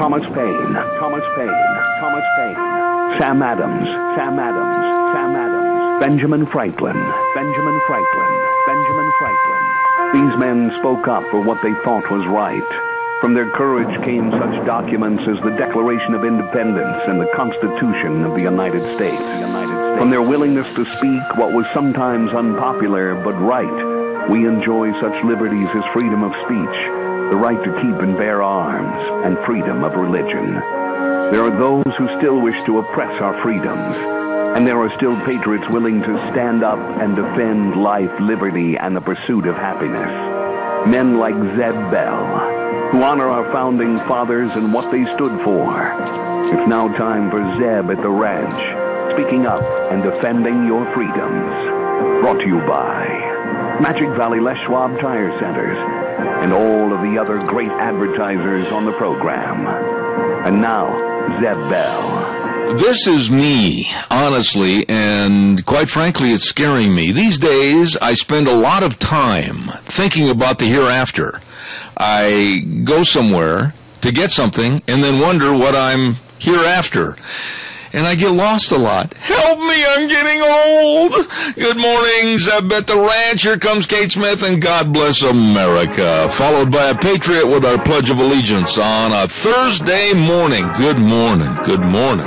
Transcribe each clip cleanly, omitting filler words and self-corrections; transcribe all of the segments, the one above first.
Thomas Paine, Sam Adams, Benjamin Franklin. These men spoke up for what they thought was right. From their courage came such documents as the Declaration of Independence and the Constitution of the United States. From their willingness to speak what was sometimes unpopular but right, we enjoy such liberties as freedom of speech, the right to keep and bear arms, and freedom of religion. There are those who still wish to oppress our freedoms, and there are still patriots willing to stand up and defend life, liberty, and the pursuit of happiness. Men like Zeb Bell, who honor our founding fathers and what they stood for. It's now time for Zeb at the Ranch, speaking up and defending your freedoms. Brought to you by Magic Valley Les Schwab Tire Centers and all of the other great advertisers on the program. And now, Zeb Bell. This is me, honestly, and quite frankly, it's scaring me. These days, I spend a lot of time thinking about the hereafter. I go somewhere to get something and then wonder what I'm hereafter. And I get lost a lot. Help me, I'm getting old. Good morning, Zeb at the Ranch. Here comes Kate Smith, and God bless America. Followed by a patriot with our Pledge of Allegiance on a Thursday morning. Good morning. Good morning.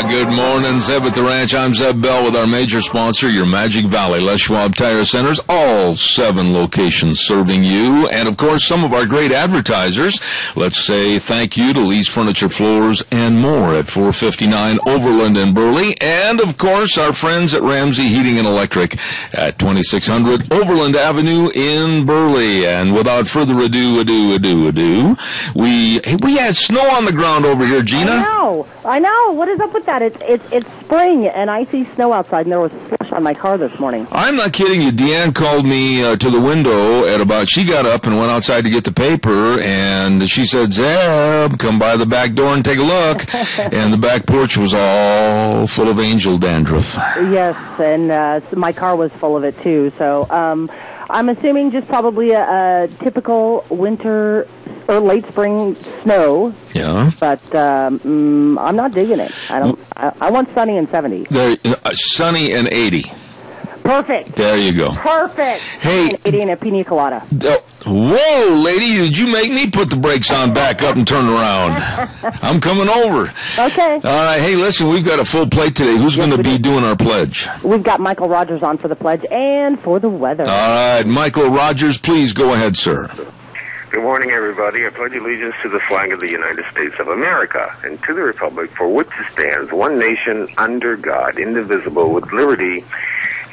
Good morning, Zeb at the Ranch. I'm Zeb Bell with our major sponsor, your Magic Valley Les Schwab Tire Centers, all 7 locations serving you. And, of course, some of our great advertisers. Let's say thank you to Lee's Furniture, Floors, and more at 459 Overland in Burley. And, of course, our friends at Ramsey Heating and Electric at 2600 Overland Avenue in Burley. And without further ado, we had snow on the ground over here, Gina. I know. What is up with that? It's spring, and I see snow outside, and there was slush on my car this morning. I'm not kidding you. Deanne called me to the window at about, she got up and went outside to get the paper, and she said, Zeb, come by the back door and take a look. And the back porch was all full of angel dandruff. Yes, and my car was full of it, too. So I'm assuming just probably a typical winter or late spring snow. Yeah. But I'm not digging it. I want sunny and 70. Sunny and 80. Perfect. There you go. Perfect. Hey. 80 and a pina colada. Whoa, lady, did you make me put the brakes on back up and turn around? I'm coming over. Okay. All right. Hey, listen, we've got a full plate today. Who's going to be doing our pledge? We've got Michael Rogers on for the pledge and for the weather. All right. Michael Rogers, please go ahead, sir. Good morning, everybody. I pledge allegiance to the flag of the United States of America and to the republic for which it stands, one nation under God, indivisible, with liberty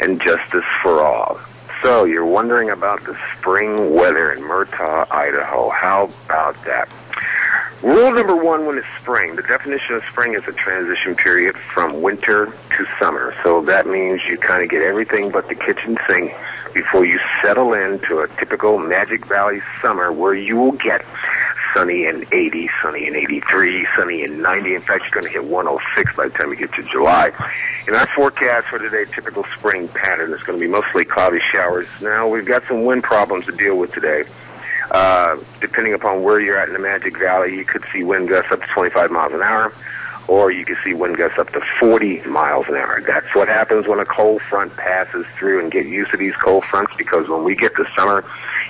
and justice for all. So, you're wondering about the spring weather in Murtaugh, Idaho. How about that? Rule number 1 when it's spring. The definition of spring is a transition period from winter to summer. So that means you kind of get everything but the kitchen sink before you settle into a typical Magic Valley summer where you will get sunny and 80, sunny and 83, sunny and 90. In fact, you're going to hit 106 by the time you get to July. In our forecast for today, typical spring pattern is going to be mostly cloudy showers. Now, we've got some wind problems to deal with today. Depending upon where you're at in the Magic Valley, you could see wind gusts up to 25 miles an hour, or you could see wind gusts up to 40 miles an hour. That's what happens when a cold front passes through, and get used to these cold fronts, because when we get to summer,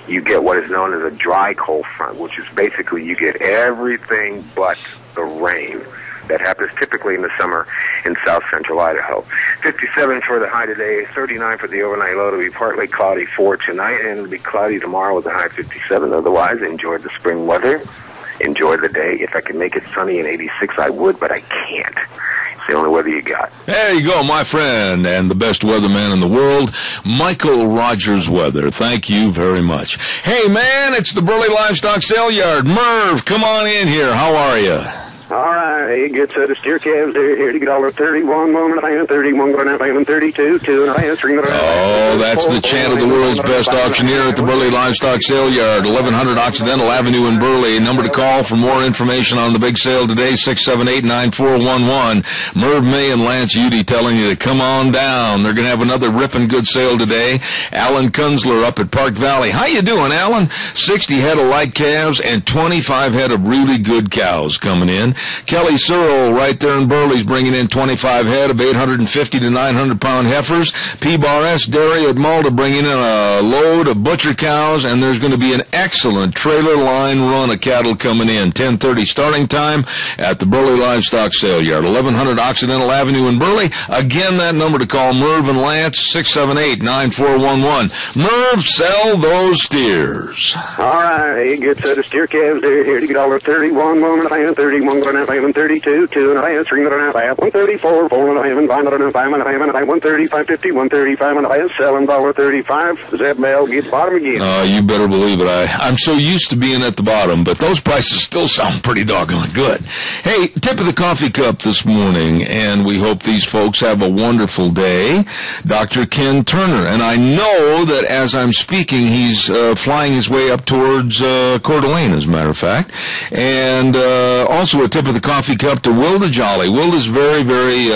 you get what is known as a dry cold front, which is basically you get everything but the rain that happens typically in the summer in south central Idaho. 57 for the high today, 39 for the overnight low. It'll be partly cloudy for tonight, and it'll be cloudy tomorrow with a high 57. Otherwise, enjoy the spring weather. Enjoy the day. If I could make it sunny and 86, I would, but I can't. It's the only weather you got. There you go, my friend, and the best weatherman in the world, Michael Rogers Weather. Thank you very much. Hey, man, it's the Burley Livestock Sale Yard. Merv, come on in here. How are you? All right. right, it gets the steer calves here to get all 31, 1.5, 31, 1.5, 32, 2.5, 3.5. Oh, that's the chant of the world's best auctioneer at the Burley Livestock Sale Yard, 1100 Occidental Avenue in Burley. Number to call for more information on the big sale today, 678-9411. Merv May and Lance Udy telling you to come on down. They're going to have another ripping good sale today. Alan Kunzler up at Park Valley. How you doing, Alan? 60 head of light calves and 25 head of really good cows coming in. Kelly Searle right there in Burley's bringing in 25 head of 850 to 900 pound heifers. P-Bar S Dairy at Malta bringing in a load of butcher cows, and there's going to be an excellent trailer line run of cattle coming in. 10:30 starting time at the Burley Livestock Sale Yard, 1100 Occidental Avenue in Burley. Again, that number to call Merv and Lance, 678-9411. Merv, sell those steers. All right, it gets the steer calves here to get all 31, 1.5, 31, 1.5, 32, 2.5, 3.5, 134, 4.5, 5.5, 5.5, 135, 50, 135, and I sell them $1.35. Zeb Bell gets bottom again. You better believe it. I'm so used to being at the bottom, but those prices still sound pretty doggone good. Hey, tip of the coffee cup this morning, and we hope these folks have a wonderful day. Dr. Ken Turner, and I know that as I'm speaking, he's flying his way up towards Coeur d'Alene, as a matter of fact. And also a tip of the coffee cup to Wilda Jolly. Wilda's very, very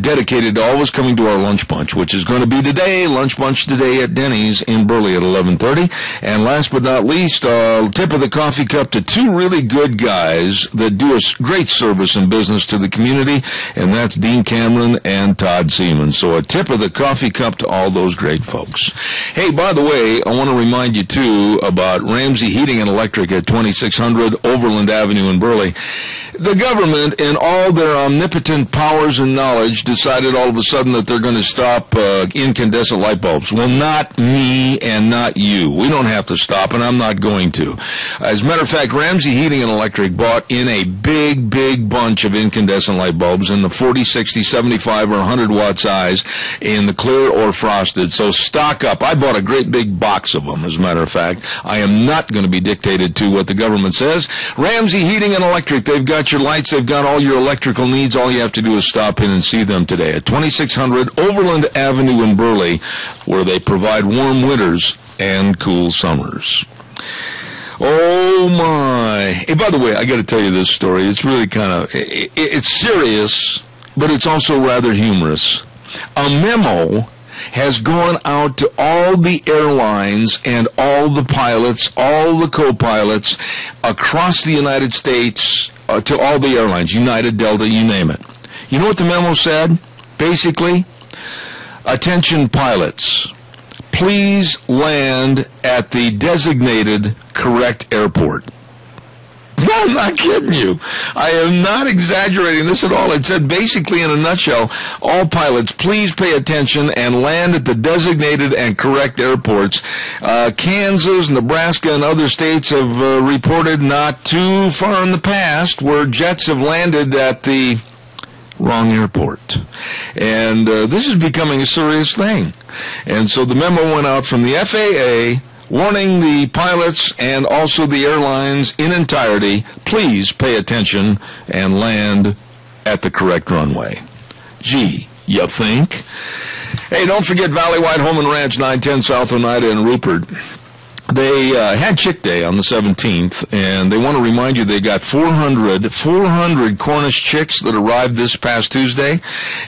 dedicated to always coming to our lunch bunch, which is going to be today, lunch bunch today at Denny's in Burley at 11:30. And last but not least, tip of the coffee cup to two really good guys that do a great service and business to the community, and that's Dean Cameron and Todd Seaman. So a tip of the coffee cup to all those great folks. Hey, by the way, I want to remind you, too, about Ramsey Heating and Electric at 2600 Overland Avenue in Burley. The government, in all their omnipotent powers and knowledge, decided all of a sudden that they're going to stop incandescent light bulbs. Well, not me and not you. We don't have to stop, and I'm not going to. As a matter of fact, Ramsey Heating and Electric bought in a big, big bunch of incandescent light bulbs in the 40, 60, 75, or 100-watt size in the clear or frosted. So stock up. I bought a great big box of them, as a matter of fact. I am not going to be dictated to what the government says. Ramsey Heating and Electric, they've got your lights, they've got all your electrical needs. All you have to do is stop in and see them today at 2600 Overland Avenue in Burley, where they provide warm winters and cool summers. Oh my. Hey, by the way, I got to tell you this story. It's really it's serious, but it's also rather humorous. A memo has gone out to all the airlines and all the pilots, all the co-pilots across the United States, to all the airlines, United, Delta, you name it. You know what the memo said? Basically, attention pilots, please land at the designated correct airport. No, I'm not kidding you. I am not exaggerating this at all. It said basically in a nutshell, all pilots, please pay attention and land at the designated and correct airports. Kansas, Nebraska, and other states have reported not too far in the past where jets have landed at the wrong airport. And this is becoming a serious thing. And so the memo went out from the FAA warning the pilots and also the airlines in entirety, please pay attention and land at the correct runway. Gee, you think? Hey, don't forget Valley White Home and Ranch, 910 South Oneida in Rupert. They had Chick Day on the 17th, and they want to remind you they got 400 Cornish chicks that arrived this past Tuesday,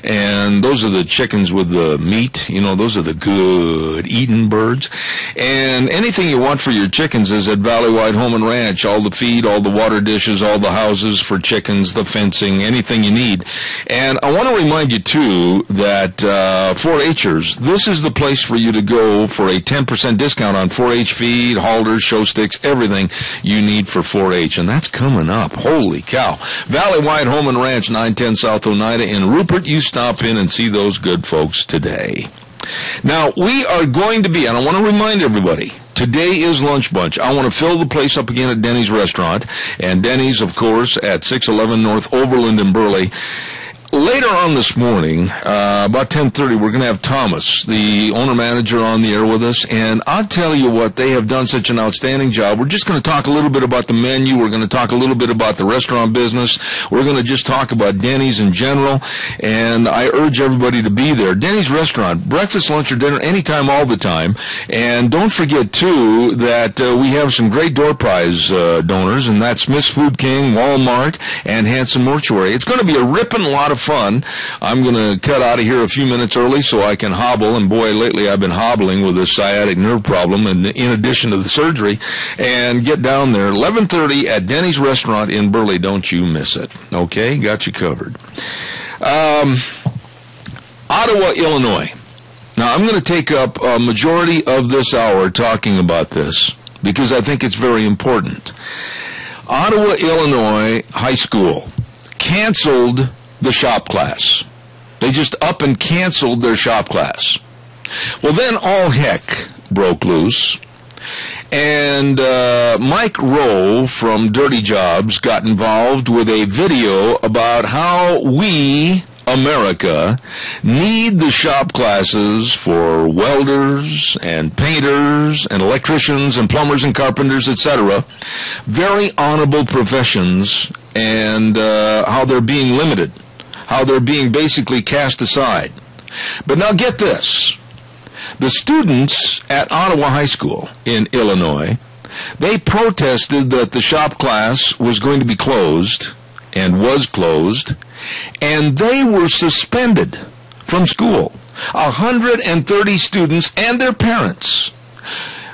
and those are the chickens with the meat. You know, those are the good eating birds. And anything you want for your chickens is at Valley White Home and Ranch. All the feed, all the water dishes, all the houses for chickens, the fencing, anything you need. And I want to remind you, too, that 4-Hers, this is the place for you to go for a 10% discount on 4-H feed, halters, show sticks, everything you need for 4-H, and that's coming up. Holy cow. Valley White Home and Ranch, 910 South Oneida in Rupert. You stop in and see those good folks today. Now, we are going to be, and I want to remind everybody, today is Lunch Bunch. I want to fill the place up again at Denny's Restaurant, and Denny's, of course, at 611 North Overland in Burley. later on this morning, about 10:30, we're going to have Thomas, the owner-manager, on the air with us, and I'll tell you what, they have done such an outstanding job. We're just going to talk a little bit about the menu. We're going to talk a little bit about the restaurant business. We're going to just talk about Denny's in general, and I urge everybody to be there. Denny's Restaurant, breakfast, lunch, or dinner, anytime, all the time. And don't forget, too, that we have some great door prize donors, and that's Miss Food King, Walmart, and Hanson Mortuary. It's going to be a ripping lot of fun. I'm going to cut out of here a few minutes early so I can hobble, and boy, lately I've been hobbling with this sciatic nerve problem, and in addition to the surgery, and get down there. 11:30 at Denny's Restaurant in Burley. Don't you miss it. Okay, got you covered. Ottawa, Illinois. Now, I'm going to take up a majority of this hour talking about this because I think it's very important. Ottawa, Illinois High School canceled the shop class. They just up and canceled their shop class. Well, then all heck broke loose, and Mike Rowe from Dirty Jobs got involved with a video about how we, America, need the shop classes for welders and painters and electricians and plumbers and carpenters, etc. Very honorable professions, and how they're being limited, how they're being basically cast aside. But now get this. The students at Ottawa High School in Illinois, they protested that the shop class was going to be closed, and was closed, and they were suspended from school. 130 students and their parents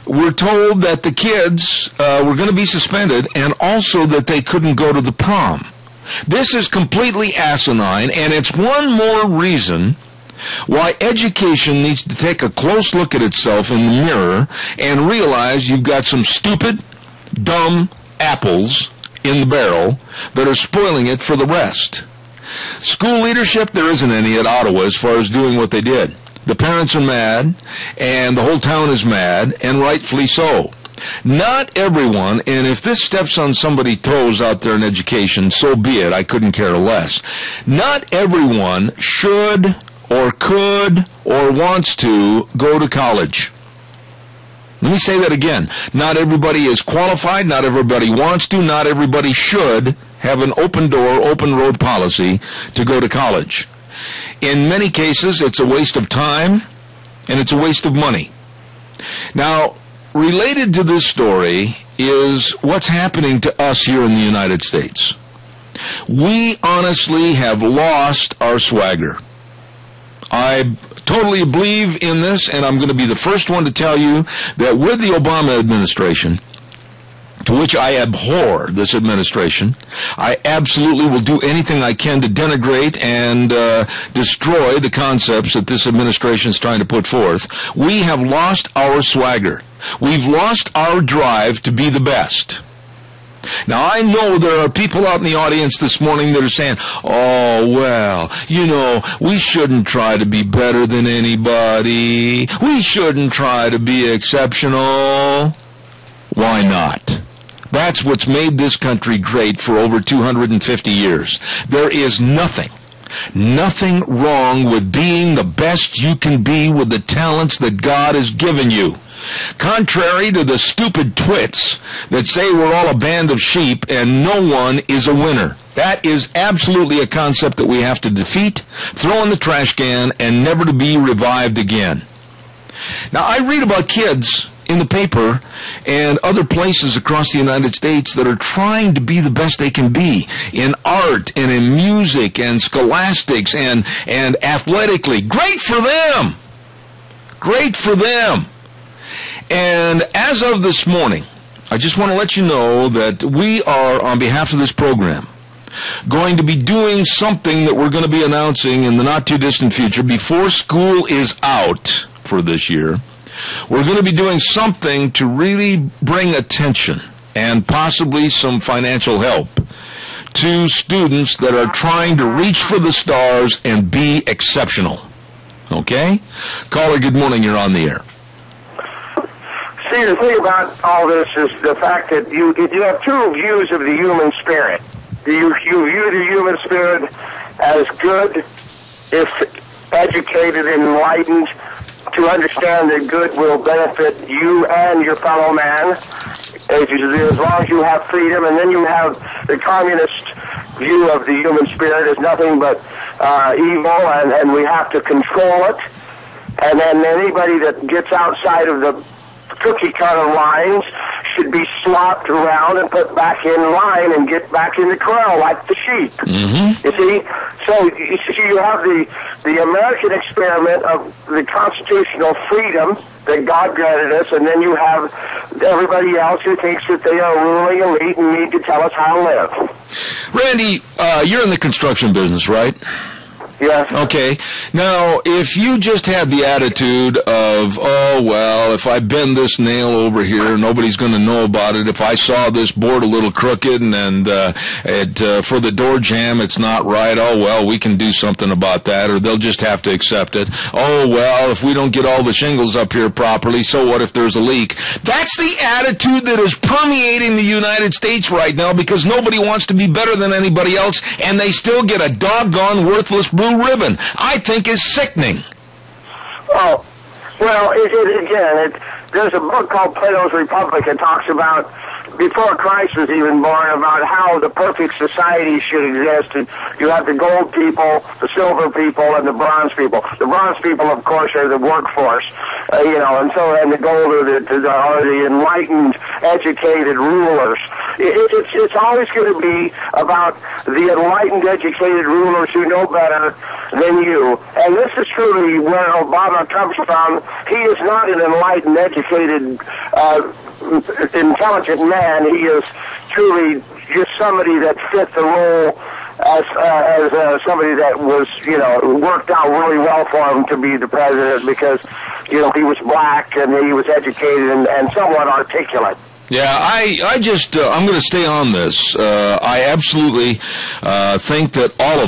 were told that the kids were going to be suspended, and also that they couldn't go to the prom. This is completely asinine, and it's one more reason why education needs to take a close look at itself in the mirror and realize you've got some stupid, dumb apples in the barrel that are spoiling it for the rest. School leadership, there isn't any at Ottawa as far as doing what they did. The parents are mad, and the whole town is mad, and rightfully so. Not everyone, and if this steps on somebody's toes out there in education, so be it, I couldn't care less. Not everyone should or could or wants to go to college. Let me say that again. Not everybody is qualified, not everybody wants to, not everybody should have an open door, open road policy to go to college. In many cases, it's a waste of time, and it's a waste of money. Now, related to this story is what's happening to us here in the United States. We honestly have lost our swagger. I totally believe in this, and I'm going to be the first one to tell you that with the Obama administration, to which I abhor this administration, I absolutely will do anything I can to denigrate and destroy the concepts that this administration is trying to put forth. We have lost our swagger. We've lost our drive to be the best. Now, I know there are people out in the audience this morning that are saying, oh, well, you know, we shouldn't try to be better than anybody. We shouldn't try to be exceptional. Why not? That's what's made this country great for over 250 years. There is nothing wrong with being the best you can be with the talents that God has given you. Contrary to the stupid twits that say we're all a band of sheep and no one is a winner. That is absolutely a concept that we have to defeat, throw in the trash can, and never to be revived again. Now, I read about kids in the paper and other places across the United States that are trying to be the best they can be in art and in music and scholastics and athletically. Great for them! Great for them! And as of this morning, I just want to let you know that we are, on behalf of this program, going to be doing something that we're going to be announcing in the not-too-distant future before school is out for this year. We're going to be doing something to really bring attention and possibly some financial help to students that are trying to reach for the stars and be exceptional. Okay? Caller, good morning. You're on the air. See, the thing about all this is the fact that you have two views of the human spirit. You view the human spirit as good, if educated and enlightened, to understand that good will benefit you and your fellow man, as long as you have freedom. And then you have the communist view of the human spirit as nothing but evil, and we have to control it. And then anybody that gets outside of the cookie-cutter lines should be slopped around and put back in line and get back in the corral like the sheep. Mm-hmm. You see? So you have the American experiment of the constitutional freedom that God granted us, and then you have everybody else who thinks that they are ruling elite and need to tell us how to live. Randy, you're in the construction business, right? Yes. Okay. Now, if you just had the attitude of, oh, well, if I bend this nail over here, nobody's going to know about it. If I saw this board a little crooked and for the door jamb, it's not right, oh, well, we can do something about that, or they'll just have to accept it. Oh, well, if we don't get all the shingles up here properly, so what if there's a leak? That's the attitude that is permeating the United States right now, because nobody wants to be better than anybody else, and they still get a doggone worthless blue ribbon. I think is sickening. Oh, well, there's a book called Plato's Republic. It talks about, before Christ was even born, about how the perfect society should exist. And you have the gold people, the silver people, and the bronze people. The bronze people, of course, are the workforce, and the gold are the enlightened, educated rulers. It's always going to be about the enlightened, educated rulers who know better than you. And this is truly where Obama comes from. He is not an enlightened, educated, intelligent man. He is truly just somebody that fit the role as somebody that was, worked out really well for him to be the president, because, he was black and he was educated and somewhat articulate. Yeah, I'm going to stay on this. I absolutely think that all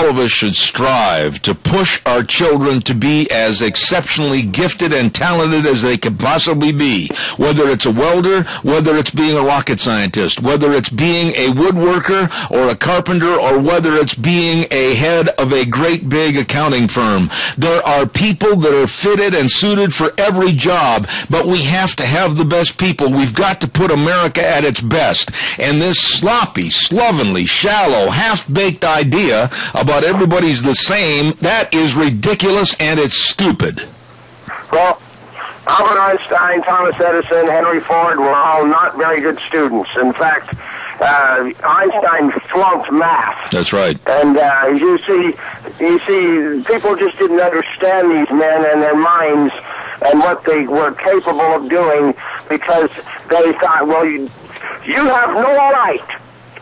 of us should strive to push our children to be as exceptionally gifted and talented as they could possibly be, whether it's a welder, whether it's being a rocket scientist, whether it's being a woodworker or a carpenter, or whether it's being a head of a great big accounting firm. There are people that are fitted and suited for every job, but we have to have the best people. We've got to put America at its best. And this sloppy, slovenly, shallow, half-baked idea about everybody's the same, that is ridiculous and it's stupid. Well, Albert Einstein, Thomas Edison, Henry Ford were all not very good students. In fact, Einstein flunked math. That's right. And you see, people just didn't understand these men and their minds and what they were capable of doing, because they thought, well, you have no right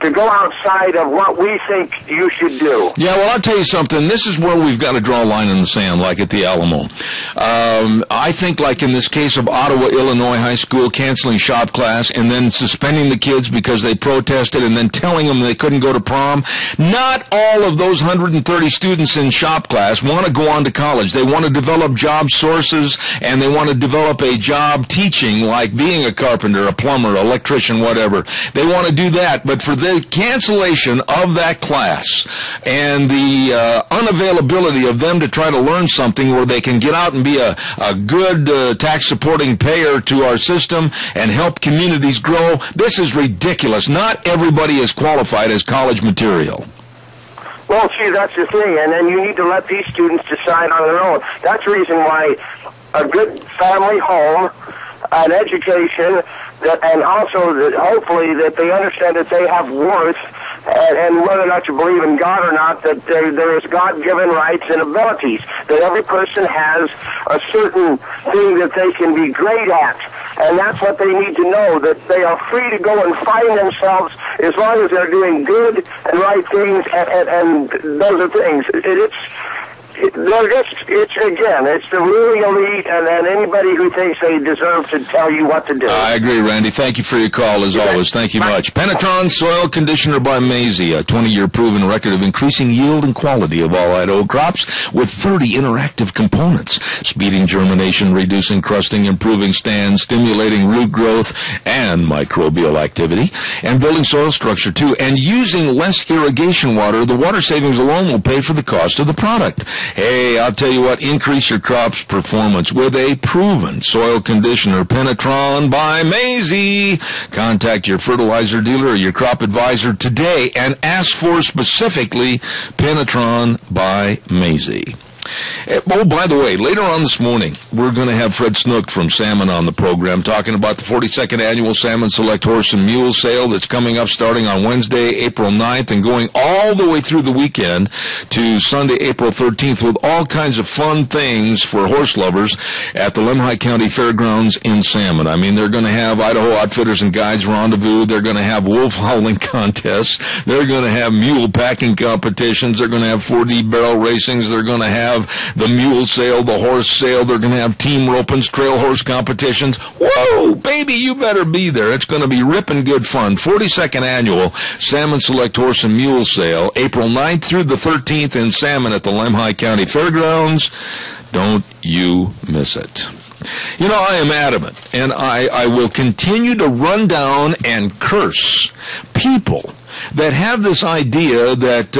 to go outside of what we think you should do. Yeah, well, I'll tell you something. This is where we've got to draw a line in the sand, like at the Alamo. I think, like in this case of Ottawa, Illinois high school, canceling shop class and then suspending the kids because they protested and then telling them they couldn't go to prom. Not all of those 130 students in shop class want to go on to college. They want to develop job sources, and they want to develop a job teaching, like being a carpenter, a plumber, electrician, whatever. They want to do that, but for the cancellation of that class and the unavailability of them to try to learn something where they can get out and be a good tax-supporting payer to our system and help communities grow, this is ridiculous. Not everybody is qualified as college material. Well, see, that's the thing, and then you need to let these students decide on their own. That's the reason why a good family home, an education, and also that hopefully that they understand that they have worth, and whether or not you believe in God or not, that there is God-given rights and abilities, that every person has a certain thing that they can be great at, and that's what they need to know, that they are free to go and find themselves as long as they're doing good and right things, and those are things. It's the ruling elite and anybody who thinks they deserve to tell you what to do. I agree, Randy. Thank you for your call, as always. Thank you much. Penetron Soil Conditioner by Maisie, a 20-year proven record of increasing yield and quality of all Idaho crops with 30 interactive components, speeding germination, reducing crusting, improving stands, stimulating root growth and microbial activity, and building soil structure, too. And using less irrigation water, the water savings alone will pay for the cost of the product. Hey, I'll tell you what, increase your crop's performance with a proven soil conditioner, Penetron by Maisie. Contact your fertilizer dealer or your crop advisor today and ask for specifically Penetron by Maisie. Oh, by the way, later on this morning, we're going to have Fred Snook from Salmon on the program talking about the 42nd Annual Salmon Select Horse and Mule Sale that's coming up starting on Wednesday, April 9th, and going all the way through the weekend to Sunday, April 13th, with all kinds of fun things for horse lovers at the Lemhi County Fairgrounds in Salmon. I mean, they're going to have Idaho Outfitters and Guides Rendezvous. They're going to have wolf howling contests. They're going to have mule packing competitions. They're going to have 4D barrel racings. They're going to have the mule sale, the horse sale. They're going to have team ropings, trail horse competitions. Whoa, baby, you better be there. It's going to be ripping good fun. 42nd Annual Salmon Select Horse and Mule Sale, April 9th through the 13th in Salmon at the Lemhi County Fairgrounds. Don't you miss it. You know, I am adamant, and I will continue to run down and curse people that have this idea that,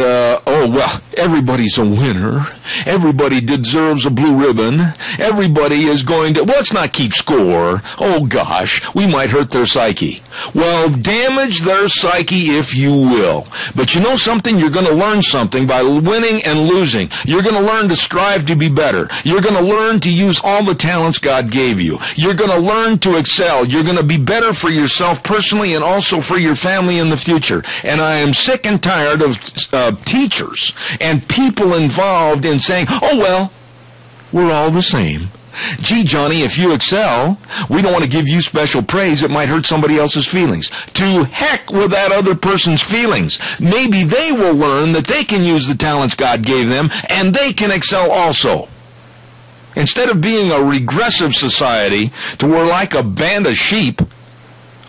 everybody's a winner. Everybody deserves a blue ribbon. Everybody is going to, let's not keep score. Oh, gosh, we might hurt their psyche. Well, damage their psyche if you will. But you know something? You're going to learn something by winning and losing. You're going to learn to strive to be better. You're going to learn to use all the talents God gave you. You're going to learn to excel. You're going to be better for yourself personally and also for your family in the future. And I am sick and tired of teachers and people involved in saying, oh, well, we're all the same. Gee, Johnny, if you excel, we don't want to give you special praise. It might hurt somebody else's feelings. To heck with that other person's feelings. Maybe they will learn that they can use the talents God gave them, and they can excel also. Instead of being a regressive society to where like a band of sheep,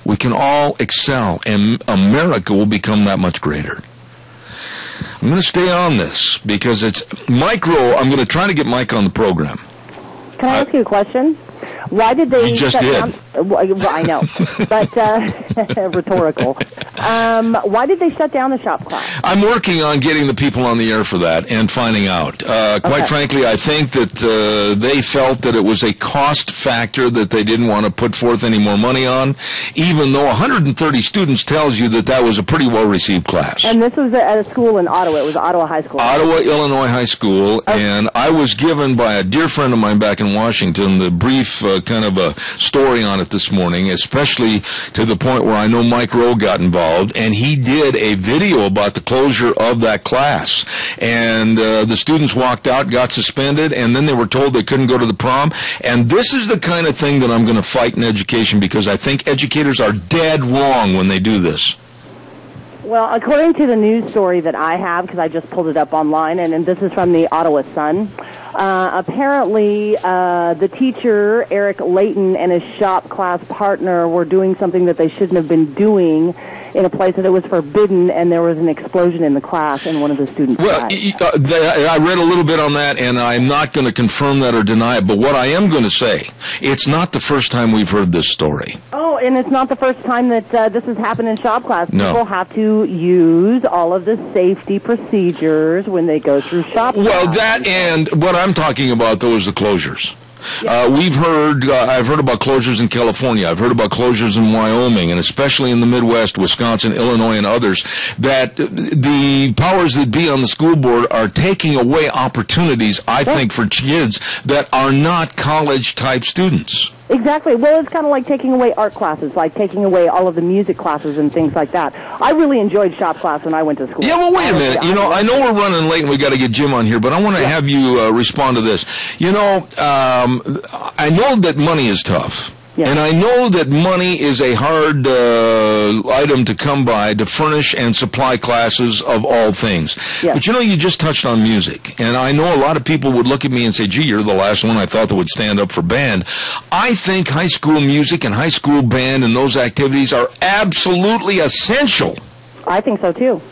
we can all excel, and America will become that much greater. I'm going to stay on this because it's Micro. I'm going to try to get Mike on the program. Can I ask you a question? Why did they just shut did. down? Well, I know, but rhetorical. Why did they shut down the shop class? I'm working on getting the people on the air for that and finding out. Quite frankly, I think that they felt that it was a cost factor that they didn't want to put forth any more money on, even though 130 students tells you that that was a pretty well-received class. And this was at a school in Ottawa. It was Ottawa High School. Ottawa, Illinois High School, and I was given by a dear friend of mine back in Washington the brief kind of a story on it this morning, especially to the point where I know Mike Rowe got involved, and he did a video about the closure of that class. And the students walked out, got suspended, and then they were told they couldn't go to the prom. And this is the kind of thing that I'm going to fight in education, because I think educators are dead wrong when they do this. Well, according to the news story that I have, because I just pulled it up online, and this is from the Ottawa Sun, apparently the teacher, Eric Layton, and his shop class partner were doing something that they shouldn't have been doing in a place that it was forbidden, and there was an explosion in the class, and one of the students died. I read a little bit on that, and I'm not going to confirm that or deny it, but what I am going to say, it's not the first time we've heard this story. Oh, and it's not the first time that this has happened in shop class. No. People have to use all of the safety procedures when they go through shop class. Well, that and what I'm talking about, though, is the closures. I've heard about closures in California. I've heard about closures in Wyoming, and especially in the Midwest, Wisconsin, Illinois, and others, that the powers that be on the school board are taking away opportunities, I think, for kids that are not college-type students. Exactly. Well, it's kind of like taking away art classes, like taking away all of the music classes and things like that. I really enjoyed shop class when I went to school. Yeah, well, wait a minute. You know, I know we're running late and we got to get Jim on here, but I want to have you respond to this. You know, I know that money is tough. Yes. And I know that money is a hard item to come by to furnish and supply classes of all things. Yes. But you just touched on music. And I know a lot of people would look at me and say, gee, you're the last one I thought that would stand up for band. I think high school music and high school band and those activities are absolutely essential. I think so, too.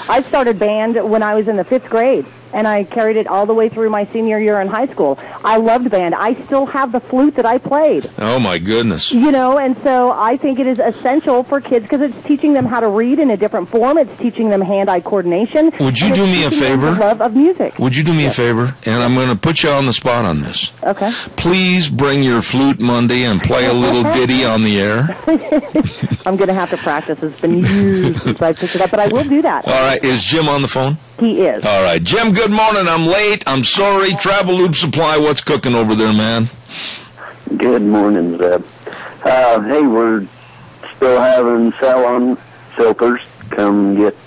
I started band when I was in the 5th grade, and I carried it all the way through my senior year in high school. I loved band. I still have the flute that I played. Oh, my goodness. And so I think it is essential for kids because it's teaching them how to read in a different form. It's teaching them hand-eye coordination. Would you do me a favor? The love of music. Would you do me a favor? And I'm going to put you on the spot on this. Okay. Please bring your flute Monday and play a little ditty on the air. I'm going to have to practice. It's been years since I picked it up, but I will do that. All right. Is Jim on the phone? He is. All right. Jim, good morning. I'm late. I'm sorry. Travel Lube Supply, what's cooking over there, man? Good morning, Zeb. Hey, we're still having sell-on filters. Come get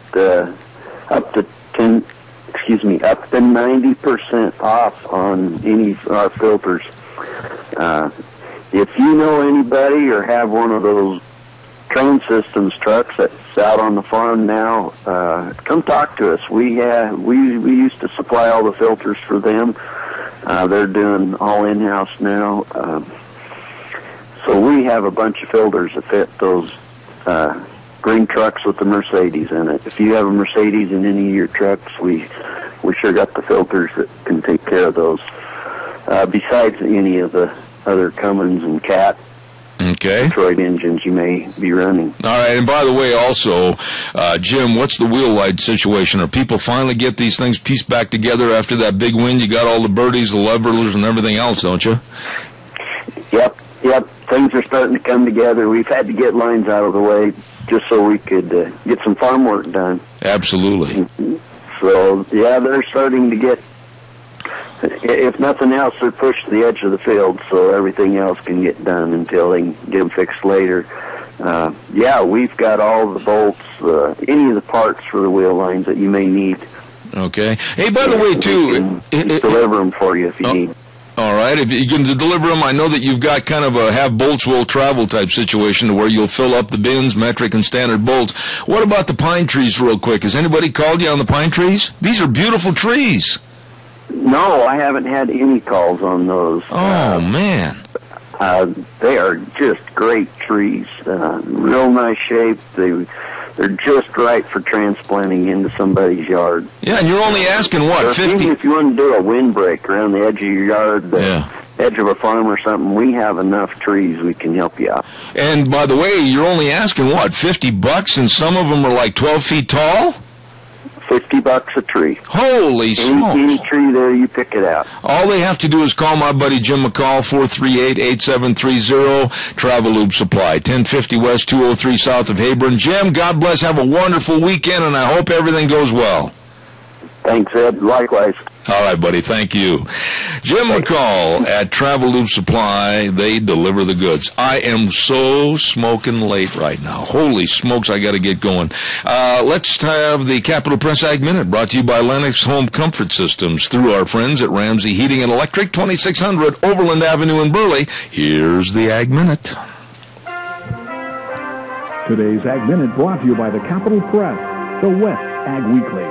up to 90% off on any of our filters. If you know anybody or have one of those Train Systems trucks that's out on the farm now, come talk to us. We used to supply all the filters for them. They're doing all in-house now. So we have a bunch of filters that fit those green trucks with the Mercedes in it. If you have a Mercedes in any of your trucks, we sure got the filters that can take care of those. Besides any of the other Cummins and Cat Detroit engines you may be running. All right, and by the way, also, Jim, what's the wheel light situation? Are people finally get these things pieced back together after that big win? You got all the birdies, the levelers, and everything else, don't you? Yep. Things are starting to come together. We've had to get lines out of the way just so we could get some farm work done. Absolutely. So, yeah, they're starting to get, if nothing else, they're pushed to the edge of the field so everything else can get done until they can get them fixed later. We've got all the bolts, any of the parts for the wheel lines that you may need. Okay. Hey, by the way, too, deliver them for you if you need. All right. If you're going to deliver them, I know that you've got kind of a have bolts will travel type situation to where you'll fill up the bins, metric and standard bolts. What about the pine trees real quick? Has anybody called you on the pine trees? These are beautiful trees. No, I haven't had any calls on those. Oh, man. They are just great trees. Real nice shape. They're just right for transplanting into somebody's yard. Yeah, and you're only asking, what, 50? Even if you want to do a windbreak around the edge of your yard, edge of a farm or something, we have enough trees we can help you out. And, by the way, you're only asking, what, $50, and some of them are like 12 feet tall? $50 a tree. Holy smokes. Any tree there, you pick it out. All they have to do is call my buddy Jim McCall, 438-8730, Travel Lube Supply, 1050 West, 203 South of Hebron. Jim, God bless. Have a wonderful weekend, and I hope everything goes well. Thanks, Ed. Likewise. All right, buddy. Thank you. Jim McCall at Travel Lube Supply. They deliver the goods. I am so smoking late right now. Holy smokes, I got to get going. Let's have the Capital Press Ag Minute brought to you by Lennox Home Comfort Systems through our friends at Ramsey Heating and Electric, 2600 Overland Avenue in Burley. Here's the Ag Minute. Today's Ag Minute brought to you by the Capital Press, the West Ag Weekly.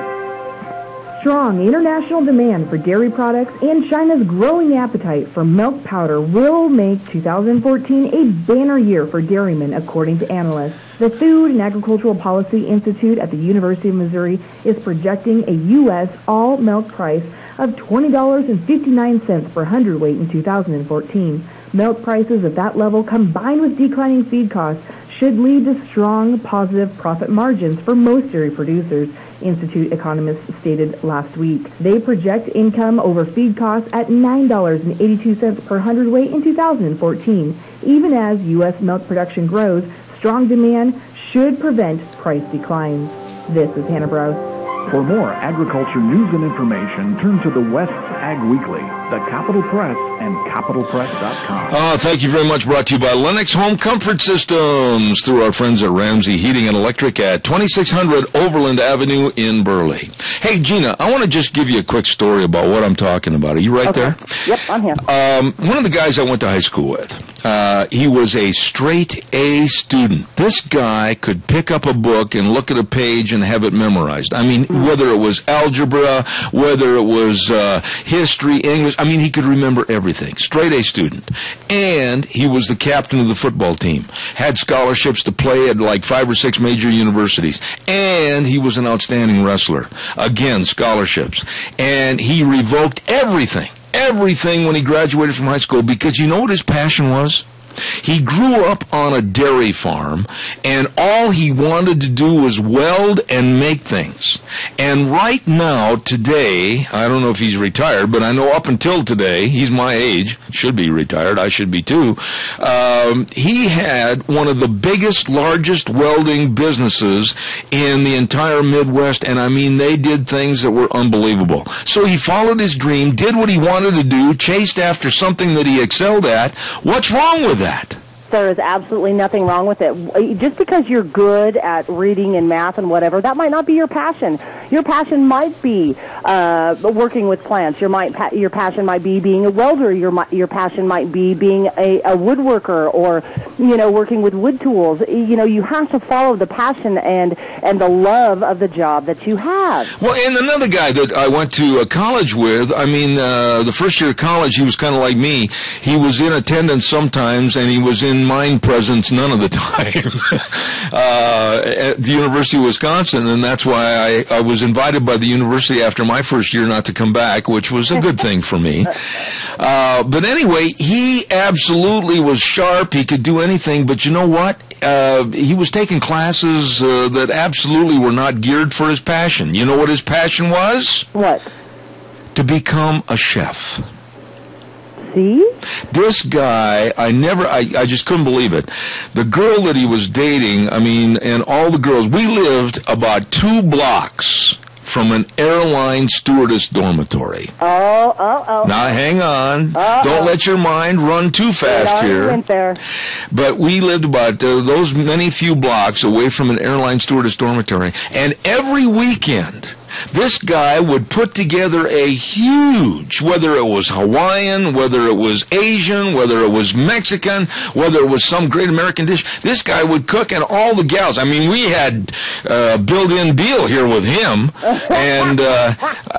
Strong international demand for dairy products and China's growing appetite for milk powder will make 2014 a banner year for dairymen, according to analysts. The Food and Agricultural Policy Institute at the University of Missouri is projecting a U.S. all-milk price of $20.59 per hundredweight in 2014. Milk prices at that level, combined with declining feed costs, should lead to strong, positive profit margins for most dairy producers, Institute economists stated last week. They project income over feed costs at $9.82 per hundredweight in 2014. Even as U.S. milk production grows, strong demand should prevent price declines. This is Hannah Brous. For more agriculture news and information, turn to the West Ag Weekly, the Capital Press, and CapitalPress.com. Thank you very much. Brought to you by Lennox Home Comfort Systems through our friends at Ramsey Heating and Electric at 2600 Overland Avenue in Burley. Hey, Gina, I want to just give you a quick story about what I'm talking about. Are you right there? Yep, I'm here. One of the guys I went to high school with, He was a straight A student. This guy could pick up a book and look at a page and have it memorized. I mean, whether it was algebra, whether it was history, English, I mean, he could remember everything. Straight A student. And he was the captain of the football team. Had scholarships to play at like 5 or 6 major universities. And he was an outstanding wrestler. Again, scholarships. And he revoked everything when he graduated from high school, because you know what his passion was? He grew up on a dairy farm, and all he wanted to do was weld and make things. And right now, today, I don't know if he's retired, but I know up until today, he's my age, should be retired, I should be too, he had one of the biggest, largest welding businesses in the entire Midwest, and I mean, they did things that were unbelievable. So he followed his dream, did what he wanted to do, chased after something that he excelled at. What's wrong with that? There is absolutely nothing wrong with it. Just because you're good at reading and math and whatever, that might not be your passion. Your passion might be working with plants. Your passion might be being a welder. Your passion might be being a woodworker, or working with wood tools. You have to follow the passion and the love of the job that you have. Well, and another guy that I went to college with, I mean, the first year of college, he was kind of like me. He was in attendance sometimes, and he was in mind presence none of the time at the University of Wisconsin, and that's why I was invited by the university after my first year not to come back, which was a good thing for me. But anyway, he absolutely was sharp. He could do anything, but you know what? He was taking classes that absolutely were not geared for his passion. You know what his passion was? What? To become a chef. See? This guy, I just couldn't believe it. The girl that he was dating, I mean, and all the girls, we lived about 2 blocks from an airline stewardess dormitory. Oh. Now, hang on. Don't let your mind run too fast here. Went there. But we lived about those many few blocks away from an airline stewardess dormitory, and every weekend, this guy would put together a huge, whether it was Hawaiian, whether it was Asian, whether it was Mexican, whether it was some great American dish, this guy would cook, and all the gals. I mean, we had a built-in deal here with him, and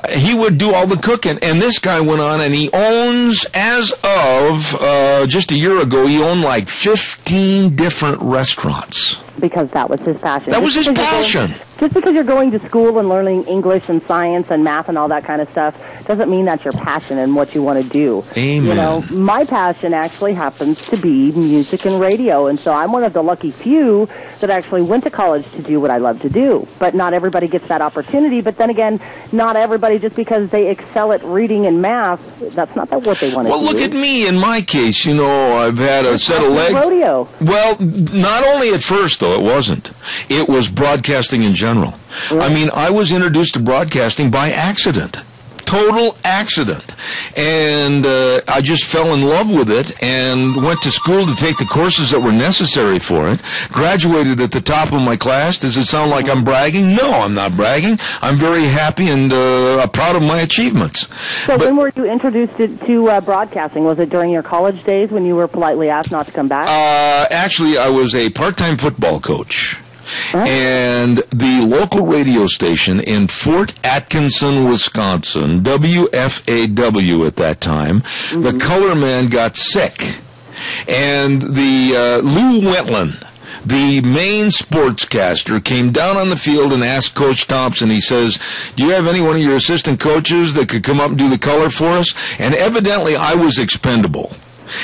he would do all the cooking. And this guy went on, and he owns, as of just a year ago, he owned like 15 different restaurants. Because that was his passion. That was his passion. Just because you're going to school and learning English and science and math and all that kind of stuff doesn't mean that's your passion and what you want to do. Amen. My passion actually happens to be music and radio, and so I'm one of the lucky few that actually went to college to do what I love to do. But not everybody gets that opportunity. But then again, not everybody, just because they excel at reading and math, that's not what they want to do. Well, look at me. In my case, I've had a set of legs. Rodeo. Well, not only at first, though, it wasn't. It was broadcasting in general. Yeah. I mean, I was introduced to broadcasting by accident. Total accident. And I just fell in love with it and went to school to take the courses that were necessary for it. Graduated at the top of my class. Does it sound like I'm bragging? No, I'm not bragging. I'm very happy and proud of my achievements. So when were you introduced to broadcasting? Was it during your college days when you were politely asked not to come back? Actually, I was a part-time football coach. And the local radio station in Fort Atkinson, Wisconsin, WFAW at that time, the color man got sick. And the Lou Wentland, the main sportscaster, came down on the field and asked Coach Thompson, he says, do you have any one of your assistant coaches that could come up and do the color for us? And evidently I was expendable.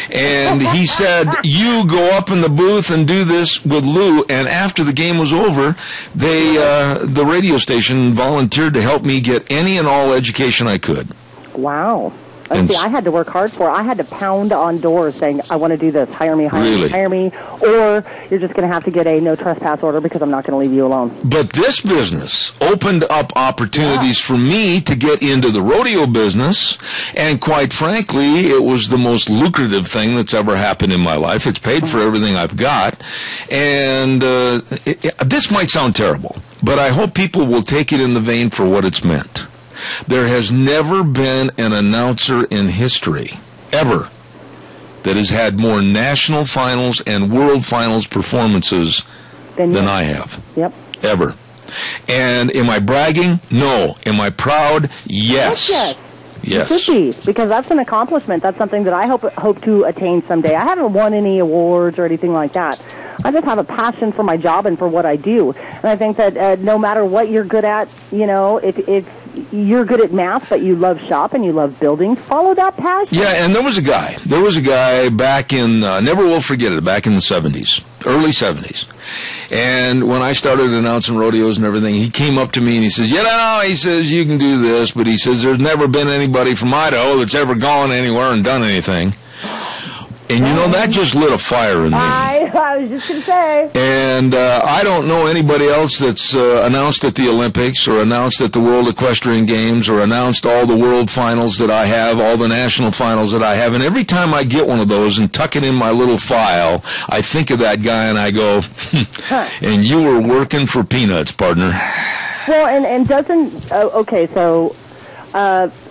And he said, you go up in the booth and do this with Lou. And after the game was over, the radio station volunteered to help me get any and all education I could. Wow. See, I had to work hard for it. I had to pound on doors saying, I want to do this. Hire me, hire me. Or you're just going to have to get a no trespass order because I'm not going to leave you alone. But this business opened up opportunities for me to get into the rodeo business. And quite frankly, it was the most lucrative thing that's ever happened in my life. It's paid for everything I've got. And this might sound terrible, but I hope people will take it in the vein for what it's meant. There has never been an announcer in history, ever, that has had more national finals and world finals performances than I have. Yep. Ever. And am I bragging? No. Am I proud? Yes. Yes. Yes. You should be, because that's an accomplishment. That's something that I hope to attain someday. I haven't won any awards or anything like that. I just have a passion for my job and for what I do. And I think that no matter what you're good at, you know, if you're good at math, but you love shop and you love buildings, follow that passion. Yeah, and there was a guy back in, never will forget it, back in the 70s, early 70s. And when I started announcing rodeos and everything, he came up to me and he says, he says, you can do this, but he says, there's never been anybody from Idaho that's ever gone anywhere and done anything. And you know, that just lit a fire in me. I was just going to say. And I don't know anybody else that's announced at the Olympics or announced at the World Equestrian Games or announced all the world finals that I have, all the national finals that I have. And every time I get one of those and tuck it in my little file, I think of that guy and I go, and you were working for peanuts, partner. Well, and doesn't, okay, so...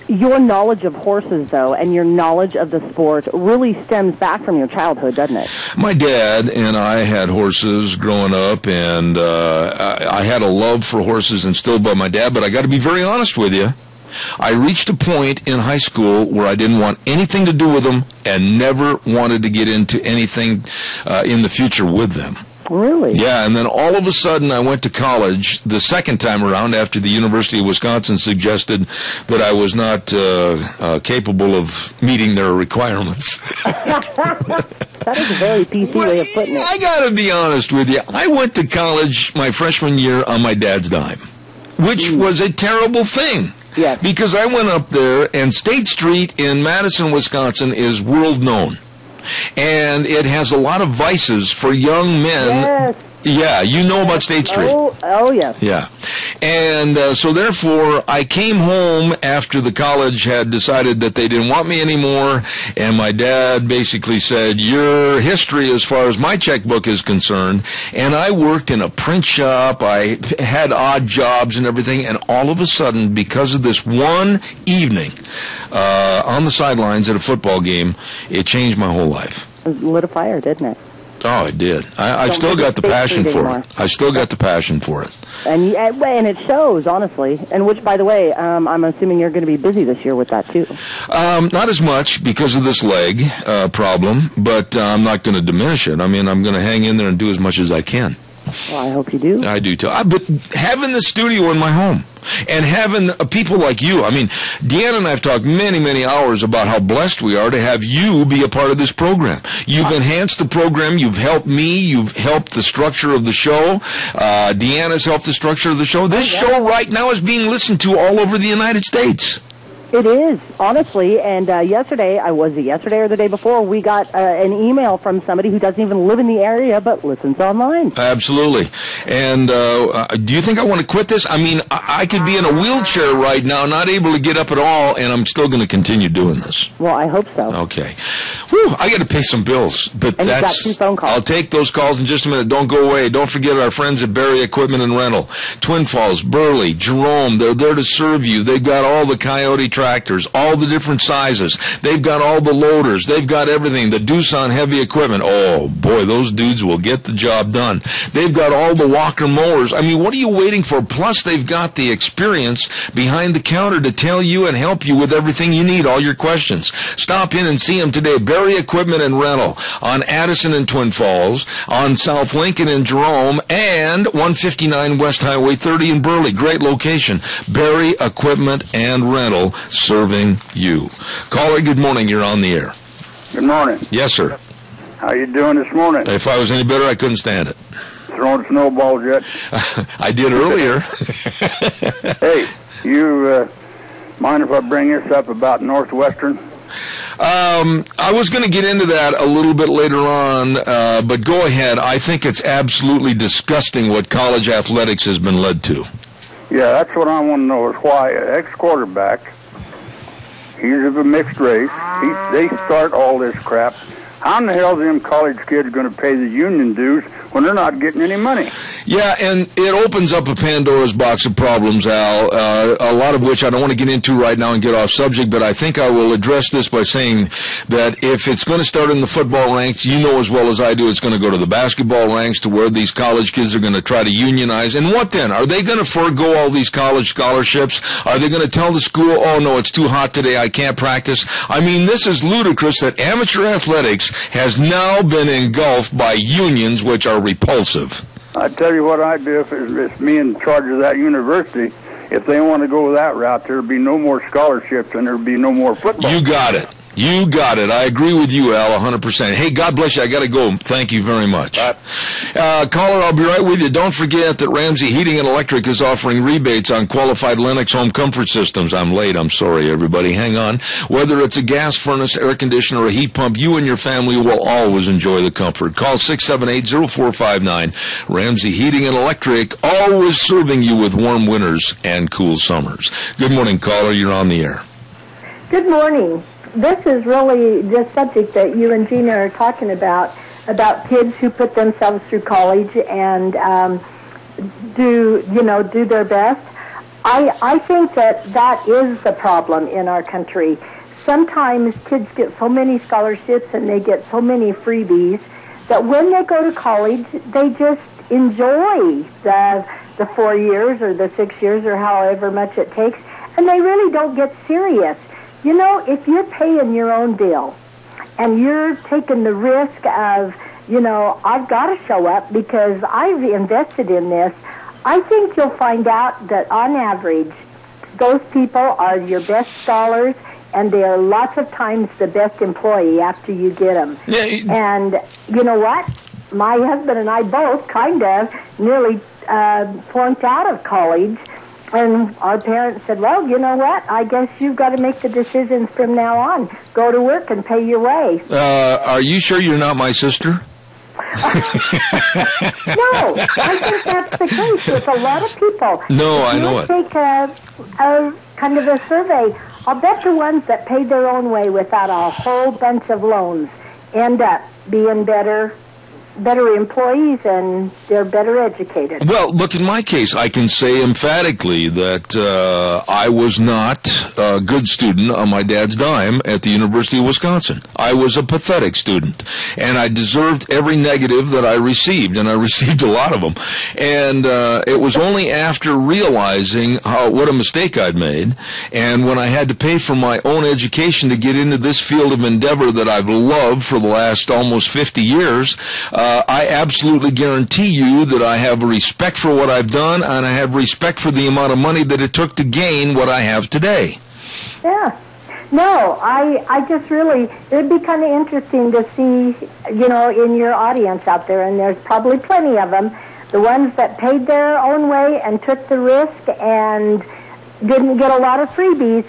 your knowledge of horses, though, and your knowledge of the sport really stems back from your childhood, doesn't it? My dad and I had horses growing up, and I had a love for horses instilled by my dad, but I got to be very honest with you. I reached a point in high school where I didn't want anything to do with them and never wanted to get into anything in the future with them. Really? Yeah, and then all of a sudden I went to college the second time around after the University of Wisconsin suggested that I was not capable of meeting their requirements. That is a very PC way of putting it. I got to be honest with you. I went to college my freshman year on my dad's dime, which was a terrible thing. Yes. Because I went up there, and State Street in Madison, Wisconsin is world known. And it has a lot of vices for young men. Yes. Yeah, you know about State Street. Oh yes. Yeah. And so therefore, I came home after the college had decided that they didn't want me anymore, and my dad basically said, your history as far as my checkbook is concerned, and I worked in a print shop, I had odd jobs and everything, and all of a sudden, because of this one evening on the sidelines at a football game, it changed my whole life. It lit a fire, didn't it? Oh, it did. I've still got the passion for it. I still got the passion for it. And it shows, honestly. And which, by the way, I'm assuming you're going to be busy this year with that, too. Not as much because of this leg problem, but I'm not going to diminish it. I mean, I'm going to hang in there and do as much as I can. Well, I hope you do. I do, too. But having the studio in my home and having people like you, I mean, Deanna and I have talked many, many hours about how blessed we are to have you be a part of this program. You've enhanced the program. You've helped me. You've helped the structure of the show. Deanna's helped the structure of the show. This show right now is being listened to all over the United States. It is, honestly, and yesterday or the day before, we got an email from somebody who doesn't even live in the area but listens online. Absolutely. And do you think I want to quit this? I mean, I could be in a wheelchair right now, not able to get up at all, and I'm still going to continue doing this. Well, I hope so. Okay. Whew, I got to pay some bills, but and you've got 2 phone calls. I'll take those calls in just a minute. Don't go away. Don't forget our friends at Barry Equipment and Rental. Twin Falls, Burley, Jerome, they're there to serve you. They've got all the Coyote tractors, all the different sizes. They've got all the loaders. They've got everything. The Doosan heavy equipment. Oh, boy, those dudes will get the job done. They've got all the Walker mowers. I mean, what are you waiting for? Plus, they've got the experience behind the counter to tell you and help you with everything you need, all your questions. Stop in and see them today. Barry Equipment and Rental on Addison and Twin Falls, on South Lincoln and Jerome, and 159 West Highway 30 in Burley. Great location. Barry Equipment and Rental, serving you. Caller, good morning. You're on the air. Good morning. Yes, sir. How you doing this morning? If I was any better, I couldn't stand it. Throwing snowballs yet? I did earlier. Hey, you mind if I bring this up about Northwestern? I was going to get into that a little bit later on, but go ahead. I think it's absolutely disgusting what college athletics has been led to. Yeah, that's what I want to know is why an ex-quarterback, he's of a mixed race, they start all this crap. how in the hell are them college kids going to pay the union dues when they're not getting any money? Yeah, and it opens up a Pandora's box of problems, Al, a lot of which I don't want to get into right now and get off subject, but I think I will address this by saying that if it's going to start in the football ranks, you know as well as I do it's going to go to the basketball ranks, to where these college kids are going to try to unionize. And what then? Are they going to forego all these college scholarships? Are they going to tell the school, oh, no, it's too hot today, I can't practice? I mean, this is ludicrous that amateur athletics has now been engulfed by unions, which are repulsive. I'd tell you what I'd do if it's me in charge of that university. If they want to go that route, there'd be no more scholarships and there'd be no more football. You got it. You got it. I agree with you, Al, 100%. Hey, God bless you. I got to go. Thank you very much. Caller, I'll be right with you. Don't forget that Ramsey Heating and Electric is offering rebates on qualified Lennox home comfort systems. I'm late. I'm sorry, everybody. Hang on. Whether it's a gas furnace, air conditioner, or a heat pump, you and your family will always enjoy the comfort. Call 678-0459. Ramsey Heating and Electric, always serving you with warm winters and cool summers. Good morning, caller. You're on the air. Good morning. This is really the subject that you and Gina are talking about kids who put themselves through college and do their best. I think that is the problem in our country. Sometimes kids get so many scholarships and they get so many freebies that when they go to college, they just enjoy the 4 years or the 6 years or however much it takes, and they really don't get serious. You know, if you're paying your own bill and you're taking the risk of, I've got to show up because I've invested in this, I think you'll find out that on average, those people are your best scholars and they are lots of times the best employee after you get them. Yeah, and you know what? My husband and I both kind of nearly flunked out of college. And our parents said, well, you know what? I guess you've got to make the decisions from now on. Go to work and pay your way. Are you sure you're not my sister? No, I think that's the case with a lot of people. No, I know it. Take a kind of a survey. I'll bet the ones that paid their own way without a whole bunch of loans end up being better employees and they're better educated. Well, look, in my case, I can say emphatically that I was not a good student on my dad's dime at the University of Wisconsin. I was a pathetic student, and I deserved every negative that I received, and I received a lot of them. And it was only after realizing what a mistake I'd made, and when I had to pay for my own education to get into this field of endeavor that I've loved for the last almost 50 years, I absolutely guarantee you that I have respect for what I've done, and I have respect for the amount of money that it took to gain what I have today. Yeah. No, I just really, it'd be kind of interesting to see, in your audience out there, and there's probably plenty of them, the ones that paid their own way and took the risk and didn't get a lot of freebies.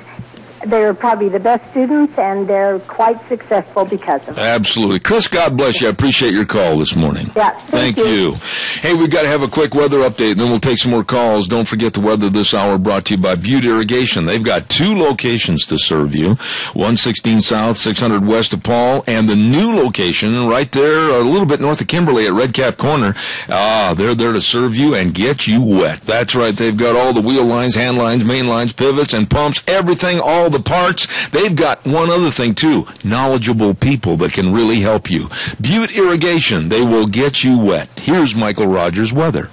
They're probably the best students, and they're quite successful because of it. Absolutely. Chris, God bless you. I appreciate your call this morning. Yeah, thank you. Hey, we've got to have a quick weather update, and then we'll take some more calls. Don't forget the weather this hour brought to you by Butte Irrigation. They've got 2 locations to serve you, 116 South, 600 West of Paul, and the new location right there a little bit north of Kimberly at Red Cap Corner. They're there to serve you and get you wet. That's right. They've got all the wheel lines, hand lines, main lines, pivots, and pumps, everything, all the parts. They've got one other thing too, knowledgeable people that can really help you. Butte Irrigation, they will get you wet. Here's Michael Rogers weather.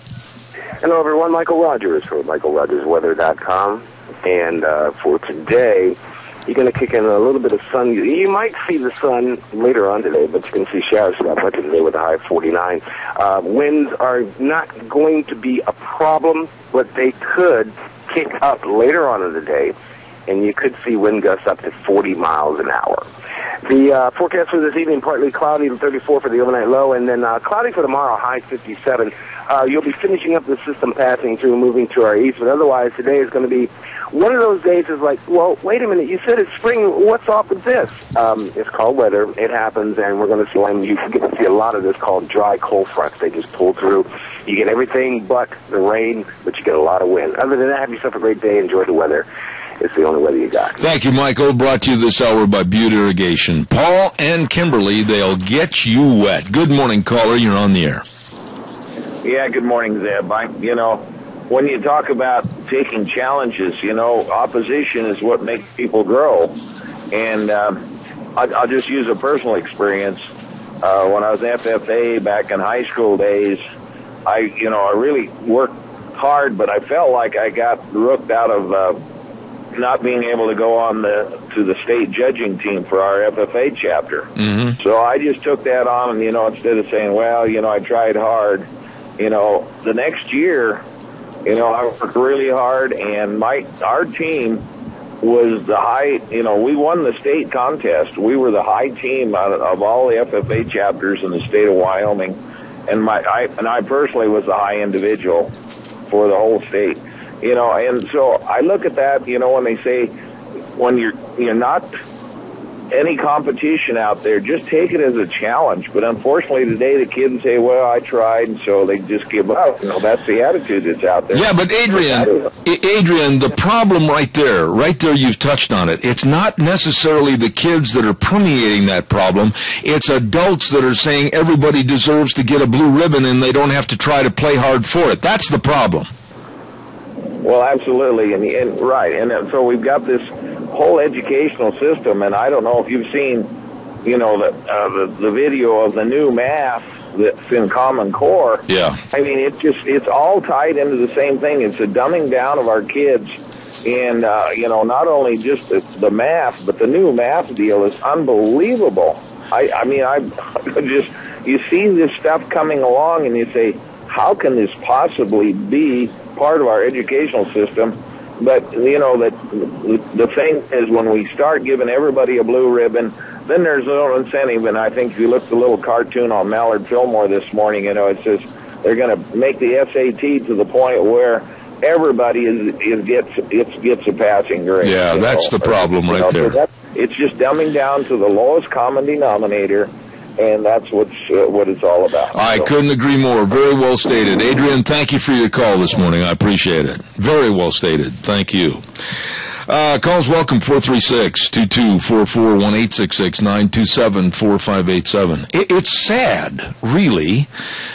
Hello everyone, Michael Rogers from MichaelRogersWeather.com, and for today you're going to kick in a little bit of sun. You might see the sun later on today, but you can see showers throughout much of today with a high of 49. Winds are not going to be a problem, but they could kick up later on in the day, and you could see wind gusts up to 40 miles an hour. The forecast for this evening, partly cloudy, 34 for the overnight low, and then cloudy for tomorrow, high 57. You'll be finishing up the system passing through, moving to our east, but otherwise today is going to be one of those days is like, well, wait a minute, you said it's spring, what's up with this? It's called weather, it happens, and we're going to see, and you get to see a lot of this called dry cold fronts. They just pull through. You get everything but the rain, but you get a lot of wind. Other than that, have yourself a great day, enjoy the weather. It's the only weather you got. Thank you, Michael. Brought to you this hour by Butte Irrigation. Paul and Kimberly, they'll get you wet. Good morning, caller. You're on the air. Yeah, good morning, Zeb. When you talk about taking challenges, opposition is what makes people grow. And I'll just use a personal experience. When I was FFA back in high school days, I really worked hard, but I felt like I got rooked out of not being able to go on to the state judging team for our FFA chapter. Mm-hmm. So I just took that on, and instead of saying, well, I tried hard, the next year, I worked really hard, and our team was the high, we won the state contest. We were the high team of all the FFA chapters in the state of Wyoming, and I personally was the high individual for the whole state. And so I look at that, when they say, when you're not any competition out there, just take it as a challenge. But unfortunately today the kids say, well, I tried, and so they just give up. That's the attitude that's out there. Yeah, but Adrian, the problem right there you've touched on it. It's not necessarily the kids that are permeating that problem. It's adults that are saying everybody deserves to get a blue ribbon and they don't have to try to play hard for it. That's the problem. Well, absolutely, and right, and so we've got this whole educational system, and I don't know if you've seen, the video of the new math that's in Common Core. Yeah. I mean, it's all tied into the same thing. It's a dumbing down of our kids, and not only just the math, but the new math deal is unbelievable. You see this stuff coming along, and you say, how can this possibly be part of our educational system? But, the thing is, when we start giving everybody a blue ribbon, then there's no incentive. And I think if you look at the little cartoon on Mallard Fillmore this morning, it says they're going to make the SAT to the point where everybody gets a passing grade. Yeah, that's the problem right there. So it's just dumbing down to the lowest common denominator. And that's what it's all about. I couldn't agree more. Very well stated. Adrian, thank you for your call this morning. I appreciate it. Very well stated. Thank you. Calls welcome, 436-2244, 1-866-927-4587. It's sad, really,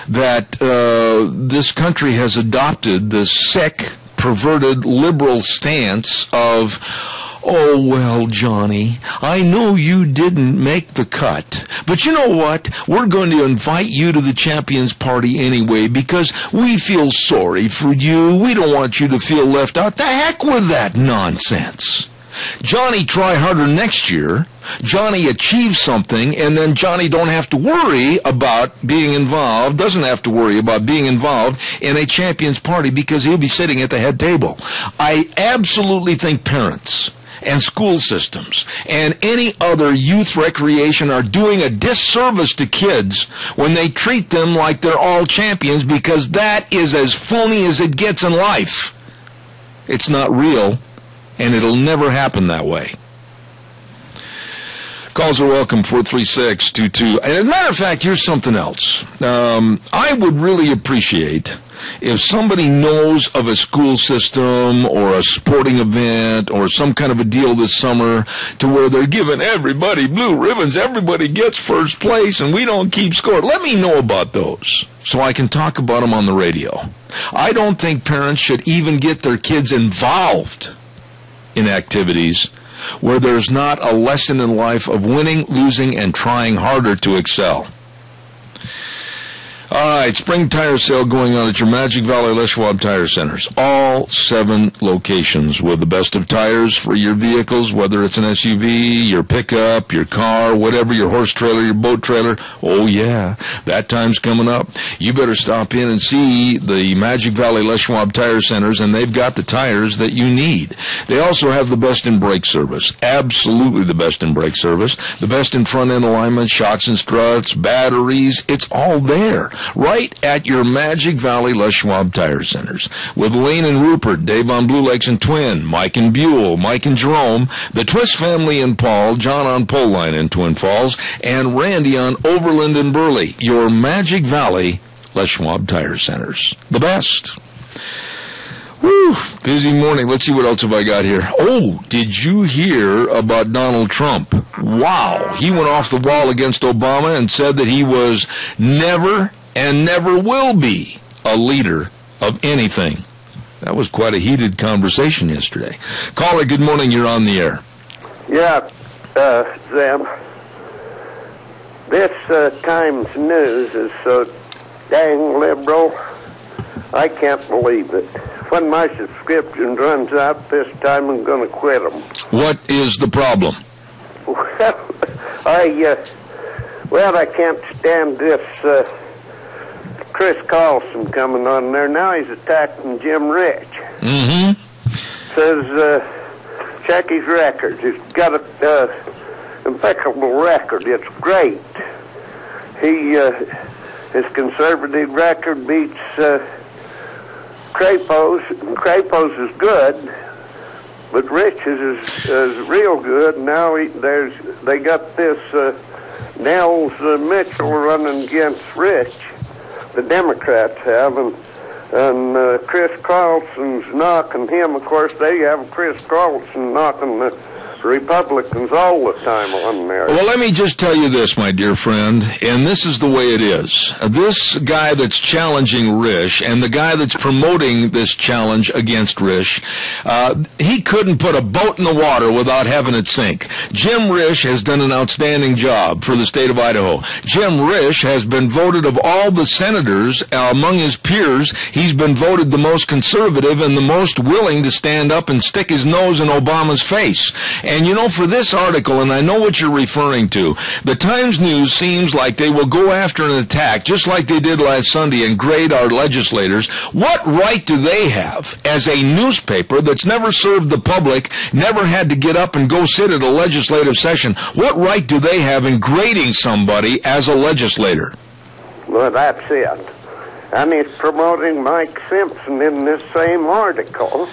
that this country has adopted this sick, perverted, liberal stance of, oh, well, Johnny, I know you didn't make the cut, but you know what? We're going to invite you to the Champions Party anyway because we feel sorry for you. We don't want you to feel left out. The heck with that nonsense. Johnny try harder next year. Johnny achieves something, and then Johnny don't have to worry about being involved, doesn't have to worry about being involved in a Champions Party because he'll be sitting at the head table. I absolutely think parents and school systems and any other youth recreation are doing a disservice to kids when they treat them like they're all champions, because that is as phony as it gets in life. It's not real, and it'll never happen that way. Calls are welcome, 436-22. And as a matter of fact, here's something else. I would really appreciate if somebody knows of a school system or a sporting event or some kind of a deal this summer to where they're giving everybody blue ribbons, everybody gets first place, and we don't keep score. Let me know about those so I can talk about them on the radio. I don't think parents should even get their kids involved in activities where there's not a lesson in life of winning, losing, and trying harder to excel. All right, spring tire sale going on at your Magic Valley Les Schwab Tire Centers. All 7 locations with the best of tires for your vehicles, whether it's an SUV, your pickup, your car, whatever, your horse trailer, your boat trailer. Oh, yeah, that time's coming up. You better stop in and see the Magic Valley Les Schwab Tire Centers, and they've got the tires that you need. They also have the best in brake service, absolutely the best in brake service, the best in front-end alignment, shocks and struts, batteries. It's all there, right at your Magic Valley Les Schwab Tire Centers. With Lane and Rupert, Dave on Blue Lakes and Twin, Mike and Buell, Mike and Jerome, the Twist family and Paul, John on Pole Line in Twin Falls, and Randy on Overland and Burley. Your Magic Valley Les Schwab Tire Centers. The best. Whew, busy morning. Let's see what else have I got here. Oh, did you hear about Donald Trump? Wow. He went off the wall against Obama and said that he was never and never will be a leader of anything. That was quite a heated conversation yesterday. Caller, good morning. You're on the air. Yeah, Zeb. This Times News is so dang liberal. I can't believe it. When my subscription runs out this time, I'm going to quit them. What is the problem? I can't stand this Chris Carlson coming on there. Now he's attacking Jim Rich. Mm-hmm. Says, check his records. He's got an impeccable record. It's great. His conservative record beats Crapo's. Crapo's is good, but Rich's is real good. Now they got this Nels Mitchell running against Rich. The Democrats have, and Chris Carlson's knocking him. Of course, they have Chris Carlson knocking the Republicans all the time on there. Well, let me just tell you this, my dear friend, and this is the way it is. This guy that's challenging Risch and the guy that's promoting this challenge against Risch, he couldn't put a boat in the water without having it sink. Jim Risch has done an outstanding job for the state of Idaho. Jim Risch has been voted, of all the senators among his peers, he's been voted the most conservative and the most willing to stand up and stick his nose in Obama's face. And you know, for this article, and I know what you're referring to, the Times News seems like they will go after an attack, just like they did last Sunday, and grade our legislators. What right do they have, as a newspaper that's never served the public, never had to get up and go sit at a legislative session, what right do they have in grading somebody as a legislator? Well, that's it. And he's promoting Mike Simpson in this same article.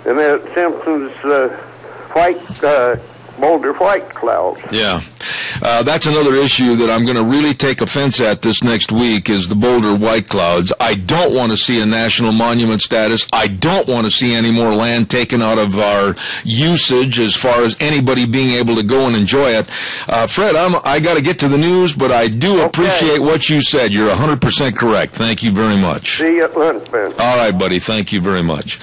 And Simpson's Boulder White Cloud. Yeah. That's another issue that I'm going to really take offense at this next week is the Boulder White Clouds. I don't want to see a national monument status. I don't want to see any more land taken out of our usage as far as anybody being able to go and enjoy it. Fred, I got to get to the news, but I do appreciate what you said. You're 100% correct. Thank you very much. See you at lunch, Ben. All right, buddy. Thank you very much.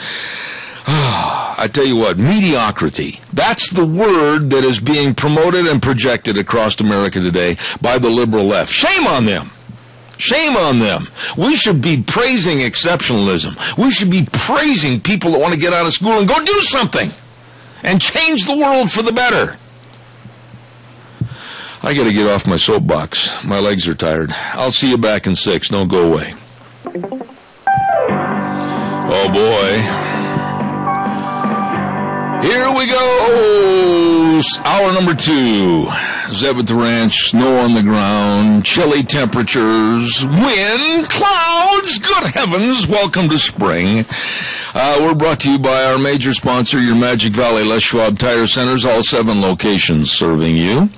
I tell you what, mediocrity. That's the word that is being promoted and projected across America today by the liberal left. Shame on them. Shame on them. We should be praising exceptionalism. We should be praising people that want to get out of school and go do something and change the world for the better. I got to get off my soapbox. My legs are tired. I'll see you back in 6. Don't go away. Oh, boy. Here we go. Hour number 2. Zeb at the ranch, snow on the ground, chilly temperatures, wind, clouds. Good heavens, welcome to spring. We're brought to you by our major sponsor, your Magic Valley Les Schwab Tire Centers, all 7 locations serving you.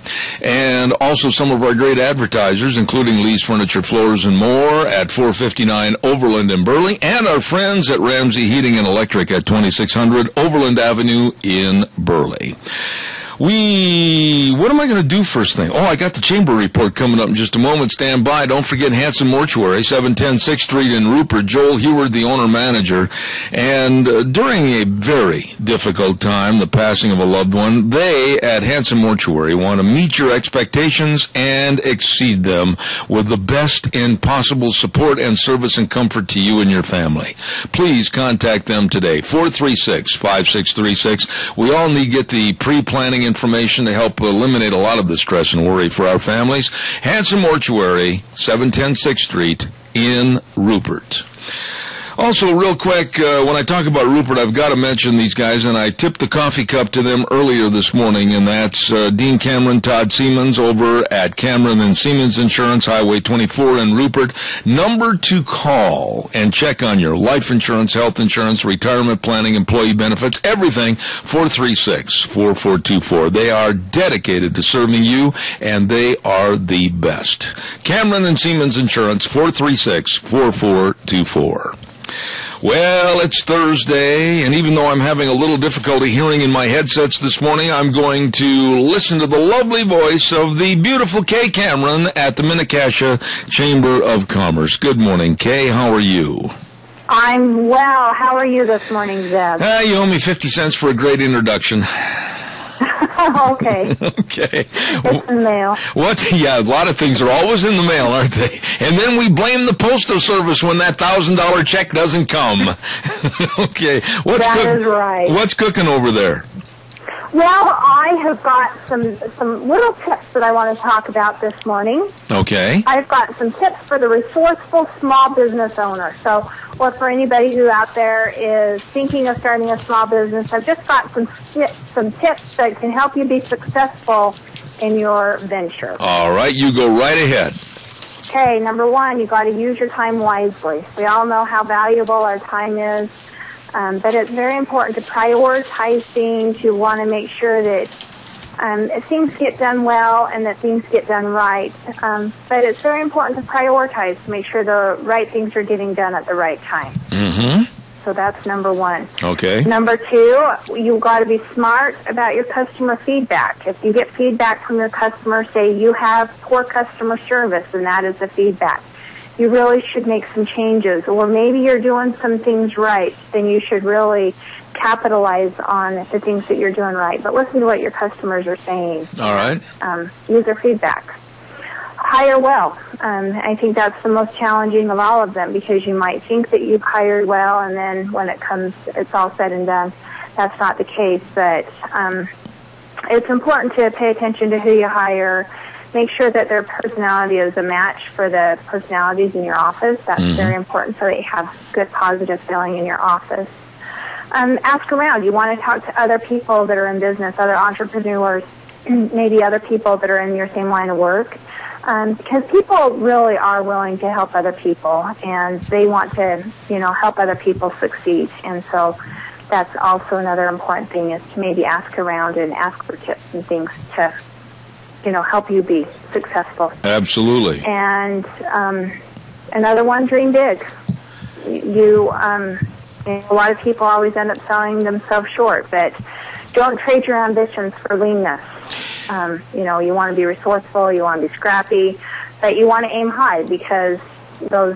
And also some of our great advertisers, including Lee's Furniture, Floors, and More at 459 Overland in Burley, and our friends at Ramsey Heating and Electric at 2600 Overland Avenue in Burley. What am I going to do first thing? Oh, I got the chamber report coming up in just a moment. Stand by. Don't forget Hanson Mortuary, 710 6th Street in Rupert. Joel Heward, the owner-manager. And during a very difficult time, the passing of a loved one, they at Hanson Mortuary want to meet your expectations and exceed them with the best in possible support and service and comfort to you and your family. Please contact them today, 436-5636. We all need to get the pre-planning information to help eliminate a lot of the stress and worry for our families. Hanson Mortuary, 710 6th Street in Rupert. Also, real quick, when I talk about Rupert, I've got to mention these guys, and I tipped the coffee cup to them earlier this morning, and that's Dean Cameron, Todd Siemens over at Cameron and Siemens Insurance, Highway 24 in Rupert. Number to call and check on your life insurance, health insurance, retirement planning, employee benefits, everything, 436-4424. They are dedicated to serving you, and they are the best. Cameron and Siemens Insurance, 436-4424. Well, it's Thursday, and even though I'm having a little difficulty hearing in my headsets this morning, I'm going to listen to the lovely voice of the beautiful Kay Cameron at the Minnetonka Chamber of Commerce. Good morning, Kay. How are you? I'm well. How are you this morning, Zeb? You owe me 50 cents for a great introduction. Okay. Okay. It's in the mail. What? Yeah, a lot of things are always in the mail, aren't they? And then we blame the postal service when that $1,000 check doesn't come. Okay. That is right. What's cooking over there? Well, I have got some little tips that I want to talk about this morning. Okay. I've got some tips for the resourceful small business owner. So, or for anybody who out there is thinking of starting a small business, I've just got some tips that can help you be successful in your venture. All right, you go right ahead. Okay, number one, you got to use your time wisely. We all know how valuable our time is. But it's very important to prioritize things. You want to make sure that things get done well and that things get done right. But it's very important to prioritize to make sure the right things are getting done at the right time. Mm-hmm. So that's number one. Okay. Number two, you've got to be smart about your customer feedback. If you get feedback from your customer, say you have poor customer service, and that is the feedback. You really should make some changes, or maybe you're doing some things right, then you should really capitalize on the things that you're doing right. But listen to what your customers are saying. All right. Use their feedback. Hire well. I think that's the most challenging of all of them, because you might think that you've hired well, and then when it's all said and done, that's not the case. But it's important to pay attention to who you hire. Make sure that their personality is a match for the personalities in your office. That's very important, so that you have good, positive feeling in your office. Ask around. You want to talk to other people that are in business, other entrepreneurs, maybe other people that are in your same line of work, because people really are willing to help other people, and they want to, help other people succeed. And so that's also another important thing, is to maybe ask around and ask for tips and things to help you be successful. Absolutely. And another one, dream big. A lot of people always end up selling themselves short, but don't trade your ambitions for leanness. You want to be resourceful, you want to be scrappy, but you want to aim high, because those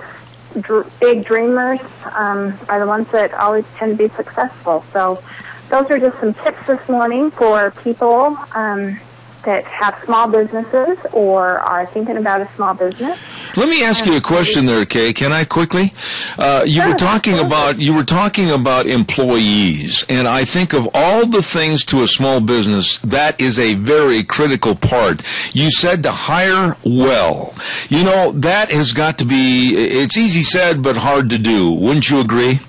big dreamers are the ones that always tend to be successful. So those are just some tips this morning for people that have small businesses or are thinking about a small business. Let me ask you a question there, Kay. Can I quickly? You were talking about employees, and I think of all the things to a small business, that is a very critical part. You said to hire well. That has got to be. It's easy said, but hard to do. Wouldn't you agree?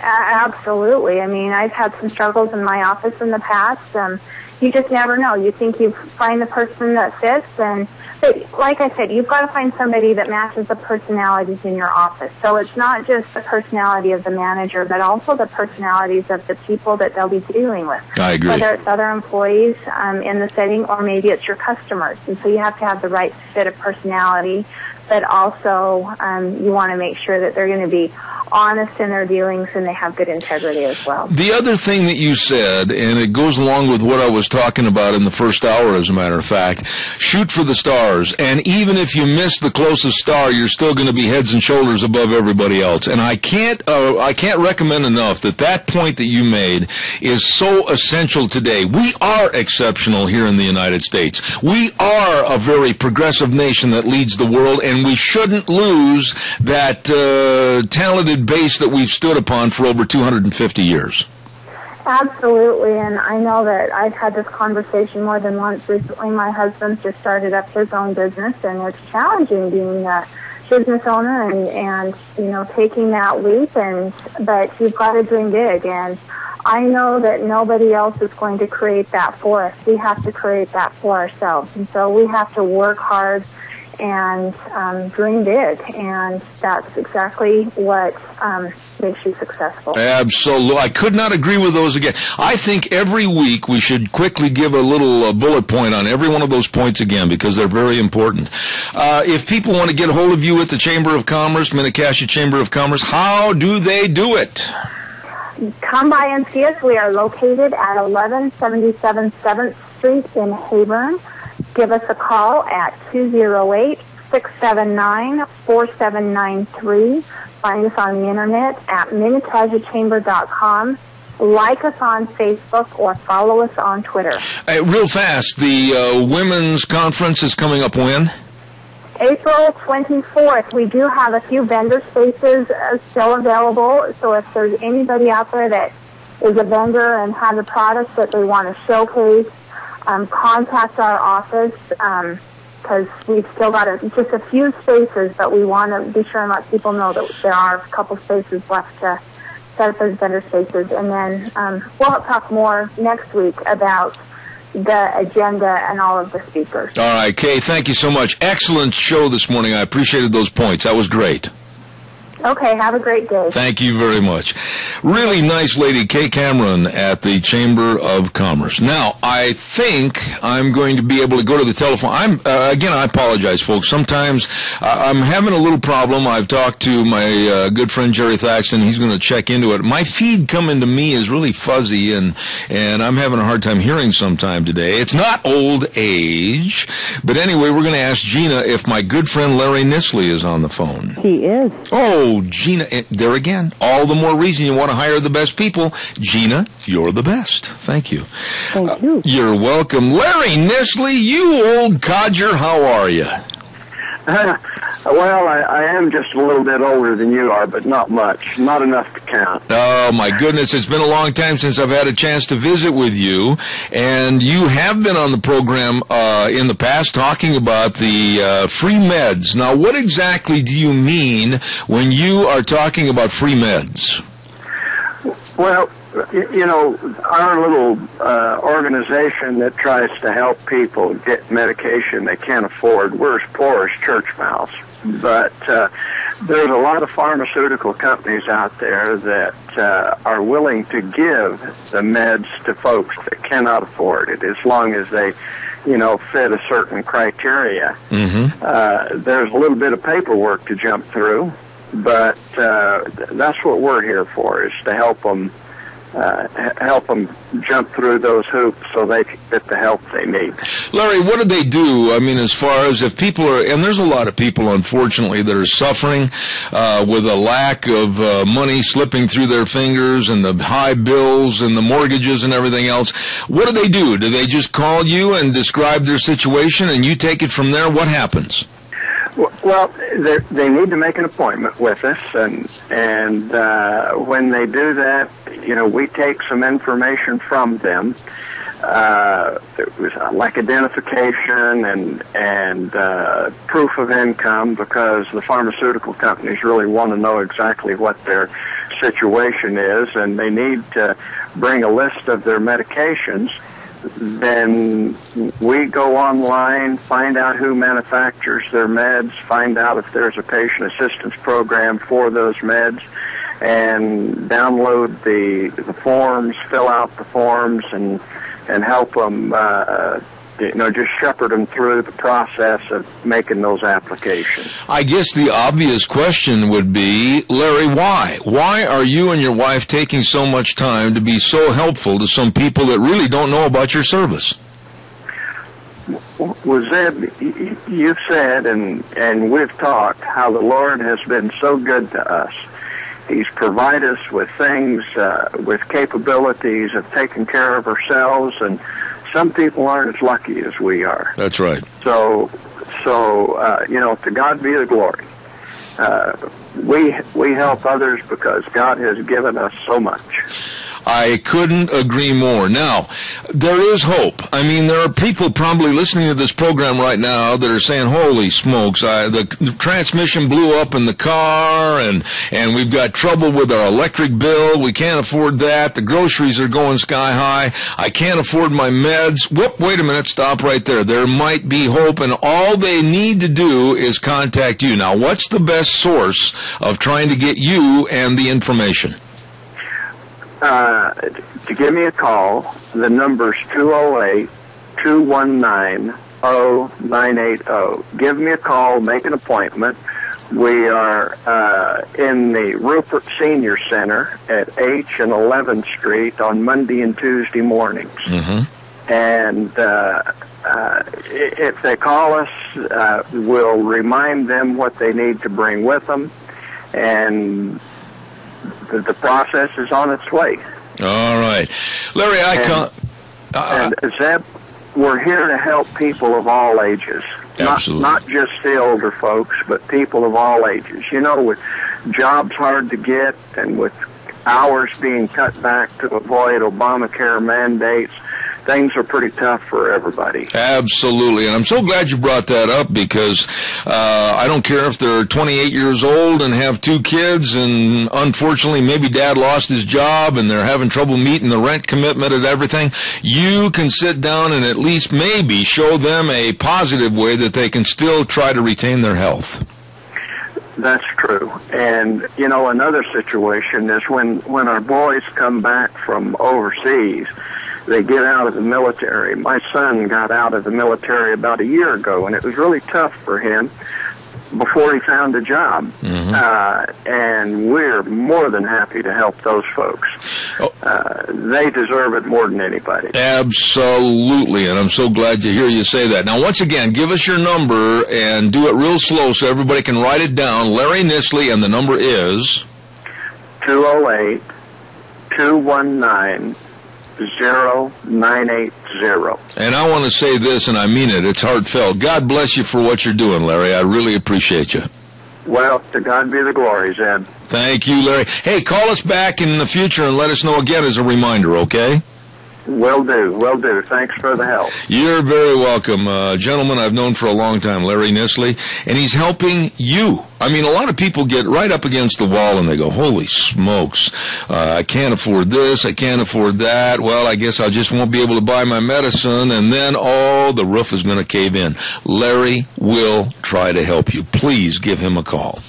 Absolutely. I mean, I've had some struggles in my office in the past. You just never know. You think you find the person that fits, but like I said, you've got to find somebody that matches the personalities in your office. So it's not just the personality of the manager, but also the personalities of the people that they'll be dealing with. I agree. Whether it's other employees in the setting, or maybe it's your customers. And so you have to have the right fit of personality, but also you want to make sure that they're going to be honest in their dealings and they have good integrity as well. The other thing that you said, and it goes along with what I was talking about in the first hour, as a matter of fact, shoot for the stars. And even if you miss the closest star, you're still going to be heads and shoulders above everybody else. And I can't recommend enough that point that you made is so essential today. We are exceptional here in the United States. We are a very progressive nation that leads the world, and we shouldn't lose that talented base that we've stood upon for over 250 years. Absolutely, and I know that I've had this conversation more than once recently. My husband just started up his own business, and it's challenging being a business owner and taking that leap. But you've got to dream big, and I know that nobody else is going to create that for us. We have to create that for ourselves, and so we have to work hard and dream big, and that's exactly what makes you successful. Absolutely. I could not agree with those again. I think every week we should quickly give a little bullet point on every one of those points again, because they're very important. If people want to get a hold of you at the Chamber of Commerce, Mini-Cassia Chamber of Commerce, how do they do it? Come by and see us. We are located at 1177 7th Street in Hayburn. Give us a call at 208-679-4793. Find us on the internet at minicassiachamber.com. Like us on Facebook or follow us on Twitter. Real fast, the women's conference is coming up when? April 24th. We do have a few vendor spaces still available, so if there's anybody out there that is a vendor and has a product that they want to showcase, contact our office, because we've still got just a few spaces, but we want to be sure and let people know that there are a couple spaces left to set up those vendor spaces. And then we'll talk more next week about the agenda and all of the speakers. All right, Kay, thank you so much. Excellent show this morning. I appreciated those points. That was great. Okay, have a great day. Thank you very much. Really nice lady, Kay Cameron at the Chamber of Commerce. Now, I think I'm going to be able to go to the telephone. Again, I apologize, folks. Sometimes I'm having a little problem. I've talked to my good friend Jerry Thaxton. He's going to check into it. My feed coming to me is really fuzzy, and I'm having a hard time hearing sometime today. It's not old age, but anyway, we're going to ask Gina if my good friend Larry Nisley is on the phone. He is. Oh, Gina, there again. All the more reason you want to hire the best people. Gina, you're the best. Thank you. Thank you. You're welcome. Larry Nisley, you old codger, how are you? Well, I am just a little bit older than you are, but not much. Not enough to count. Oh, my goodness. It's been a long time since I've had a chance to visit with you. And you have been on the program in the past talking about the free meds. Now, what exactly do you mean when you are talking about free meds? Well, you know, our little organization that tries to help people get medication they can't afford, we're as poor as church mouse. But there's a lot of pharmaceutical companies out there that are willing to give the meds to folks that cannot afford it, as long as they, you know, fit a certain criteria. Mm-hmm. There's a little bit of paperwork to jump through, but that's what we're here for, is to help them jump through those hoops so they can get the help they need. Larry, what do they do? I mean, as far as if people are, and there's a lot of people, unfortunately, that are suffering with a lack of money slipping through their fingers and the high bills and the mortgages and everything else. What do they do? Do they just call you and describe their situation and you take it from there? What happens? Well, they need to make an appointment with us, and when they do that, you know, we take some information from them, like identification and proof of income, because the pharmaceutical companies really want to know exactly what their situation is, and they need to bring a list of their medications. Then we go online, find out who manufactures their meds, find out if there's a patient assistance program for those meds, and download the forms, fill out the forms, and help them, you know, just shepherd them through the process of making those applications. I guess the obvious question would be, Larry, why? Why are you and your wife taking so much time to be so helpful to some people that really don't know about your service? Well, Zeb, you've said, and we've talked, how the Lord has been so good to us. He's provided us with things, with capabilities of taking care of ourselves, and some people aren't as lucky as we are. That's right. So you know, to God be the glory. We help others because God has given us so much. I couldn't agree more. Now, there is hope. I mean, there are people probably listening to this program right now that are saying, holy smokes, the transmission blew up in the car, and we've got trouble with our electric bill. We can't afford that. The groceries are going sky high. I can't afford my meds. Whoop, wait a minute, stop right there. There might be hope, and all they need to do is contact you. Now, what's the best source of trying to get you and the information? To give me a call, the number's 208-219-0980. Give me a call, make an appointment. We are in the Rupert Senior Center at H and 11th Street on Monday and Tuesday mornings. Mm-hmm. And if they call us, we'll remind them what they need to bring with them, and the process is on its way. All right. Larry, and Zeb, we're here to help people of all ages. Absolutely. Not just the older folks, but people of all ages. You know, with jobs hard to get and with hours being cut back to avoid Obamacare mandates, things are pretty tough for everybody. Absolutely, and I'm so glad you brought that up, because I don't care if they're 28 years old and have 2 kids, and unfortunately maybe dad lost his job and they're having trouble meeting the rent commitment and everything. You can sit down and at least maybe show them a positive way that they can still try to retain their health. That's true. And, you know, another situation is when our boys come back from overseas, they get out of the military. My son got out of the military about a year ago, and it was really tough for him before he found a job. Mm-hmm. And we're more than happy to help those folks. They deserve it more than anybody. Absolutely, and I'm so glad to hear you say that. Now, once again, give us your number and do it real slow so everybody can write it down. Larry Nisley, and the number is 208-219-0980. And I want to say this, and I mean it. It's heartfelt. God bless you for what you're doing, Larry. I really appreciate you. Well, to God be the glory, Zeb. Thank you, Larry. Hey, call us back in the future and let us know again as a reminder, okay? Will do. Thanks for the help. You're very welcome. Gentleman I've known for a long time, Larry Nisley, and he's helping you. I mean, a lot of people get right up against the wall and they go, holy smokes, I can't afford this, I can't afford that. Well, I guess I just won't be able to buy my medicine, and then, the roof is going to cave in. Larry will try to help you. Please give him a call.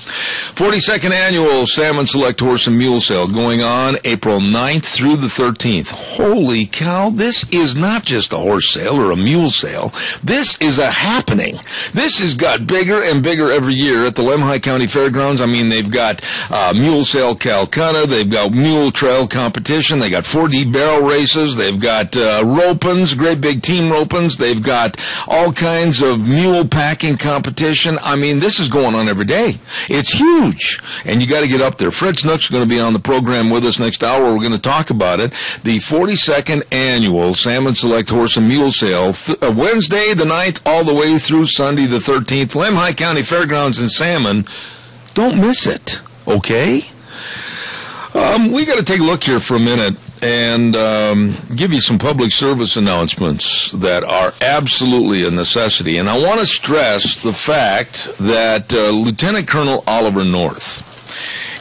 42nd Annual Salmon Select Horse and Mule Sale going on April 9th through the 13th. Holy cow, this is not just a horse sale or a mule sale. This is a happening. This has got bigger and bigger every year at the Lemhi County Fairgrounds. I mean, they've got Mule Sale Calcutta, they've got Mule Trail Competition, they got 4D barrel races, they've got rope-ins, great big team rope-ins, they've got all kinds of mule packing competition. I mean, this is going on every day. It's huge, and you got to get up there. Fred Snook's going to be on the program with us next hour. We're going to talk about it. The 42nd Annual Salmon Select Horse and Mule Sale, Wednesday the 9th all the way through Sunday the 13th. Lemhi County Fairgrounds in Salmon. Don't miss it, okay? We got to take a look here for a minute and give you some public service announcements that are absolutely a necessity. And I want to stress the fact that Lieutenant Colonel Oliver North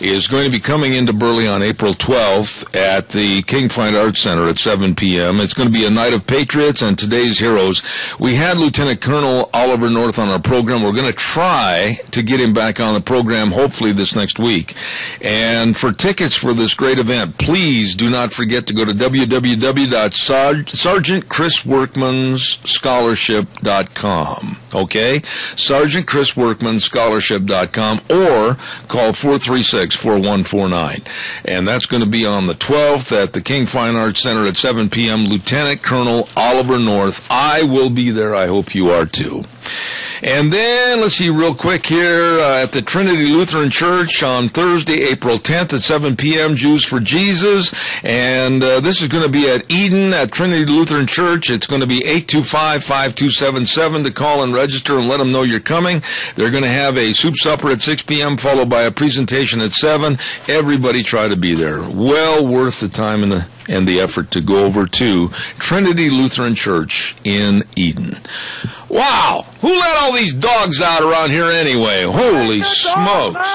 is going to be coming into Burley on April 12th at the King Fine Arts Center at 7 p.m. It's going to be a night of patriots and today's heroes. We had Lieutenant Colonel Oliver North on our program. We're going to try to get him back on the program hopefully this next week. And for tickets for this great event, please do not forget to go to www.sergeantchrisworkmanscholarship.com. Okay? sergeantchrisworkmanscholarship.com, or call 436-4149. And that's going to be on the 12th at the King Fine Arts Center at 7 p.m. Lieutenant Colonel Oliver North. I will be there. I hope you are too. And then, let's see real quick here, at the Trinity Lutheran Church on Thursday, April 10th at 7 p.m., Jews for Jesus. And this is going to be at Eden at Trinity Lutheran Church. It's going to be 825-5277 to call and register and let them know you're coming. They're going to have a soup supper at 6 p.m., followed by a presentation at 7. Everybody try to be there. Well worth the time and and the effort to go over to Trinity Lutheran Church in Eden. Wow! Who let all these dogs out around here anyway? Holy smokes!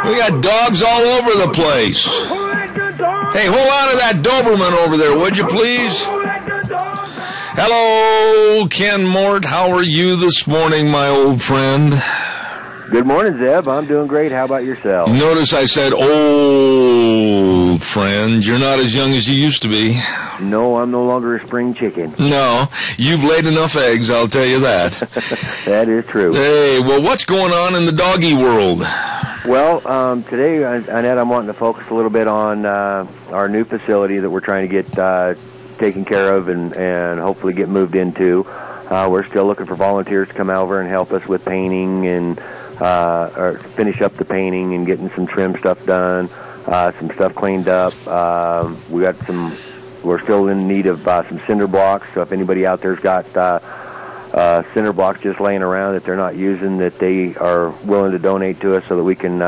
We got dogs all over the place. Hey, hold on to that Doberman over there, would you please? Hello, Ken Mort. How are you this morning, my old friend? Good morning, Zeb. I'm doing great. How about yourself? Notice I said old friend. You're not as young as you used to be. No, I'm no longer a spring chicken. No, you've laid enough eggs, I'll tell you that. That is true. Hey, well, what's going on in the doggy world? Well, today, Annette, I'm wanting to focus a little bit on our new facility that we're trying to get taken care of and hopefully get moved into. We're still looking for volunteers to come over and help us with painting and or finish up the painting and getting some trim stuff done, some stuff cleaned up. We're still in need of some cinder blocks, so if anybody out there's got cinder blocks just laying around that they're not using, that they are willing to donate to us so that we can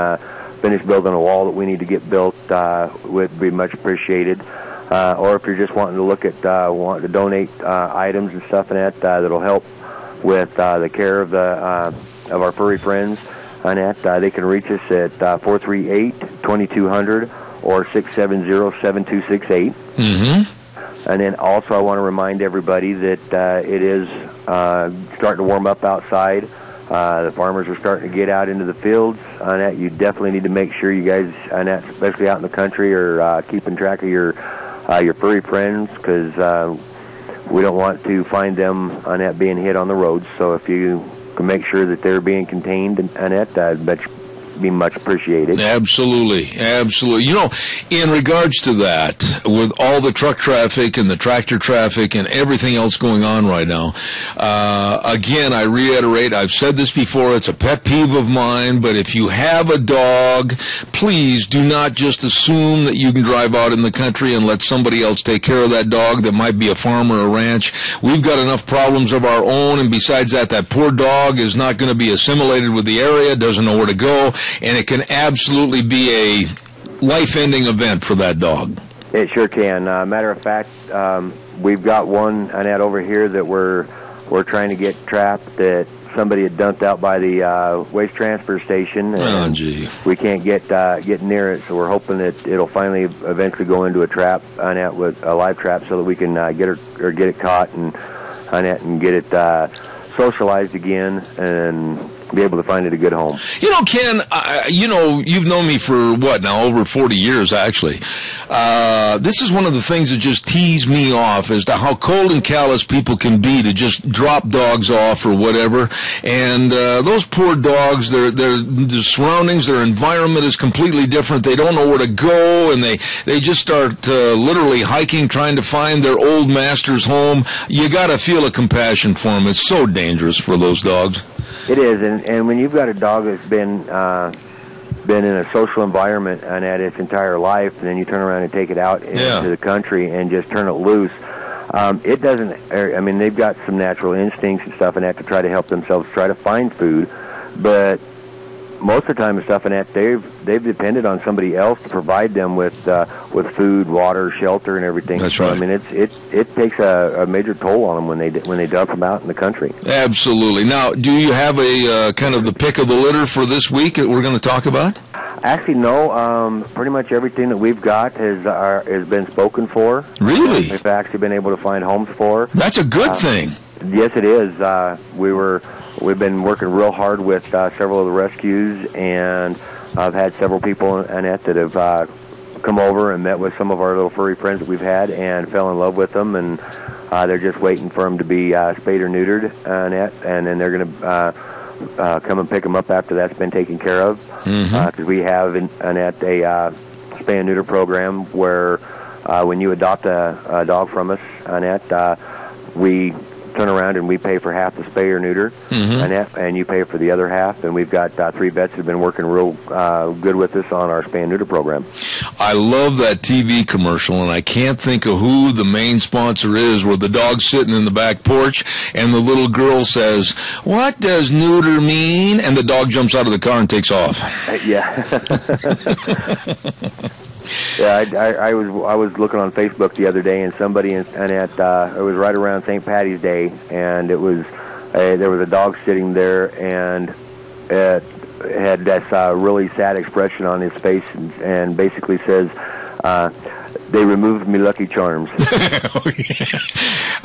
finish building a wall that we need to get built, would be much appreciated. Or if you're just wanting to look at wanting to donate items and stuff in that that'll help with the care of our furry friends on that, they can reach us at 438-2200 or 670-7268. Mm-hmm. And then also I want to remind everybody that it is starting to warm up outside. The farmers are starting to get out into the fields. On that, you definitely need to make sure you guys, on that, especially out in the country, are keeping track of your furry friends, because we don't want to find them on that being hit on the roads. So if you can make sure that they're being contained and that, be much appreciated. Absolutely, absolutely. You know, in regards to that, with all the truck traffic and the tractor traffic and everything else going on right now, again, I reiterate, I've said this before, it's a pet peeve of mine, but if you have a dog, please do not just assume that you can drive out in the country and let somebody else take care of that dog that might be a farm or a ranch. We've got enough problems of our own, and besides that poor dog is not going to be assimilated with the area, doesn't know where to go, and it can absolutely be a life-ending event for that dog. It sure can. Matter of fact, we've got one, Annette, over here that we're trying to get trapped that somebody had dumped out by the waste transfer station. And we can't get near it, so we're hoping that it'll finally eventually go into a trap, Annette, with a live trap, so that we can get it caught and Annette and get it socialized again and be able to find it a good home. You know, Ken, you've known me for, what, now, over 40 years, actually. This is one of the things that just tease me off as to how cold and callous people can be to just drop dogs off or whatever. And those poor dogs, their surroundings, their environment is completely different. They don't know where to go, and they just start literally hiking, trying to find their old master's home. You got to feel a compassion for them. It's so dangerous for those dogs. It is, and when you've got a dog that's been in a social environment and at its entire life, and then you turn around and take it out into the country and just turn it loose, it doesn't. I mean, they've got some natural instincts and stuff, and that to try to help themselves try to find food, but most of the time and stuff, and that they've depended on somebody else to provide them with food, water, shelter, and everything. That's right. I mean, it takes a major toll on them when they dump them out in the country. Absolutely. Now, do you have a kind of the pick of the litter for this week that we're going to talk about? Actually, no. Pretty much everything that we've got has been spoken for. Really? We've actually been able to find homes for. That's a good thing. Yes, it is. We've been working real hard with several of the rescues, and I've had several people, Annette, that have come over and met with some of our little furry friends that we've had and fell in love with them, and they're just waiting for them to be spayed or neutered, Annette, and then they're going to come and pick them up after that's been taken care of. Because we have, Annette, a spay and neuter program where when you adopt a dog from us, Annette, we turn around and we pay for half the spay or neuter, and you pay for the other half. And we've got 3 vets that have been working real good with us on our spay and neuter program. I love that TV commercial, and I can't think of who the main sponsor is, where the dog's sitting in the back porch, and the little girl says, "What does neuter mean?" And the dog jumps out of the car and takes off. Yeah. Yeah, I was looking on Facebook the other day, and somebody it was right around St. Patty's Day, and there was a dog sitting there, and it had this really sad expression on his face, and basically says, "They removed me Lucky Charms."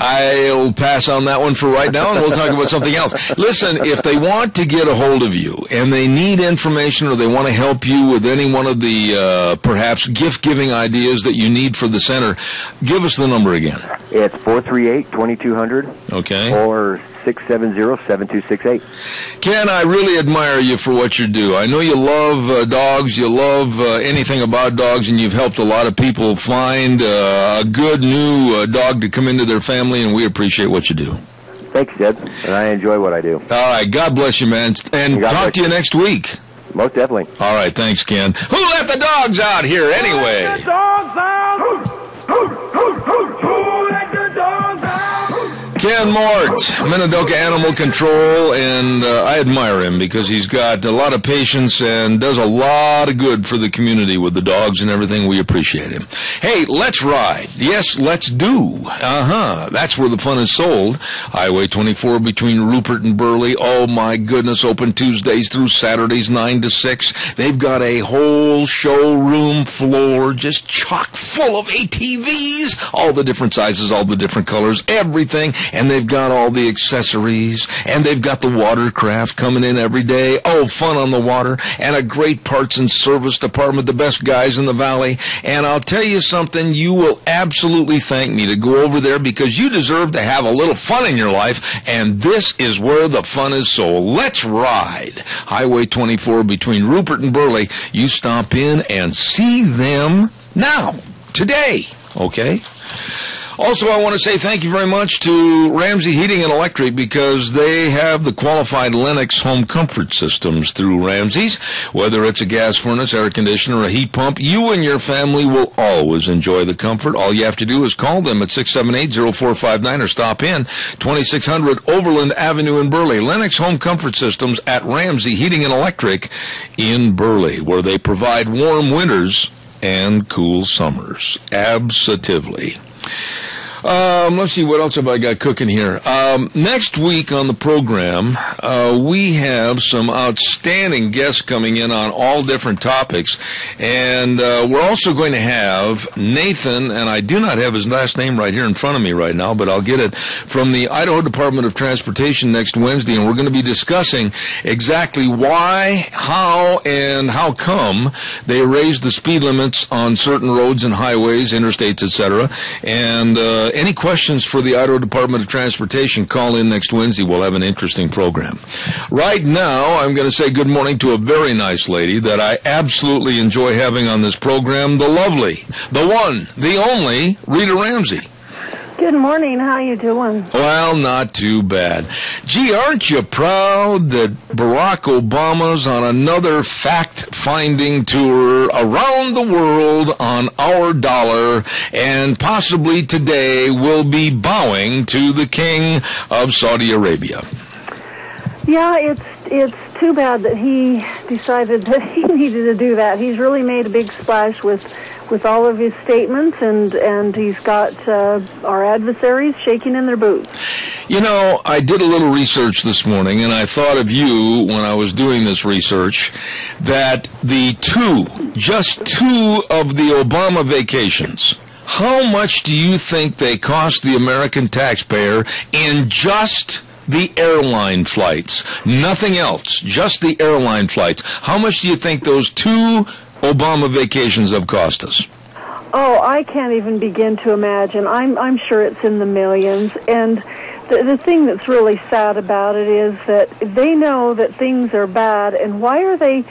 I'll pass on that one for right now, and we'll talk about something else. Listen, if they want to get a hold of you, and they need information, or they want to help you with any one of the perhaps gift-giving ideas that you need for the center, give us the number again. It's 438-2200. Okay. Or 670-7268. Ken, I really admire you for what you do. I know you love dogs, you love anything about dogs, and you've helped a lot of people find a good new dog to come into their family, and we appreciate what you do. Thanks, Deb, and I enjoy what I do. All right, God bless you, man, and talk to you next week. Most definitely. All right, thanks, Ken. Who let the dogs out here anyway? Who let the dogs out? Who let the dogs out? Ken Mort, Minidoka Animal Control, and I admire him because he's got a lot of patience and does a lot of good for the community with the dogs and everything. We appreciate him. Hey, let's ride. Yes, let's do. That's where the fun is sold. Highway 24 between Rupert and Burley. Oh, my goodness, open Tuesdays through Saturdays, 9 to 6. They've got a whole showroom floor just chock full of ATVs, all the different sizes, all the different colors, everything. And they've got all the accessories, and they've got the watercraft coming in every day. Oh, fun on the water, and a great parts and service department, the best guys in the valley. And I'll tell you something, you will absolutely thank me to go over there because you deserve to have a little fun in your life, and this is where the fun is sold. Let's ride. Highway 24 between Rupert and Burley. You stop in and see them now, today, okay? Also, I want to say thank you very much to Ramsey Heating and Electric because they have the qualified Lennox home comfort systems through Ramsey's. Whether it's a gas furnace, air conditioner, or a heat pump, you and your family will always enjoy the comfort. All you have to do is call them at 678-0459 or stop in 2600 Overland Avenue in Burley. Lennox home comfort systems at Ramsey Heating and Electric in Burley, where they provide warm winters and cool summers. Absolutely. Let's see, what else have I got cooking here? Next week on the program, we have some outstanding guests coming in on all different topics, and we're also going to have Nathan, and I do not have his last name right here in front of me right now, but I'll get it, from the Idaho Department of Transportation next Wednesday, and we're going to be discussing exactly why, how, and how come they raised the speed limits on certain roads and highways, interstates, etc., and any questions for the Idaho Department of Transportation, call in next Wednesday. We'll have an interesting program. Right now, I'm going to say good morning to a very nice lady that I absolutely enjoy having on this program, the lovely, the one, the only, Rita Ramsey. Good morning. How you doing? Well, not too bad. Gee, aren't you proud that Barack Obama's on another fact-finding tour around the world on our dollar, and possibly today will be bowing to the King of Saudi Arabia? Yeah, it's too bad that he decided that he needed to do that. He's really made a big splash with all of his statements, and he's got our adversaries shaking in their boots. You know, I did a little research this morning, and I thought of you when I was doing this research, that just two of the Obama vacations, how much do you think they cost the American taxpayer in just the airline flights? Nothing else, just the airline flights. How much do you think those two Obama vacations have cost us? Oh, I can't even begin to imagine. I'm sure it's in the millions. And the thing that's really sad about it is that they know that things are bad, and why are they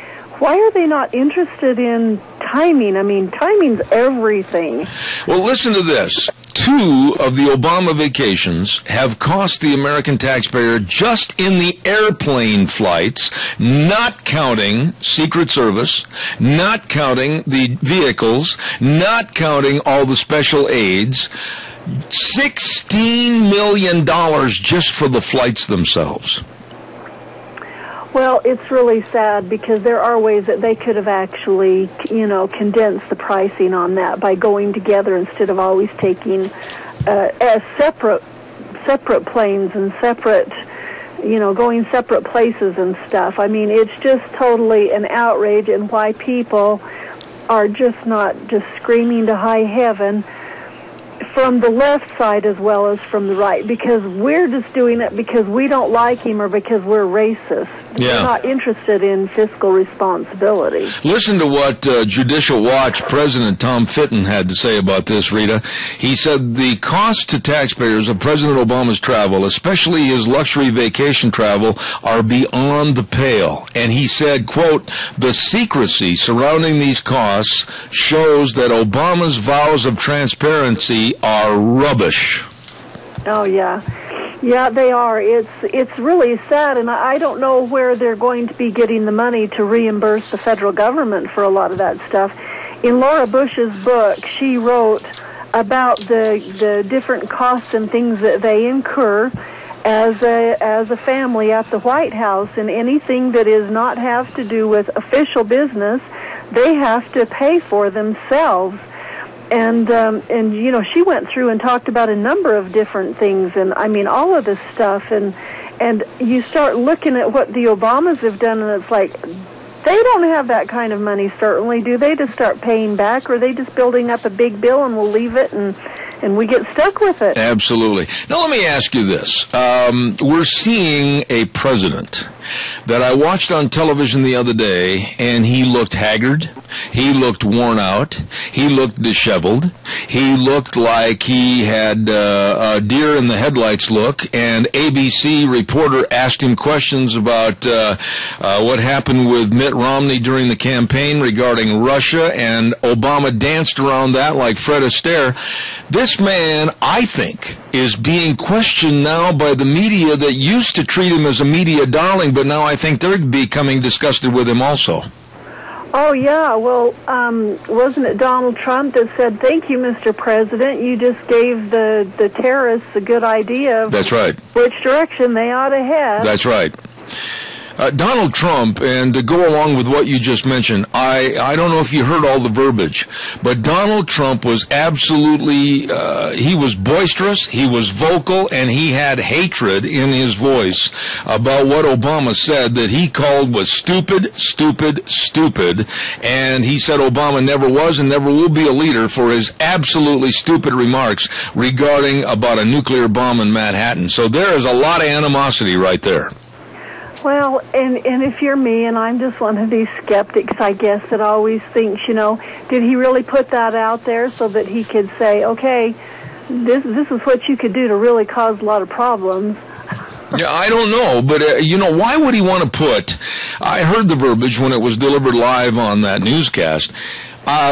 not interested in timing? I mean, timing's everything. Well, listen to this. 2 of the Obama vacations have cost the American taxpayer, just in the airplane flights, not counting Secret Service, not counting the vehicles, not counting all the special aids, $16 million just for the flights themselves. Well, it's really sad because there are ways that they could have actually, condensed the pricing on that by going together instead of always taking as separate planes and separate, going separate places and stuff. I mean, it's just totally an outrage, and why people are just not just screaming to high heaven from the left side as well as from the right, because we're just doing it because we don't like him or because we're racist. Yeah. We're not interested in fiscal responsibility. Listen to what Judicial Watch President Tom Fitton had to say about this, Rita. He said the cost to taxpayers of President Obama's travel, especially his luxury vacation travel, are beyond the pale. And he said, quote, "The secrecy surrounding these costs shows that Obama's vows of transparency are rubbish." Oh, yeah. Yeah, they are. It's really sad, and I don't know where they're going to be getting the money to reimburse the federal government for a lot of that stuff. In Laura Bush's book, she wrote about the different costs and things that they incur as a family at the White House, and anything that is not have to do with official business, they have to pay for themselves. And she went through and talked about a number of different things, and I mean all of this stuff, and you start looking at what the Obamas have done, and it's like, they don't have that kind of money, certainly, do they, to start paying back, or are they just building up a big bill and we'll leave it and we get stuck with it? Absolutely. Now let me ask you this. We're seeing a president that I watched on television the other day, and he looked haggard, he looked worn out, he looked disheveled, he looked like he had a deer in the headlights look, and ABC reporter asked him questions about what happened with Mitt Romney during the campaign regarding Russia, and Obama danced around that like Fred Astaire. This man, I think, is being questioned now by the media that used to treat him as a media darling, but now I think they're becoming disgusted with him also. Oh, yeah. Well, wasn't it Donald Trump that said, "Thank you, Mr. President, you just gave the terrorists a good idea of That's right. which direction they ought to head." That's right. Donald Trump, and to go along with what you just mentioned, I don't know if you heard all the verbiage, but Donald Trump was absolutely, he was boisterous, he was vocal, and he had hatred in his voice about what Obama said that he called was stupid, stupid, stupid, and he said Obama never was and never will be a leader for his absolutely stupid remarks regarding about a nuclear bomb in Manhattan. So there is a lot of animosity right there. Well, and if you're me, and I'm just one of these skeptics, I guess, that always thinks, did he really put that out there so that he could say, okay, this is what you could do to really cause a lot of problems? Yeah, I don't know, but, why would he want to put, I heard the verbiage when it was delivered live on that newscast.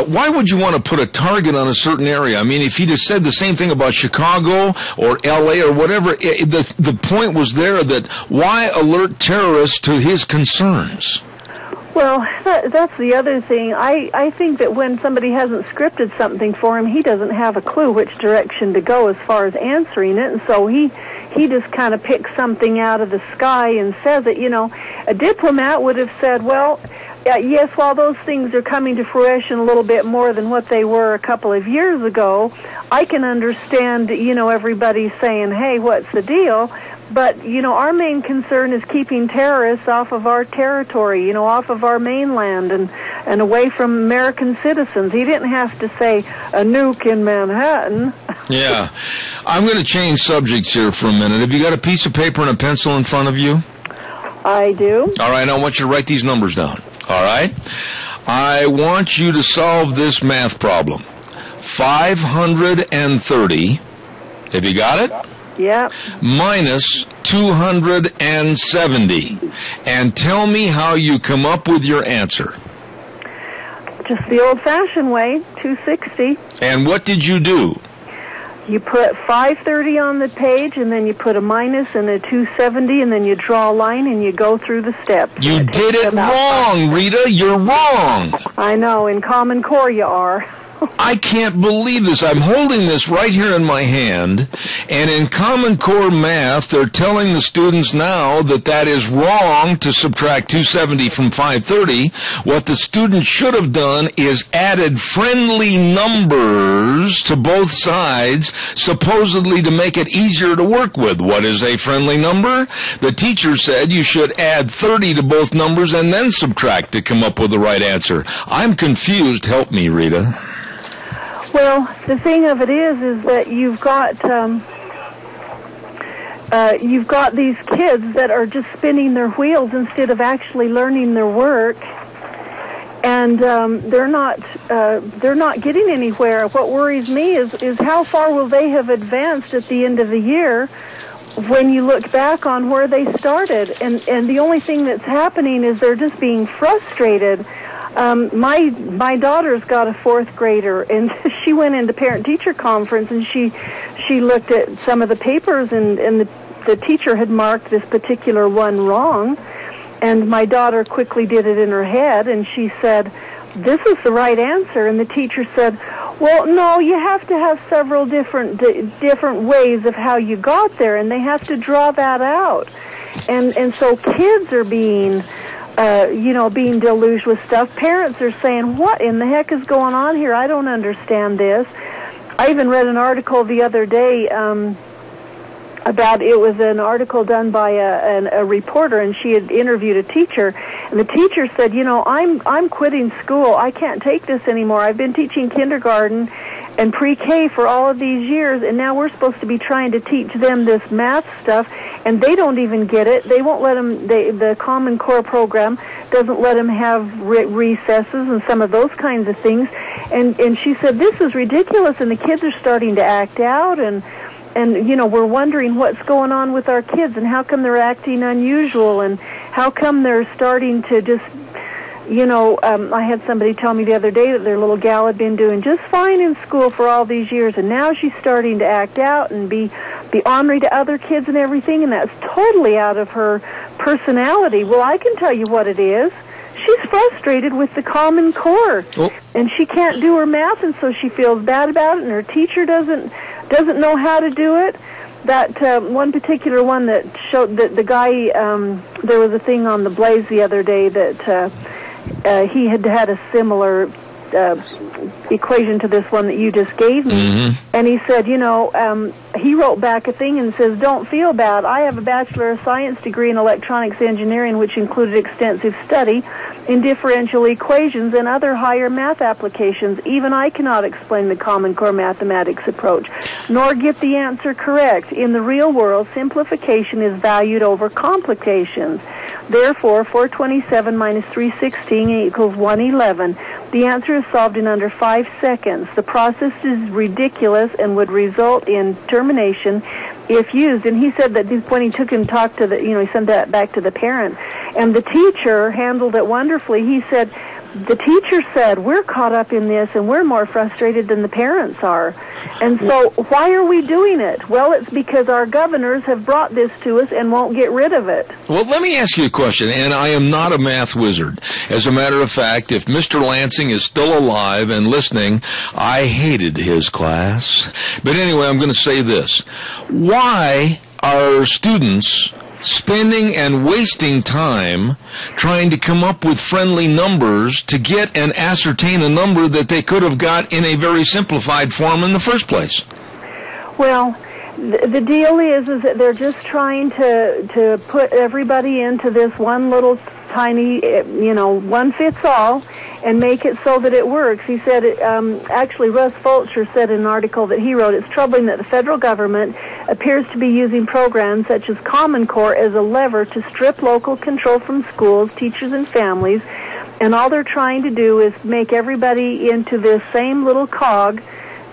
Why would you want to put a target on a certain area? I mean, if he'd have said the same thing about Chicago or L.A. or whatever, the point was there that why alert terrorists to his concerns? Well, that's the other thing. I think that when somebody hasn't scripted something for him, he doesn't have a clue which direction to go as far as answering it, and so he just kind of picks something out of the sky and says it. A diplomat would have said, well, yes, while those things are coming to fruition a little bit more than what they were a couple of years ago, I can understand, everybody saying, hey, what's the deal? But, our main concern is keeping terrorists off of our territory, off of our mainland and away from American citizens. He didn't have to say a nuke in Manhattan. Yeah. I'm going to change subjects here for a minute. Have you got a piece of paper and a pencil in front of you? I do. All right, I want you to write these numbers down. All right? I want you to solve this math problem. 530, have you got it? Yeah. Minus 270. And tell me how you come up with your answer. Just the old-fashioned way, 260. And what did you do? You put 530 on the page, and then you put a minus and a 270, and then you draw a line, and you go through the steps. You did it wrong, Rita. You're wrong. I know. In Common Core, you are. I can't believe this. I'm holding this right here in my hand, and in Common Core math, they're telling the students now that that is wrong to subtract 270 from 530. What the student should have done is added friendly numbers to both sides, supposedly to make it easier to work with. What is a friendly number? The teacher said you should add 30 to both numbers and then subtract to come up with the right answer. I'm confused. Help me, Rita. Well, the thing of it is that you've got these kids that are just spinning their wheels instead of actually learning their work, and they're not getting anywhere. What worries me is how far will they have advanced at the end of the year when you look back on where they started, and the only thing that's happening is they're just being frustrated. My daughter's got a fourth grader, and she went into parent-teacher conference, and she looked at some of the papers, and the teacher had marked this particular one wrong, and my daughter quickly did it in her head, and she said, "This is the right answer," and the teacher said, "Well, no, you have to have several different ways of how you got there, and they have to draw that out," and so kids are being being deluged with stuff. Parents are saying, what in the heck is going on here? I don't understand this. I even read an article the other day about, it was an article done by a reporter, and she had interviewed a teacher, and the teacher said, I'm quitting school. I can't take this anymore. I've been teaching kindergarten and pre-K for all of these years, and now we're supposed to be trying to teach them this math stuff, and they don't even get it. They won't let them, the Common Core program doesn't let them have recesses and some of those kinds of things. And she said, this is ridiculous, and the kids are starting to act out, and we're wondering what's going on with our kids, and how come they're acting unusual, and how come they're starting to just, I had somebody tell me the other day that their little gal had been doing just fine in school for all these years, and now she's starting to act out and be ornery to other kids and everything, and that's totally out of her personality. Well, I can tell you what it is. She's frustrated with the Common Core, and she can't do her math, and so she feels bad about it, and her teacher doesn't know how to do it. That one particular one that showed that the guy, there was a thing on the Blaze the other day that he had a similar equation to this one that you just gave me. Mm-hmm. And he said, he wrote back a thing and says, don't feel bad. I have a Bachelor of Science degree in electronics engineering, which included extensive study in differential equations and other higher math applications. Even I cannot explain the Common Core mathematics approach, nor get the answer correct. In the real world, simplification is valued over complications. Therefore, 427 minus 316 equals 111. The answer is solved in under 5 seconds. The process is ridiculous and would result in termination if used. And he said that when he took and talked to he sent that back to the parent, and the teacher handled it wonderfully. He said, the teacher said, we're caught up in this and we're more frustrated than the parents are. And so why are we doing it? Well, it's because our governors have brought this to us and won't get rid of it. Well, let me ask you a question, and I am not a math wizard. As a matter of fact, if Mr. Lansing is still alive and listening, I hated his class. But anyway, I'm going to say this. Why are students spending and wasting time trying to come up with friendly numbers to get and ascertain a number that they could have got in a very simplified form in the first place? Well, the deal is that they're just trying to put everybody into this one little tiny, one fits all, and make it so that it works. He said, actually, Russ Fulcher said in an article that he wrote, it's troubling that the federal government appears to be using programs such as Common Core as a lever to strip local control from schools, teachers, and families, and all they're trying to do is make everybody into this same little cog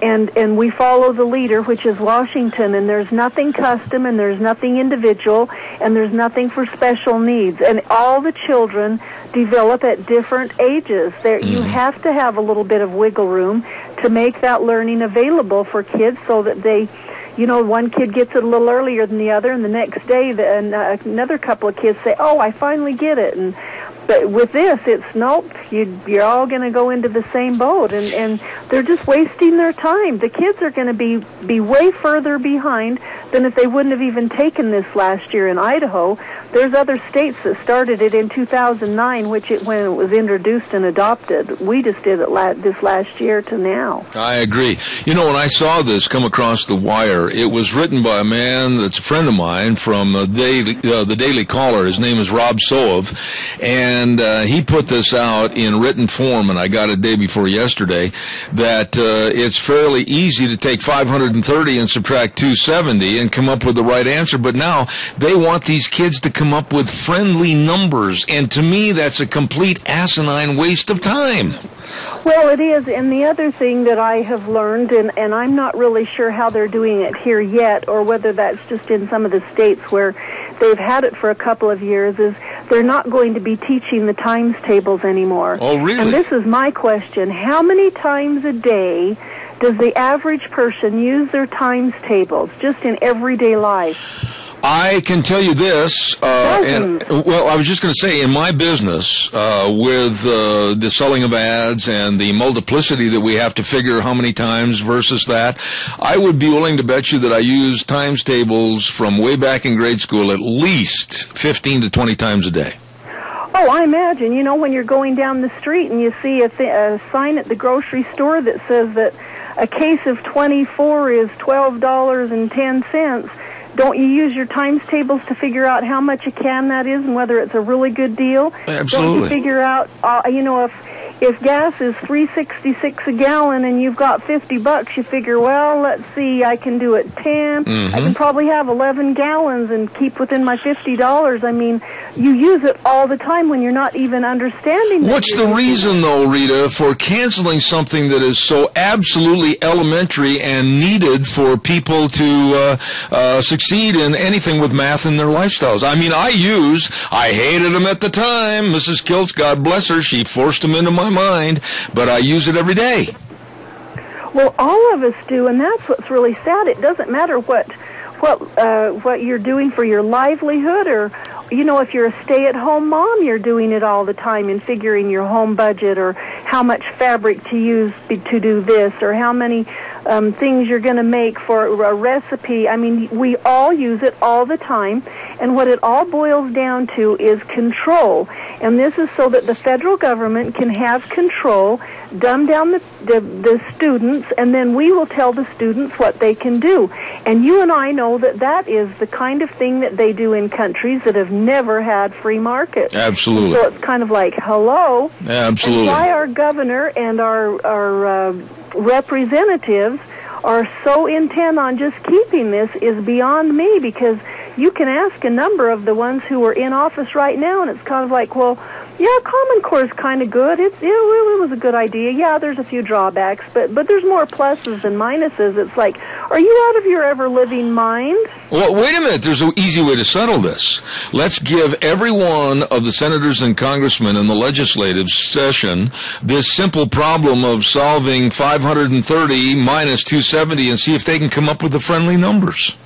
and we follow the leader, which is Washington, and there's nothing custom, and there's nothing individual, and there's nothing for special needs, and all the children develop at different ages. You have to have a little bit of wiggle room to make that learning available for kids so that they, one kid gets it a little earlier than the other, and the next day another couple of kids say, oh, I finally get it. But with this, it's nope, you're all going to go into the same boat, and they're just wasting their time. The kids are going to be way further behind than if they wouldn't have even taken this last year in Idaho. There's other states that started it in 2009, when it was introduced and adopted. We just did it this last year to now. I agree. When I saw this come across the wire, it was written by a man that's a friend of mine from the Daily Caller. His name is Rob Soave, and he put this out in written form, and I got it day before yesterday, that it's fairly easy to take 530 and subtract 270 and come up with the right answer, but now they want these kids to come up with friendly numbers, and to me that's a complete asinine waste of time. Well, it is, and the other thing that I have learned, and I'm not really sure how they're doing it here yet, or whether that's just in some of the states where they've had it for a couple of years, is they're not going to be teaching the times tables anymore. Oh, really? And this is my question. How many times a day does the average person use their times tables, just in everyday life? I can tell you this, I was just going to say, in my business, with the selling of ads and the multiplicity that we have to figure how many times versus that, I would be willing to bet you that I use times tables from way back in grade school at least 15 to 20 times a day. Oh, I imagine. When you're going down the street and you see a sign at the grocery store that says that a case of 24 is $12.10, don't you use your times tables to figure out how much a can that is and whether it's a really good deal? Absolutely. Don't you figure out, if gas is $3.66 a gallon and you've got $50, you figure, well, let's see, I can do it 10. I can probably have 11 gallons and keep within my $50. I mean, you use it all the time when you're not even understanding that. What's the reason, though, Rita, for canceling something that is so absolutely elementary and needed for people to succeed in anything with math in their lifestyles? I mean, I hated them at the time. Mrs. Kiltz, God bless her, she forced them into my mind, but I use it every day. Well, all of us do, and that's what's really sad. It doesn't matter what you're doing for your livelihood, or if you're a stay-at-home mom, you're doing it all the time and figuring your home budget, or how much fabric to use to do this, or how many things you're going to make for a recipe. I mean, we all use it all the time, and what it all boils down to is control. And this is so that the federal government can have control, dumb down the students, and then we will tell the students what they can do. And you and I know that is the kind of thing that they do in countries that have never had free markets. Absolutely. So it's kind of like, hello? Absolutely. And why our governor and our representatives are so intent on just keeping this is beyond me, because you can ask a number of the ones who are in office right now, and it's kind of like, well, yeah, Common Core is kind of good. It was a good idea. Yeah, there's a few drawbacks, but there's more pluses than minuses. It's like, are you out of your ever-living mind? Well, wait a minute. There's an easy way to settle this. Let's give every one of the senators and congressmen in the legislative session this simple problem of solving 530 minus 270 and see if they can come up with the friendly numbers.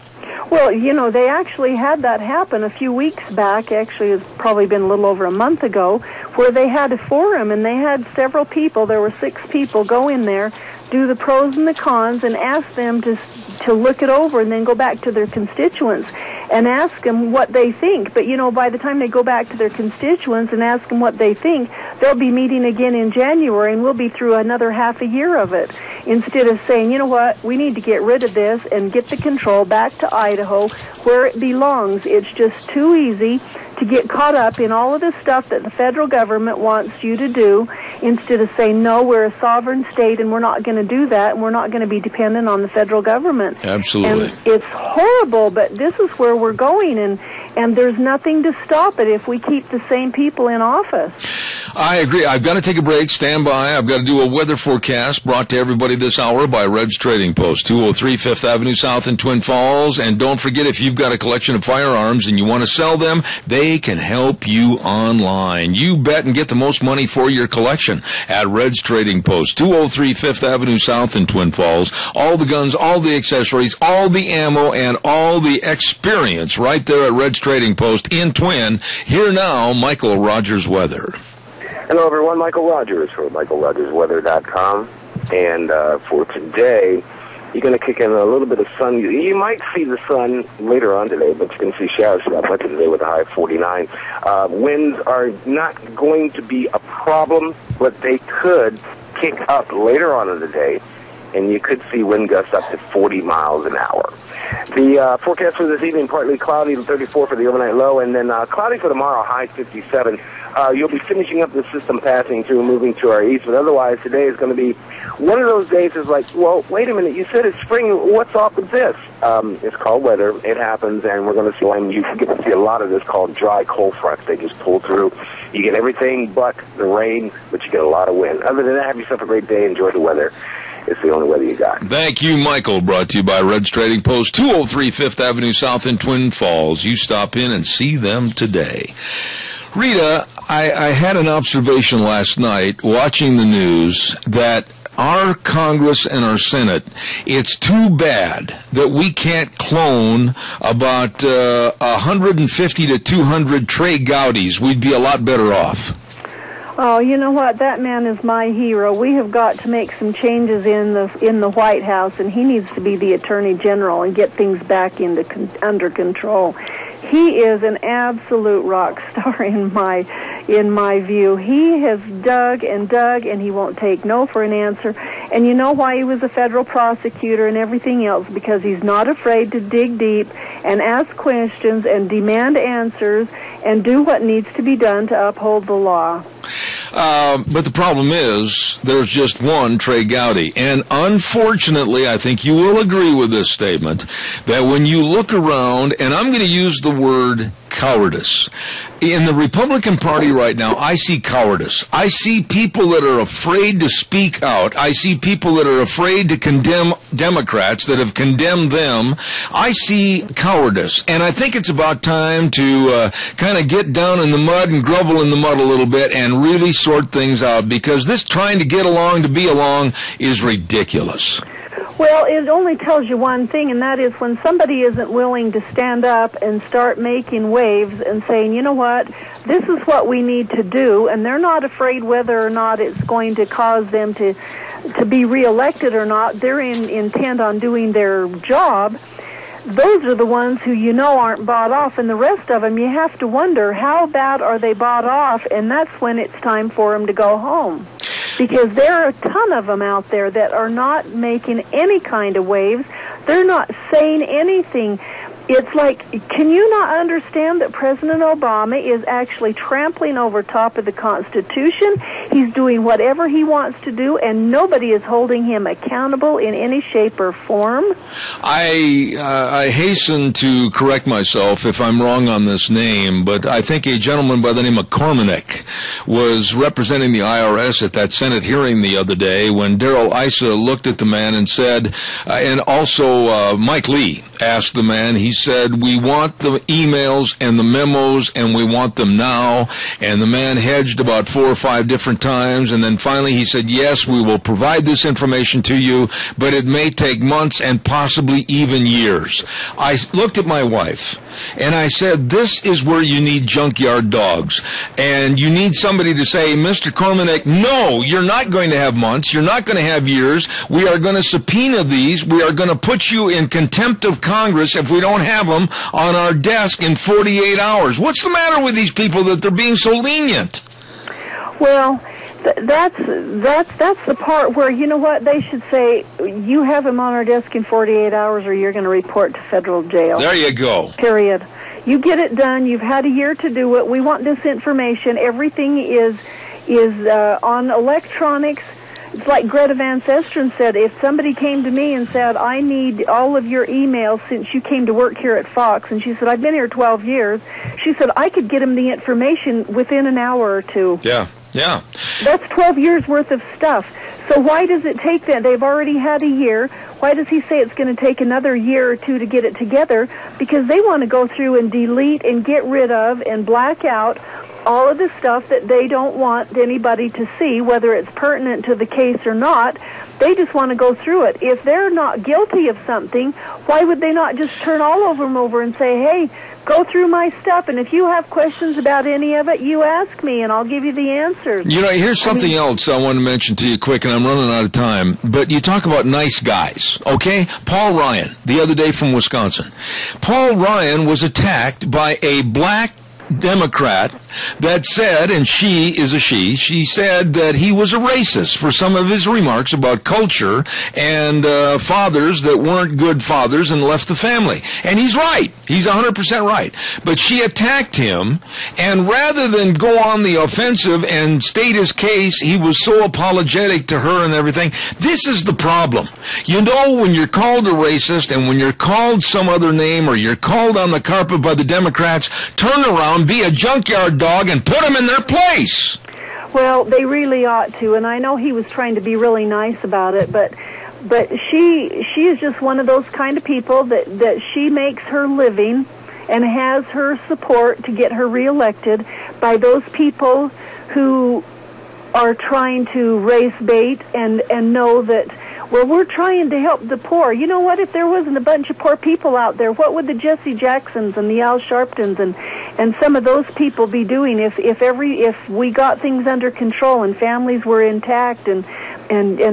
Well, they actually had that happen a few weeks back. Actually, it's probably been a little over a month ago, where they had a forum, and they had several people, there were 6 people, go in there, do the pros and the cons, and ask them to look it over and then go back to their constituents and ask them what they think. But, by the time they go back to their constituents and ask them what they think, they'll be meeting again in January, and we'll be through another half a year of it. Instead of saying, you know what, we need to get rid of this and get the control back to Idaho where it belongs. It's just too easy to get caught up in all of the stuff that the federal government wants you to do, instead of saying, no, we're a sovereign state and we're not going to do that, and we're not going to be dependent on the federal government. Absolutely. And it's horrible, but this is where we're going, and there's nothing to stop it if we keep the same people in office. I agree. I've got to take a break. Stand by. I've got to do a weather forecast brought to everybody this hour by Red's Trading Post, 203 5th Avenue South in Twin Falls. And don't forget, if you've got a collection of firearms and you want to sell them, they can help you online. You bet, and get the most money for your collection at Red's Trading Post, 203 5th Avenue South in Twin Falls. All the guns, all the accessories, all the ammo, and all the experience right there at Red's Trading Post in Twin. Here now, Michael Rogers Weather. Hello, everyone. Michael Rogers from MichaelRogersWeather.com. And for today, you're going to kick in a little bit of sun. You might see the sun later on today, but you can see showers throughout much of today with a high of 49. Winds are not going to be a problem, but they could kick up later on in the day, and you could see wind gusts up to 40 miles an hour. The forecast for this evening, partly cloudy, 34 for the overnight low, and then cloudy for tomorrow, high 57. You'll be finishing up the system passing through, moving to our east, but otherwise today is going to be one of those days is like, well, wait a minute, you said it's spring, what's up with this? It's called weather, it happens, and we're going to see, and you get to see a lot of this called dry cold fronts. They just pull through. You get everything but the rain, but you get a lot of wind. Other than that, have yourself a great day, enjoy the weather. It's the only weather you got. Thank you, Michael. Brought to you by Red's Trading Post, 203 5th Avenue South in Twin Falls. You stop in and see them today. Rita, I had an observation last night watching the news that our Congress and our Senate, it's too bad that we can't clone about 150 to 200 Trey Gowdies. We'd be a lot better off. Oh, you know what? That man is my hero. We have got to make some changes in the White House, and he needs to be the Attorney General and get things back under control. He is an absolute rock star in my view. He has dug, and he won't take no for an answer. And you know why he was a federal prosecutor and everything else? Because he's not afraid to dig deep and ask questions and demand answers and do what needs to be done to uphold the law. But the problem is, there's just one Trey Gowdy. And unfortunately, I think you will agree with this statement, that when you look around, and I'm going to use the word cowardice. In the Republican Party right now, I see cowardice. I see people that are afraid to speak out. I see people that are afraid to condemn Democrats that have condemned them. I see cowardice. And I think it's about time to kind of get down in the mud and grovel in the mud a little bit and really sort things out, because this trying to get along to be along is ridiculous. Well, it only tells you one thing, and that is when somebody isn't willing to stand up and start making waves and saying, you know what, this is what we need to do, and they're not afraid whether or not it's going to cause them to be reelected or not. They're intent on doing their job. Those are the ones who you know aren't bought off, and the rest of them you have to wonder, how bad are they bought off, and that's when it's time for them to go home. Because there are a ton of them out there that are not making any kind of waves. They're not saying anything. It's like, can you not understand that President Obama is actually trampling over top of the Constitution? He's doing whatever he wants to do, and nobody is holding him accountable in any shape or form. I hasten to correct myself if I'm wrong on this name, but I think a gentleman by the name of Cormanek was representing the IRS at that Senate hearing the other day when Darrell Issa looked at the man and said, and also Mike Lee asked the man, he said, we want the emails and the memos, and we want them now. And the man hedged about 4 or 5 different times, and then finally he said, yes, we will provide this information to you, but it may take months and possibly even years. I looked at my wife, and I said, this is where you need junkyard dogs. And you need somebody to say, Mr. Cormanek, no, you're not going to have months. You're not going to have years. We are going to subpoena these. We are going to put you in contempt of Congress if we don't have them on our desk in 48 hours. What's the matter with these people that they're being so lenient? Well, that's the part where, you know what, they should say, you have him on our desk in 48 hours or you're going to report to federal jail. There you go. Period. You get it done. You've had a year to do it. We want this information. Everything is on electronics. It's like Greta Van Susteren said, if somebody came to me and said, I need all of your emails since you came to work here at Fox, and she said, I've been here 12 years, she said, I could get them the information within an hour or two. Yeah. Yeah. That's 12 years worth of stuff. So why does it take that? They've already had a year. Why does he say it's going to take another year or two to get it together? Because they want to go through and delete and get rid of and black out all of the stuff that they don't want anybody to see, whether it's pertinent to the case or not. They just want to go through it. If they're not guilty of something, why would they not just turn all of them over and say, hey, go through my stuff, and if you have questions about any of it, you ask me, and I'll give you the answers. You know, here's something else I want to mention to you quick, and I'm running out of time. But you talk about nice guys, okay? Paul Ryan, the other day from Wisconsin. Paul Ryan was attacked by a black Democrat that said, and she is a she said that he was a racist for some of his remarks about culture and fathers that weren't good fathers and left the family. And he's right. He's 100% right. But she attacked him, and rather than go on the offensive and state his case, he was so apologetic to her and everything. This is the problem. You know, when you're called a racist and when you're called some other name or you're called on the carpet by the Democrats, turn around, be a junkyard dog, and put them in their place. Well, they really ought to, and I know he was trying to be really nice about it, but she is just one of those kind of people that she makes her living and has her support to get her reelected by those people who are trying to race bait and know that, well, we're trying to help the poor. You know what? If there wasn't a bunch of poor people out there, what would the Jesse Jacksons and the Al Sharptons and some of those people be doing if we got things under control and families were intact and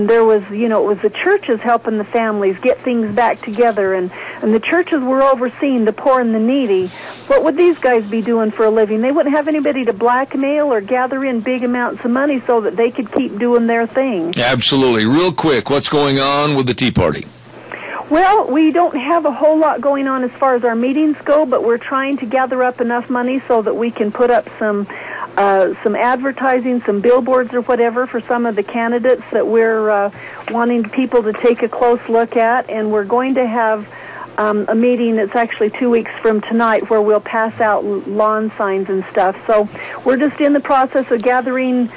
there was, you know, it was the churches helping the families get things back together and the churches were overseeing the poor and the needy. What would these guys be doing for a living? They wouldn't have anybody to blackmail or gather in big amounts of money so that they could keep doing their thing. Absolutely. Real quick, what's going on with the Tea Party? Well, we don't have a whole lot going on as far as our meetings go, but we're trying to gather up enough money so that we can put up some advertising, some billboards or whatever for some of the candidates that we're wanting people to take a close look at. And we're going to have a meeting that's actually 2 weeks from tonight where we'll pass out lawn signs and stuff. So we're just in the process of gathering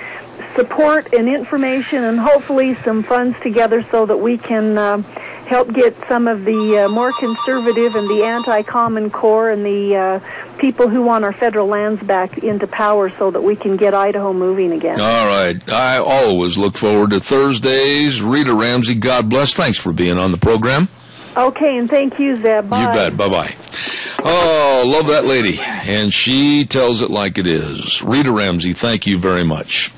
support and information and hopefully some funds together so that we can help get some of the more conservative and the anti-Common Core and the people who want our federal lands back into power so that we can get Idaho moving again. All right. I always look forward to Thursdays. Rita Ramsey, God bless. Thanks for being on the program. Okay, and thank you, Zeb. Bye. You bet. Bye-bye. Oh, love that lady. And she tells it like it is. Rita Ramsey, thank you very much.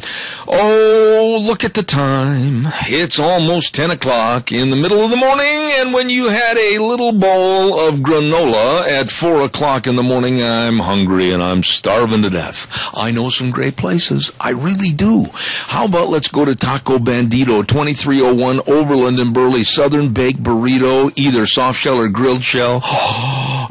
Oh, look at the time. It's almost 10 o'clock in the middle of the morning, and when you had a little bowl of granola at 4 o'clock in the morning, I'm hungry and I'm starving to death. I know some great places. I really do. How about let's go to Taco Bandito, 2301 Overland in Burley, Southern Baked Burrito, either soft shell or grilled shell,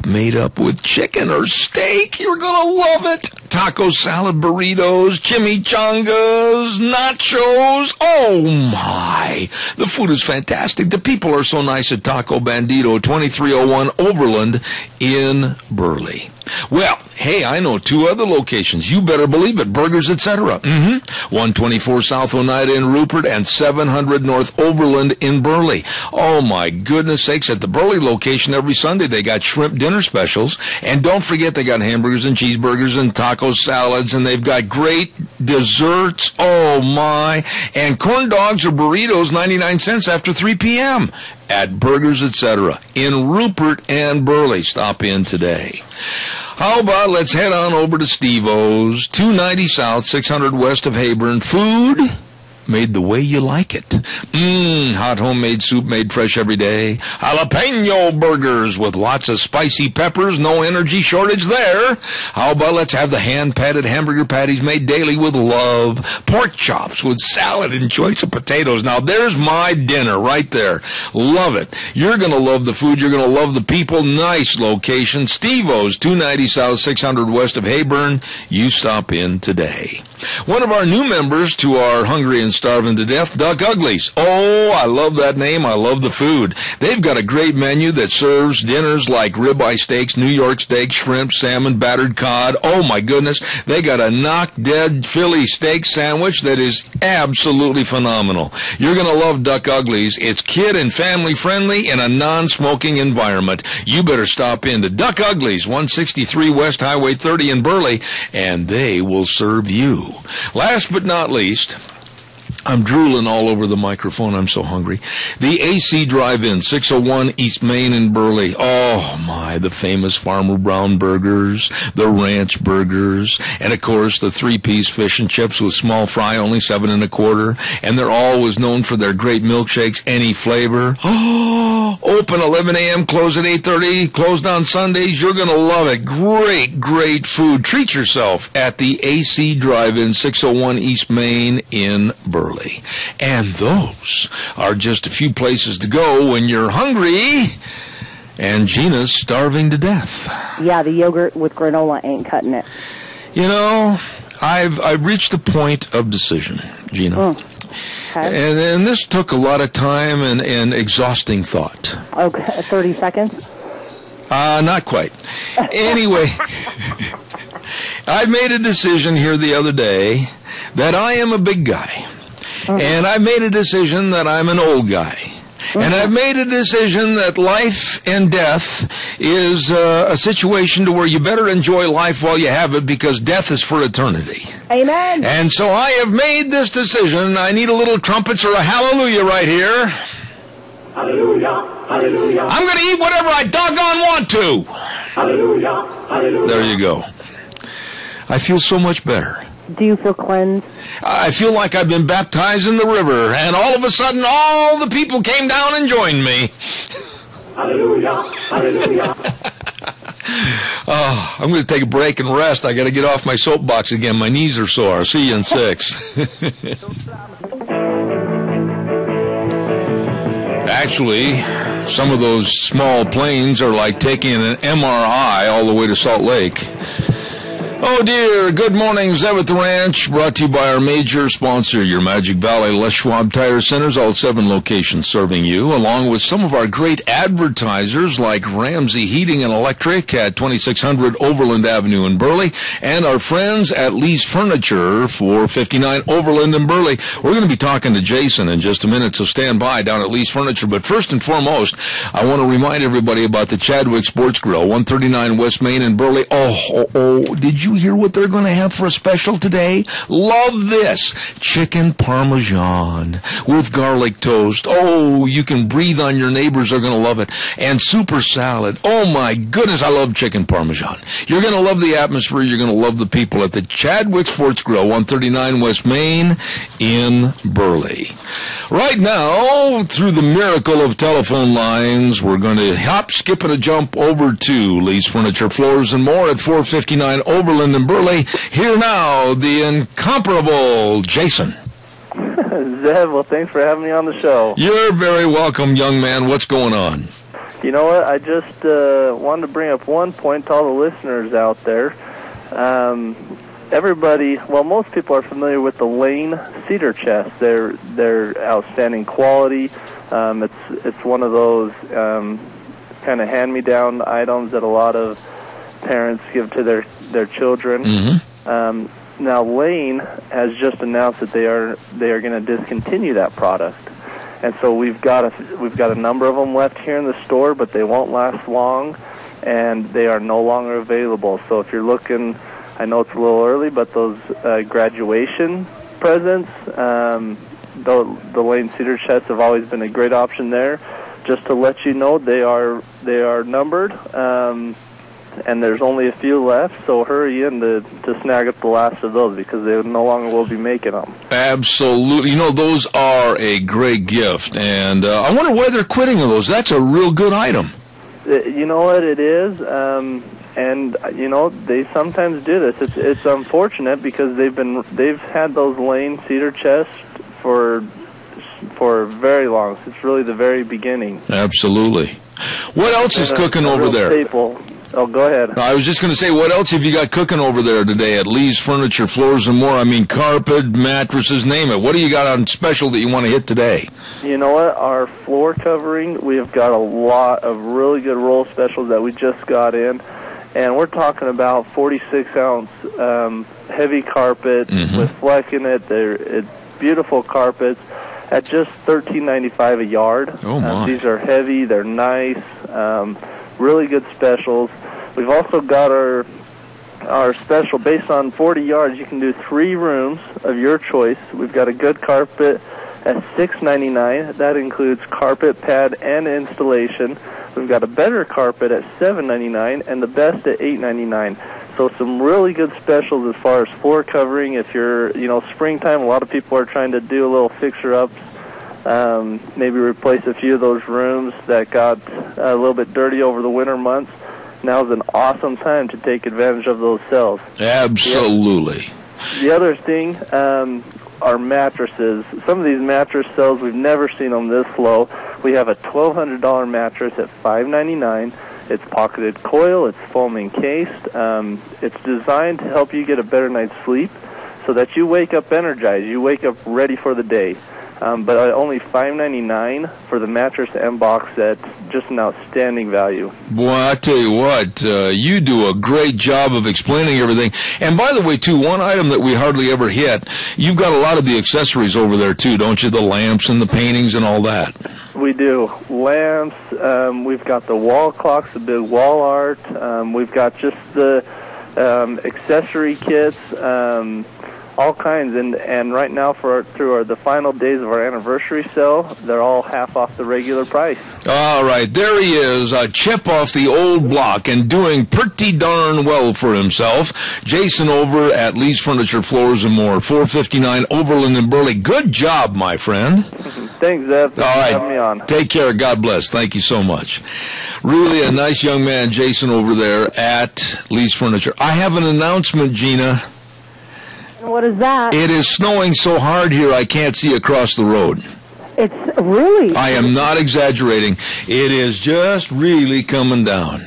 made up with chicken or steak. You're going to love it. Taco salad burritos, chimichangas, nachos. Oh, my. The food is fantastic. The people are so nice at Taco Bandito, 2301 Overland in Burley. Well, hey, I know two other locations. You better believe it. Burgers, etc. 124 South Oneida in Rupert and 700 North Overland in Burley. Oh, my goodness sakes. At the Burley location every Sunday, they got shrimp dinner specials. And don't forget, they got hamburgers and cheeseburgers and taco salads, and they've got great desserts. Oh, my. And corn dogs or burritos, 99 cents after 3 p.m. at Burgers, etc. in Rupert and Burley. Stop in today. How about let's head on over to Steve-O's, 290 South, 600 West of Hayburn. Food made the way you like it. Hot homemade soup made fresh every day. Jalapeno burgers with lots of spicy peppers. No energy shortage there. How about let's have the hand-patted hamburger patties made daily with love. Pork chops with salad and choice of potatoes. Now, there's my dinner right there. Love it. You're going to love the food. You're going to love the people. Nice location. Steve-O's, 290 South, 600 West of Hayburn. You stop in today. One of our new members to our Hungry and Starving to Death, Duck Uglies. Oh, I love that name. I love the food. They've got a great menu that serves dinners like ribeye steaks, New York steak, shrimp, salmon, battered cod. Oh, my goodness. They got a knock-dead Philly steak sandwich that is absolutely phenomenal. You're going to love Duck Uglies. It's kid and family friendly in a non-smoking environment. You better stop in to Duck Uglies, 163 West Highway 30 in Burley, and they will serve you. Last but not least, I'm drooling all over the microphone. I'm so hungry. The AC Drive-In, 601 East Main in Burley. Oh, my, the famous Farmer Brown burgers, the ranch burgers, and, of course, the three-piece fish and chips with small fry, only $7 1/4. And they're always known for their great milkshakes, any flavor. Oh, open 11 a.m., close at 8:30, closed on Sundays. You're going to love it. Great, great food. Treat yourself at the AC Drive-In, 601 East Main in Burley. And those are just a few places to go when you're hungry and Gina's starving to death. Yeah, the yogurt with granola ain't cutting it. You know, I've reached the point of decision, Gina. Okay. And this took a lot of time and exhausting thought. Okay, 30 seconds? Not quite. Anyway, I made a decision here the other day that I am a big guy. And I made a decision that I'm an old guy. And I've made a decision that life and death is a situation to where you better enjoy life while you have it because death is for eternity. Amen. And so I have made this decision. I need a little trumpets or a hallelujah right here. Hallelujah, hallelujah. I'm going to eat whatever I doggone want to. Hallelujah, hallelujah. There you go. I feel so much better. Do you feel cleansed? I feel like I've been baptized in the river, and all of a sudden, all the people came down and joined me. Hallelujah, hallelujah. Oh, I'm going to take a break and rest. I got to get off my soapbox again. My knees are sore. I'll see you in 6. Actually, some of those small planes are like taking an MRI all the way to Salt Lake. Oh dear, good morning, Zev at the Ranch, brought to you by our major sponsor, your Magic Valley Les Schwab Tire Centers, all 7 locations serving you, along with some of our great advertisers like Ramsey Heating and Electric at 2600 Overland Avenue in Burley, and our friends at Lee's Furniture, 459 Overland in Burley. We're going to be talking to Jason in just a minute, so stand by down at Lee's Furniture. But first and foremost, I want to remind everybody about the Chadwick Sports Grill, 139 West Main in Burley. Oh, did you hear what they're going to have for a special today? Love this. Chicken Parmesan with garlic toast. Oh, you can breathe on your neighbors. They're going to love it. And super salad. Oh, my goodness, I love chicken Parmesan. You're going to love the atmosphere. You're going to love the people at the Chadwick Sports Grill, 139 West Main in Burley. Right now, through the miracle of telephone lines, we're going to hop, skip, and a jump over to Lee's Furniture, Floors, and More at 459 Overland in Burley. Here now, the incomparable Jason. Zev, well, thanks for having me on the show. You're very welcome, young man. What's going on? You know what? I just wanted to bring up one point to all the listeners out there. Everybody, well, most people are familiar with the Lane cedar chest. They're outstanding quality. It's one of those kind of hand-me-down items that a lot of parents give to their children. Mm-hmm. Now, Lane has just announced that they are going to discontinue that product, and so we've got a number of them left here in the store, but they won't last long, and they are no longer available. So if you're looking, I know it's a little early, but those graduation presents, the Lane cedar chests have always been a great option there. Just to let you know, they are numbered. And there's only a few left, so hurry in to snag up the last of those because they no longer will be making them. Absolutely. You know, those are a great gift, and I wonder why they're quitting of those. That's a real good item. You know what it is? And, you know, they sometimes do this. It's unfortunate because they've had those Lane cedar chests for very long. It's really the very beginning. Absolutely. What else is cooking over there? Staple. Oh, go ahead. I was just going to say, what else have you got cooking over there today at Lee's Furniture, Floors and More? I mean, carpet, mattresses, name it. What do you got on special that you want to hit today? You know what? Our floor covering, we've got a lot of really good roll specials that we just got in. And we're talking about 46-ounce heavy carpet with fleck in it. It's beautiful carpets at just $13.95 a yard. Oh, my. These are heavy. They're nice. Really good specials. We've also got our special based on 40 yards. You can do 3 rooms of your choice. We've got a good carpet at $6.99. That includes carpet, pad, and installation. We've got a better carpet at $7.99 and the best at $8.99. So some really good specials as far as floor covering. If you're, springtime, a lot of people are trying to do a little fixer-ups. Maybe replace a few of those rooms that got a little bit dirty over the winter months. Now's an awesome time to take advantage of those sales. Absolutely. The other thing are mattresses. Some of these mattress sales, we've never seen them this low. We have a $1,200 mattress at $5.99. It's pocketed coil. It's foam encased. It's designed to help you get a better night's sleep so that you wake up energized. You wake up ready for the day. But only $5.99 for the mattress and box set. Just an outstanding value. Boy, I tell you what, you do a great job of explaining everything. And by the way, too, one item that we hardly ever hit, you've got a lot of the accessories over there, too, don't you? The lamps and the paintings and all that. We do. Lamps, we've got the wall clocks, the big wall art. We've got just the accessory kits, all kinds, and right now through the final days of our anniversary sale, they're all half off the regular price. All right, there he is, a chip off the old block and doing pretty darn well for himself. Jason over at Lee's Furniture, Floors and More, 459 Overland in Burley. Good job, my friend. Thanks, Zeb. All right, having me on. Take care. God bless. Thank you so much. Really a nice young man, Jason over there at Lee's Furniture. I have an announcement, Gina. What is that? It is snowing so hard here I can't see across the road. It's really? I am not exaggerating. It is just really coming down.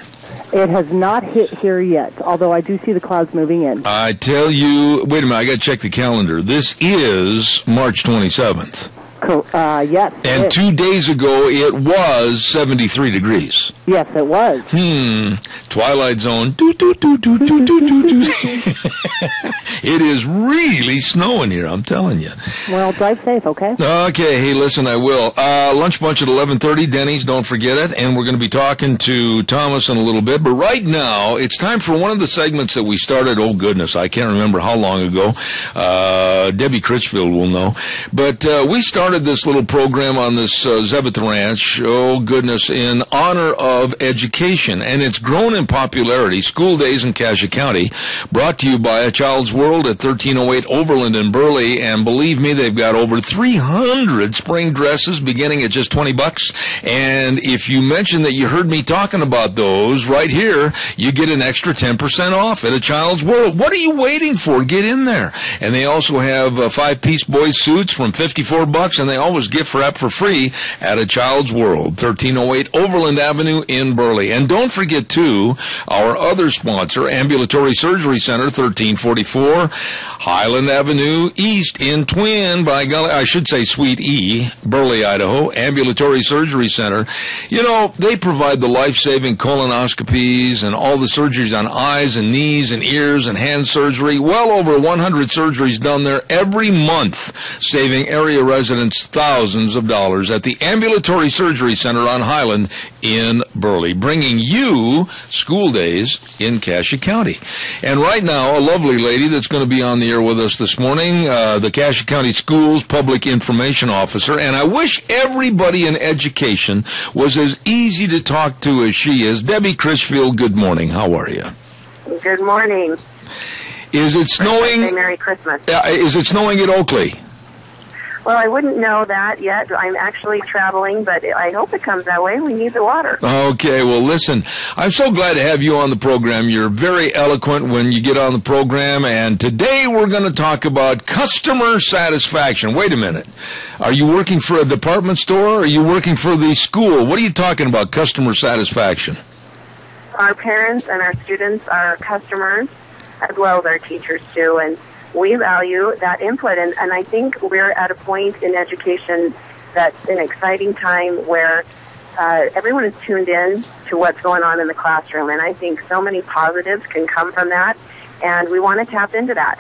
It has not hit here yet, although I do see the clouds moving in. I tell you, wait a minute, I got to check the calendar. This is March 27th. Yes. And 2 days ago, it was 73 degrees. Yes, it was. Twilight Zone. It is really snowing here, I'm telling you. Well, drive safe, okay? Okay, hey, listen, I will. Lunch bunch at 11:30, Denny's, don't forget it. And we're going to be talking to Thomas in a little bit. But right now, it's time for one of the segments that we started, oh goodness, I can't remember how long ago. Debbie Critchfield will know. But we started this little program on this Zebeth Ranch, oh goodness, in honor of education, and it's grown in popularity. School Days in Cassia County, brought to you by A Child's World at 1308 Overland in Burley, and believe me, they've got over 300 spring dresses beginning at just $20, and if you mention that you heard me talking about those right here, you get an extra 10% off at A Child's World. What are you waiting for? Get in there. And they also have 5-piece boys suits from $54, and they always gift wrap for free at A Child's World, 1308 Overland Avenue in Burley. And don't forget, too, our other sponsor, Ambulatory Surgery Center, 1344 Highland Avenue East in Twin, by golly, I should say Suite E, Burley, Idaho, Ambulatory Surgery Center. You know, they provide the life-saving colonoscopies and all the surgeries on eyes and knees and ears and hand surgery. Well over 100 surgeries done there every month, saving area residents thousands of dollars at the Ambulatory Surgery Center on Highland in Burley, bringing you School Days in Cassia County. And right now, a lovely lady that's going to be on the air with us this morning, the Cassia County Schools Public Information Officer, and I wish everybody in education was as easy to talk to as she is. Debbie Critchfield, good morning. How are you? Good morning. Is it snowing? Merry Christmas. Is it snowing at Oakley? Well, I wouldn't know that yet. I'm actually traveling, but I hope it comes that way. We need the water. Okay, well, listen, I'm so glad to have you on the program. You're very eloquent when you get on the program, and today we're going to talk about customer satisfaction. Wait a minute. Are you working for a department store, or are you working for the school? What are you talking about, customer satisfaction? our parents and our students are customers as well as our teachers too, and we value that input. And I think we're at a point in education that's an exciting time where everyone is tuned in to what's going on in the classroom, and I think so many positives can come from that, and we want to tap into that.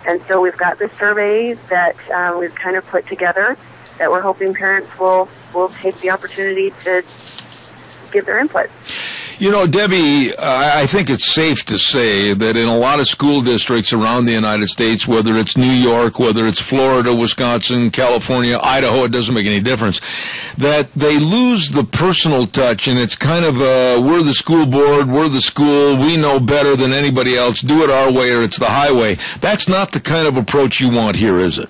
And so we've got this survey that we've kind of put together that we're hoping parents will take the opportunity to give their input. You know, Debbie, I think it's safe to say that in a lot of school districts around the United States, whether it's New York, whether it's Florida, Wisconsin, California, Idaho, it doesn't make any difference, that they lose the personal touch, and it's kind of we're the school board, we're the school, we know better than anybody else, do it our way or it's the highway. That's not the kind of approach you want here, is it?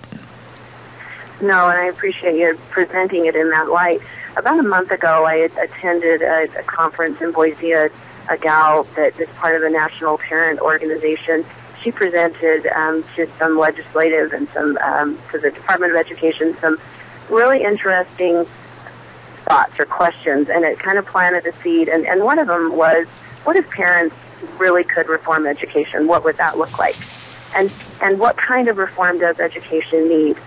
No, and I appreciate you presenting it in that light. About a month ago, I attended a conference in Boise, a gal that is part of the National Parent Organization. She presented to some legislative and some to the Department of Education some really interesting thoughts or questions, and it kind of planted a seed. And one of them was, what if parents really could reform education? What would that look like? And what kind of reform does education need?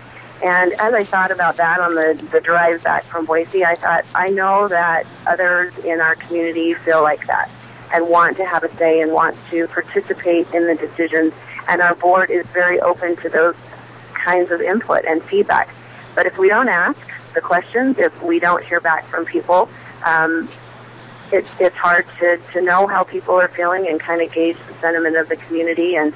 And as I thought about that on the drive back from Boise, I thought, I know that others in our community feel like that and want to have a say and want to participate in the decisions. And our board is very open to those kinds of input and feedback. But if we don't ask the questions, if we don't hear back from people, it's hard to know how people are feeling and kind of gauge the sentiment of the community. And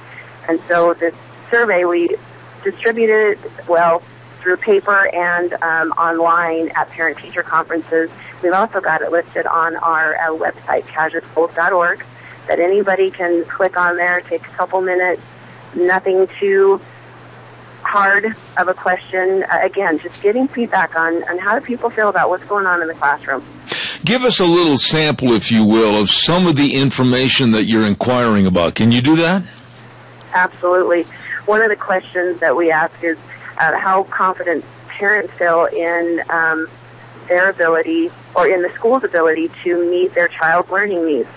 so this survey, we distributed, well, through paper and online at parent-teacher conferences. We've also got it listed on our website, casualschools.org, that anybody can click on there, take a couple minutes, nothing too hard of a question. Again, just getting feedback on how do people feel about what's going on in the classroom. Give us a little sample, if you will, of some of the information that you're inquiring about. Can you do that? Absolutely. One of the questions that we ask is how confident parents feel in their ability or in the school's ability to meet their child's learning needs.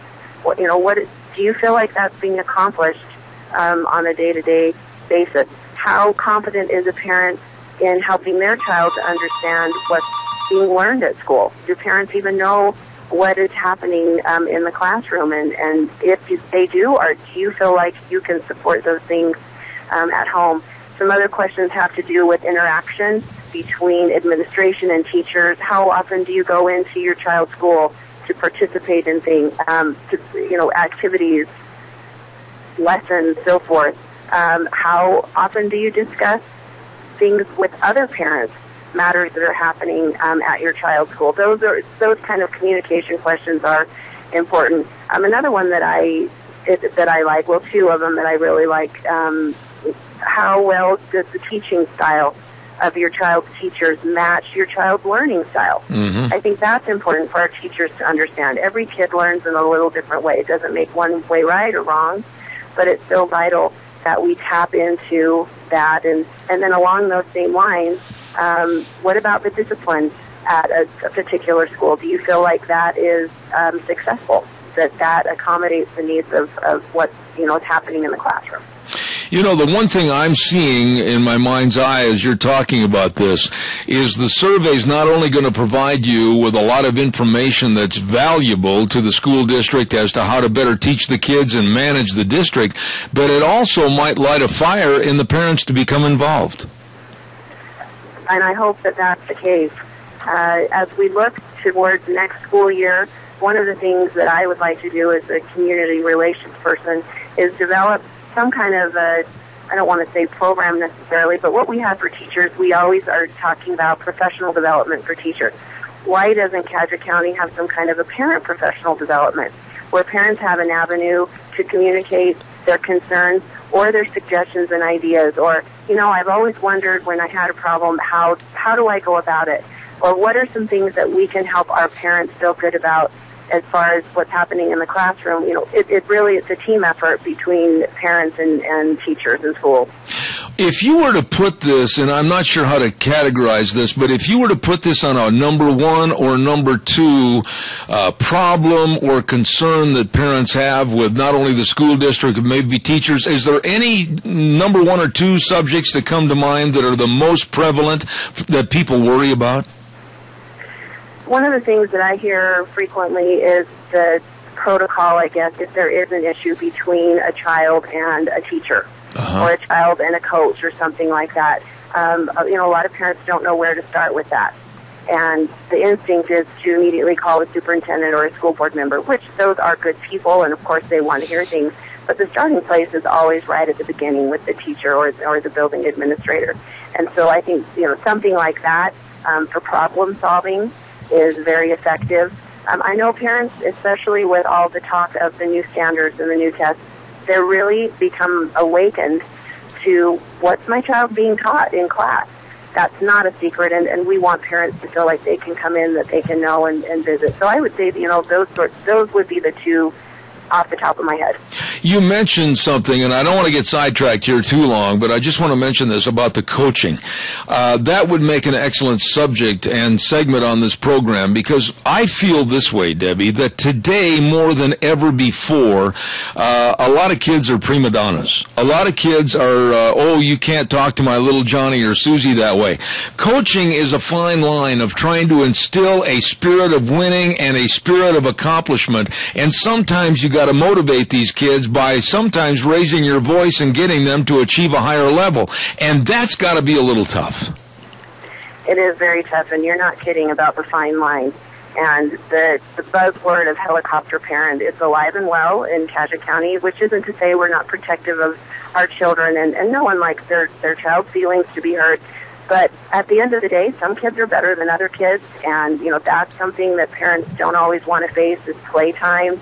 What do you feel like that's being accomplished on a day-to-day basis? How confident is a parent in helping their child to understand what's being learned at school? Do parents even know what is happening in the classroom? And if they do, or do you feel like you can support those things at home? Some other questions have to do with interaction between administration and teachers. How often do you go into your child's school to participate in things, activities, lessons, so forth? How often do you discuss things with other parents, matters that are happening at your child's school? Those kind of communication questions are important. Another one that I like, well, two of them that I really like. How well does the teaching style of your child's teachers match your child's learning style? Mm-hmm. I think that's important for our teachers to understand. Every kid learns in a little different way. It doesn't make one way right or wrong, but it's still vital that we tap into that. And then along those same lines, what about the discipline at a particular school? Do you feel like that is successful, that accommodates the needs of what's happening in the classroom? You know, the one thing I'm seeing in my mind's eye as you're talking about this is the survey's not only going to provide you with a lot of information that's valuable to the school district as to how to better teach the kids and manage the district, but it also might light a fire in the parents to become involved. And I hope that that's the case. As we look towards next school year, one of the things that I would like to do as a community relations person is develop some kind of I don't want to say program necessarily, but what we have for teachers, we always are talking about professional development for teachers. Why doesn't Cadre County have some kind of a parent professional development where parents have an avenue to communicate their concerns or their suggestions and ideas? Or, I've always wondered when I had a problem, how do I go about it? Or what are some things that we can help our parents feel good about as far as what's happening in the classroom? It's a team effort between parents and teachers in school. If you were to put this, and I'm not sure how to categorize this, but if you were to put this on a number 1 or number 2 problem or concern that parents have with not only the school district, but maybe teachers, is there any number 1 or 2 subjects that come to mind that are the most prevalent that people worry about? One of the things that I hear frequently is the protocol, I guess, if there is an issue between a child and a teacher. Or a child and a coach or something like that. A lot of parents don't know where to start with that. And the instinct is to immediately call a superintendent or a school board member, which those are good people, and of course they want to hear things. But the starting place is always right at the beginning with the teacher or the building administrator. And so I think, something like that for problem solving is very effective. I know parents, especially with all the talk of the new standards and the new tests, they're really become awakened to what's my child being taught in class. That's not a secret, and we want parents to feel like they can come in, that they can know and visit. So I would say, those would be the 2 off the top of my head. You mentioned something, and I don't want to get sidetracked here too long, but I just want to mention this about the coaching. That would make an excellent subject and segment on this program, because I feel this way, Debbie, that today more than ever before, a lot of kids are prima donnas. A lot of kids are, you can't talk to my little Johnny or Susie that way. Coaching is a fine line of trying to instill a spirit of winning and a spirit of accomplishment, and sometimes you got to motivate these kids by sometimes raising your voice and getting them to achieve a higher level. And that's got to be a little tough. It is very tough, and you're not kidding about the fine line. And the buzzword of helicopter parent is alive and well in Cassia County, which isn't to say we're not protective of our children, and no one likes their child's feelings to be hurt. But at the end of the day, some kids are better than other kids, and, that's something that parents don't always want to face is playtime.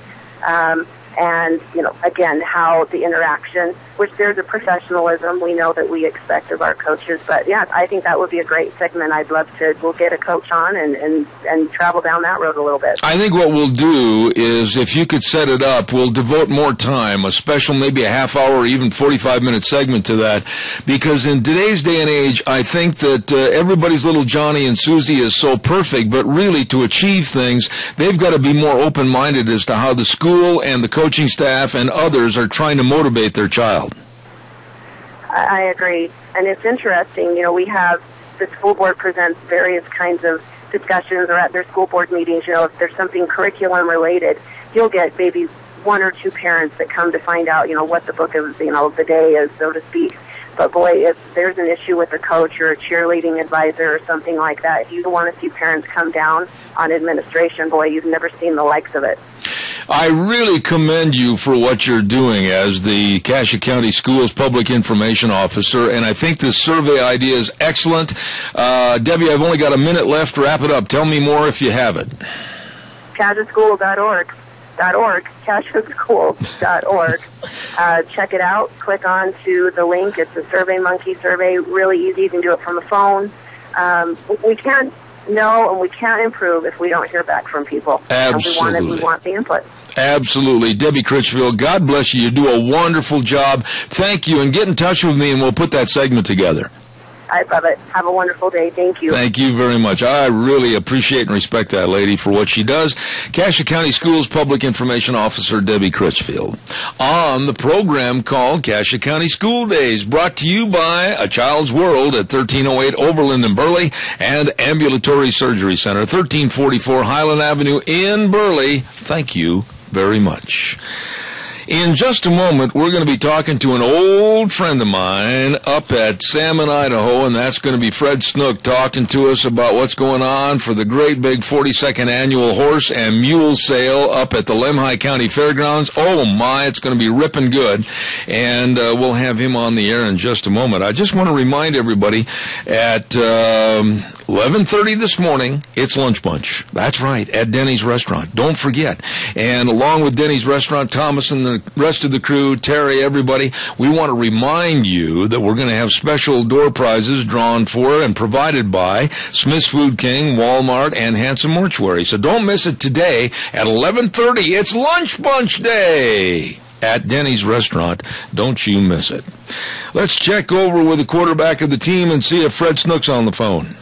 And, again, how the interaction, which there's a professionalism we know that we expect of our coaches. But, yeah, I think that would be a great segment. I'd love to, we'll get a coach on and travel down that road a little bit. I think what we'll do is, if you could set it up, we'll devote more time, a special maybe a half hour or even 45-minute segment to that, because in today's day and age, I think that everybody's little Johnny and Susie is so perfect, but really to achieve things, they've got to be more open-minded as to how the school and the coaching staff and others are trying to motivate their child. I agree. And it's interesting, we have the school board presents various kinds of discussions, or at their school board meetings, if there's something curriculum related, you'll get maybe 1 or 2 parents that come to find out, what the book of, the day is, so to speak. But boy, if there's an issue with a coach or a cheerleading advisor or something like that, if you want to see parents come down on administration, boy, you've never seen the likes of it. I really commend you for what you're doing as the Cassia County Schools Public Information Officer, and I think this survey idea is excellent. Debbie, I've only got a minute left. Wrap it up. Tell me more if you have it. CassiaSchool.org. CassiaSchool.org. Check it out. Click on to the link. It's a SurveyMonkey survey. Really easy. You can do it from the phone. We can't know and we can't improve if we don't hear back from people. Absolutely. And we want the input. Absolutely. Debbie Critchfield, God bless you. You do a wonderful job. Thank you, and get in touch with me, and we'll put that segment together. I love it. Have a wonderful day. Thank you. Thank you very much. I really appreciate and respect that lady for what she does. Cassia County Schools Public Information Officer Debbie Critchfield. On the program called Cassia County School Days, brought to you by A Child's World at 1308 Overland in Burley and Ambulatory Surgery Center, 1344 Highland Avenue in Burley. Thank you very much. In just a moment, we're going to be talking to an old friend of mine up at Salmon, Idaho, and that's going to be Fred Snook talking to us about what's going on for the great big 42nd annual horse and mule sale up at the Lemhi County Fairgrounds. Oh my, it's going to be ripping good, and we'll have him on the air in just a moment. I just want to remind everybody at 11:30 this morning, it's Lunch Bunch. That's right, at Denny's Restaurant. Don't forget. And along with Denny's Restaurant, Thomas and the rest of the crew, Terry, everybody, we want to remind you that we're going to have special door prizes drawn for and provided by Smith's Food King, Walmart, and Hanson Mortuary. So don't miss it today at 11:30. It's Lunch Bunch Day. at Denny's Restaurant. Don't you miss it. Let's check over with the quarterback of the team and see if Fred Snook's on the phone.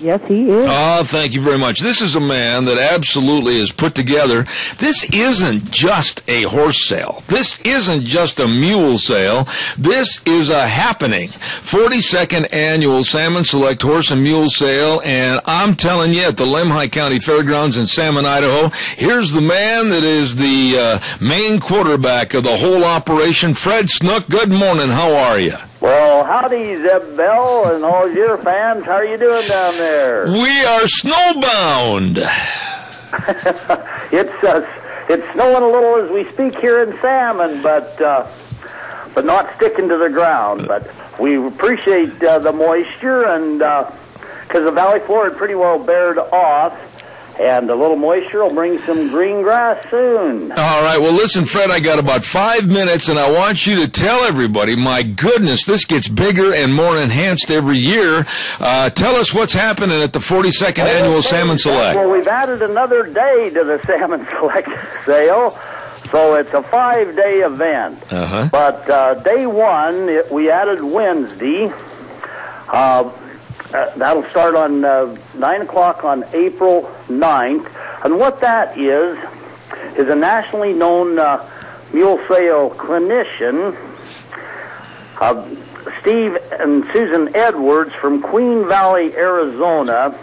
Yes, he is. Oh, thank you very much. This is a man that absolutely is put together. This isn't just a horse sale. This isn't just a mule sale. This is a happening. 42nd Annual Salmon Select Horse and Mule Sale, and I'm telling you, at the Lemhi County Fairgrounds in Salmon, Idaho, here's the man that is the main quarterback of the whole operation, Fred Snook. Good morning. How are you? Well, howdy, Zeb Bell, and all your fans. How are you doing down there? We are snowbound. It's snowing a little as we speak here in Salmon, but not sticking to the ground. But we appreciate the moisture, and because the valley floor had pretty well bared off, and a little moisture will bring some green grass soon. All right. Well, listen, Fred, I got about 5 minutes, and I want you to tell everybody, my goodness, this gets bigger and more enhanced every year. Tell us what's happening at the 42nd Annual Salmon Select. Well, we've added another day to the Salmon Select sale, so it's a 5-day event. Uh-huh. But day one, we added Wednesday. That'll start on 9 o'clock on April 9th. And what that is a nationally known mule sale clinician, Steve and Susan Edwards from Queen Valley, Arizona.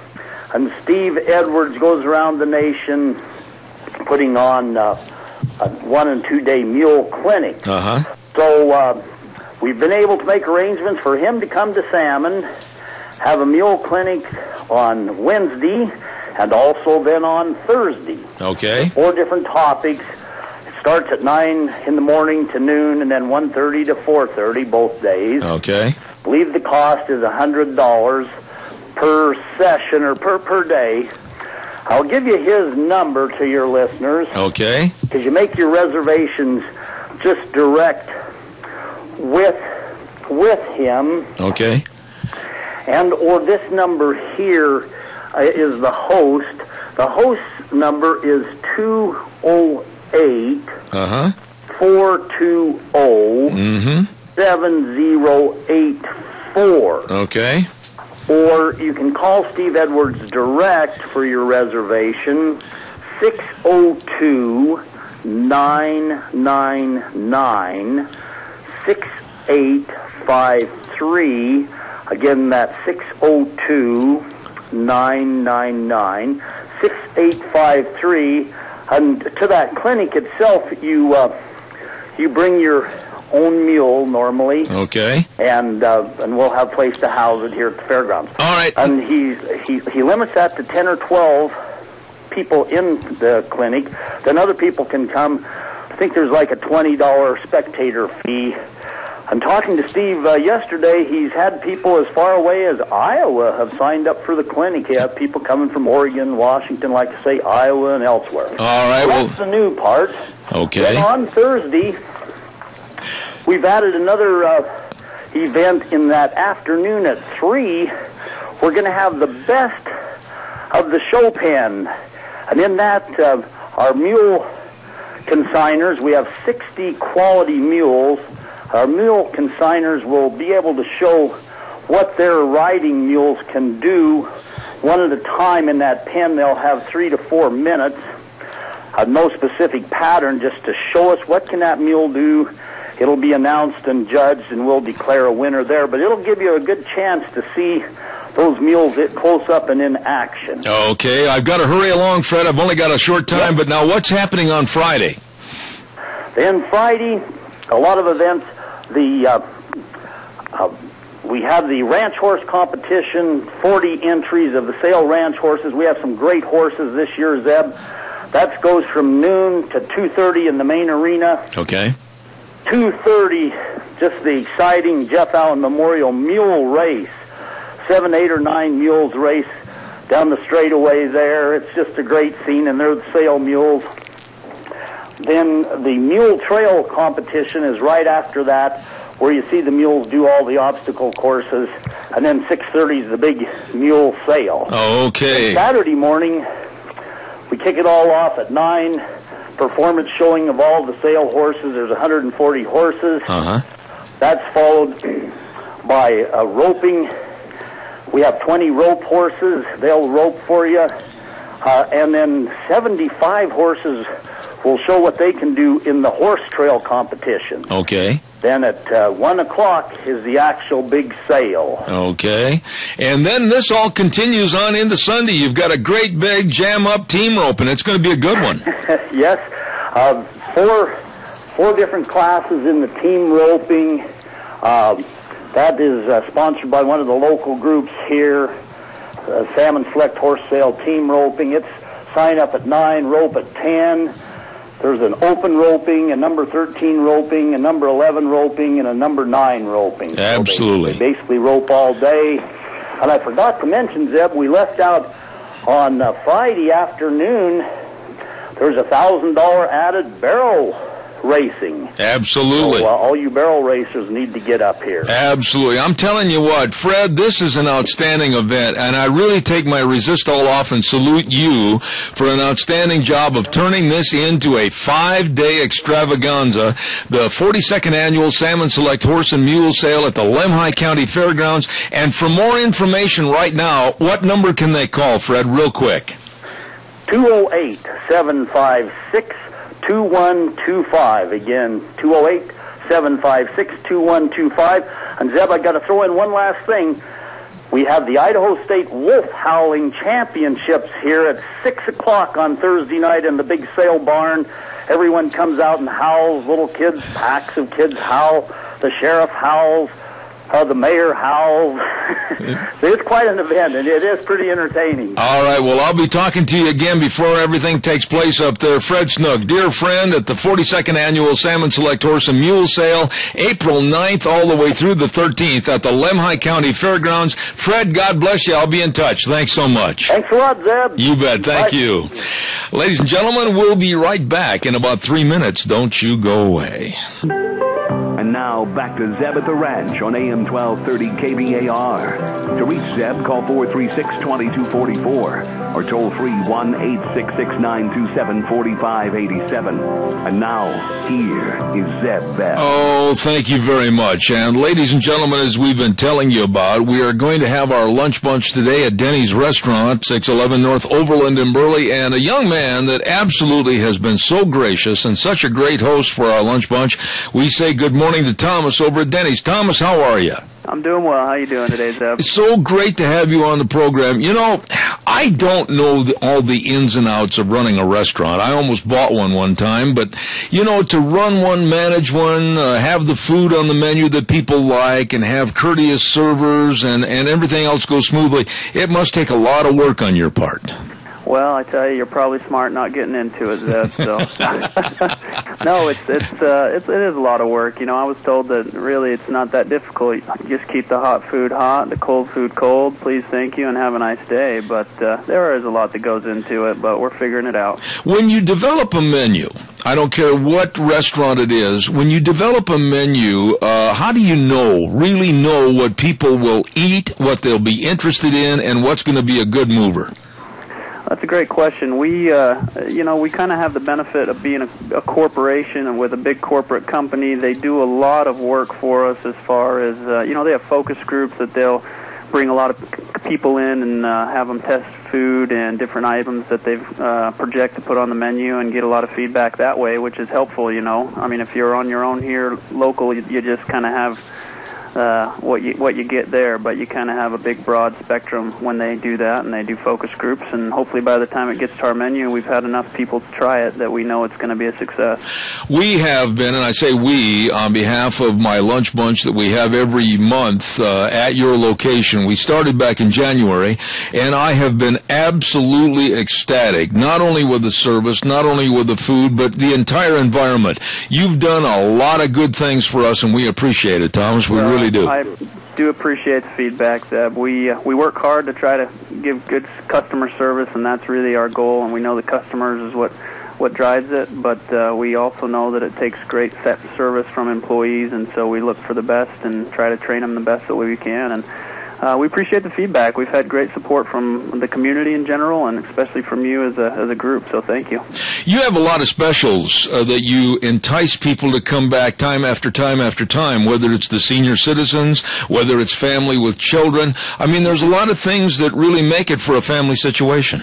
And Steve Edwards goes around the nation putting on a 1- and 2-day mule clinic. Uh-huh. So we've been able to make arrangements for him to come to Salmon, have a mule clinic on Wednesday, and also then on Thursday. Okay. 4 different topics. It starts at 9 in the morning to noon, and then 1:30 to 4:30 both days. Okay. I believe the cost is $100 per session or per day. I'll give you his number to your listeners. Okay. Because you make your reservations just direct with him. Okay. And or this number here is the host. The host number is 208 420 7084. Okay. Or you can call Steve Edwards direct for your reservation, 602-999 6853. Again, that's 602-999 6853. And to that clinic itself, you bring your own mule normally. Okay. And we'll have a place to house it here at the fairgrounds. All right. And he limits that to 10 or 12 people in the clinic. Then other people can come. I think there's like a $20 spectator fee. I'm talking to Steve yesterday. He's had people as far away as Iowa have signed up for the clinic. He had people coming from Oregon, Washington, like to say Iowa, and elsewhere. All right. Well, that's the new part. Okay. Then on Thursday, we've added another event in that afternoon at 3. We're going to have the best of the show pen. And in that, our mule consigners, we have 60 quality mules. Our mule consigners will be able to show what their riding mules can do one at a time in that pen. They'll have 3 to 4 minutes. No specific pattern, just to show us what can that mule do. It'll be announced and judged, and we'll declare a winner there. But it'll give you a good chance to see those mules close up and in action. Okay, I've got to hurry along, Fred. I've only got a short time, but now what's happening on Friday? Then Friday, a lot of events. We have the ranch horse competition, 40 entries of the sale ranch horses. We have some great horses this year, Zeb. That goes from noon to 2:30 in the main arena. Okay. 2:30, just the exciting Jeff Allen Memorial Mule Race. 7, 8, or 9 mules race down the straightaway there. It's just a great scene, and they're the sale mules. Then the Mule Trail competition is right after that, where you see the mules do all the obstacle courses. And then 6:30 is the big mule sale. Okay. And Saturday morning, we kick it all off at 9. performance showing of all the sale horses. There's 140 horses. That's followed by roping. We have 20 rope horses. They'll rope for you. And then 75 horses will show what they can do in the horse trail competition. Okay. Then at 1 o'clock is the actual big sale. Okay. And then this all continues on into Sunday. You've got a great big jam-up team rope, and it's going to be a good one. Yes. Four different classes in the team roping. That is sponsored by one of the local groups here, Salmon Select Horse Sale Team Roping. It's sign up at 9, rope at 10. There's an open roping, a number 13 roping, a number 11 roping, and a number 9 roping. Absolutely. So they basically rope all day. And I forgot to mention, Zeb, we left out on Friday afternoon, there's $1,000 added barrel racing. Absolutely. So all you barrel racers need to get up here. Absolutely. I'm telling you what, Fred, this is an outstanding event, and I really take my resistol off and salute you for an outstanding job of turning this into a 5-day extravaganza, the 42nd Annual Salmon Select Horse and Mule Sale at the Lemhi County Fairgrounds. And for more information right now, what number can they call, Fred, real quick? 208-756-2125. Again, 208-756-2125. And Zeb, I got to throw in one last thing. We have the Idaho State Wolf Howling Championships here at 6 o'clock on Thursday night in the big sale barn. Everyone comes out and howls. Little kids, packs of kids howl. The sheriff howls. The mayor howls. It's quite an event, and it is pretty entertaining. All right, well, I'll be talking to you again before everything takes place up there. Fred Snook, dear friend, at the 42nd Annual Salmon Select Horse and Mule Sale, April 9th all the way through the 13th at the Lemhi County Fairgrounds. Fred, God bless you. I'll be in touch. Thanks so much. Thanks a lot, Zeb. You bet. Thank you. Ladies and gentlemen, we'll be right back in about 3 minutes. Don't you go away. And now, back to Zeb at the Ranch on AM 1230 KBAR. To reach Zeb, call 436-2244 or toll free 1-866-927-4587. And now, here is Zeb Bell. Oh, thank you very much. And ladies and gentlemen, as we've been telling you about, we are going to have our lunch bunch today at Denny's Restaurant, 611 North Overland in Burley, and a young man that absolutely has been so gracious and such a great host for our lunch bunch. We say good morning to Thomas over at Denny's. Thomas, how are you? I'm doing well. How you doing today, Zeb? It's so great to have you on the program. You know, I don't know all the ins and outs of running a restaurant. I almost bought one time, but, you know, to run one, manage one, have the food on the menu that people like, and have courteous servers, and everything else go smoothly, it must take a lot of work on your part. Well, I tell you, you're probably smart not getting into it, Zeb. So, no, it is a lot of work. You know, I was told that really it's not that difficult. You just keep the hot food hot, the cold food cold. Please, thank you, and have a nice day. But there is a lot that goes into it, but we're figuring it out. When you develop a menu, I don't care what restaurant it is, when you develop a menu, how do you really know what people will eat, what they'll be interested in, and what's going to be a good mover? That's a great question. We kind of have the benefit of being a corporation and with a big corporate company. They do a lot of work for us as far as, they have focus groups that they'll bring a lot of people in and have them test food and different items that they've project to put on the menu and get a lot of feedback that way, which is helpful, you know. I mean, if you're on your own here local, you just kind of have what you get there, but you kind of have a big broad spectrum when they do that, and they do focus groups, and hopefully by the time it gets to our menu, we've had enough people to try it that we know it's going to be a success. We have been, and I say we, on behalf of my lunch bunch that we have every month at your location. We started back in January, and I have been absolutely ecstatic, not only with the service, not only with the food, but the entire environment. You've done a lot of good things for us, and we appreciate it, Thomas. We really do. I do appreciate the feedback, Zeb. We work hard to try to give good customer service, and that's really our goal, and we know the customers is what drives it, but we also know that it takes great service from employees, and so we look for the best and try to train them the best that we can. And we appreciate the feedback. We've had great support from the community in general, and especially from you as a group. So thank you. You have a lot of specials that you entice people to come back time after time after time, whether it's the senior citizens, whether it's family with children. I mean, there's a lot of things that really make it for a family situation.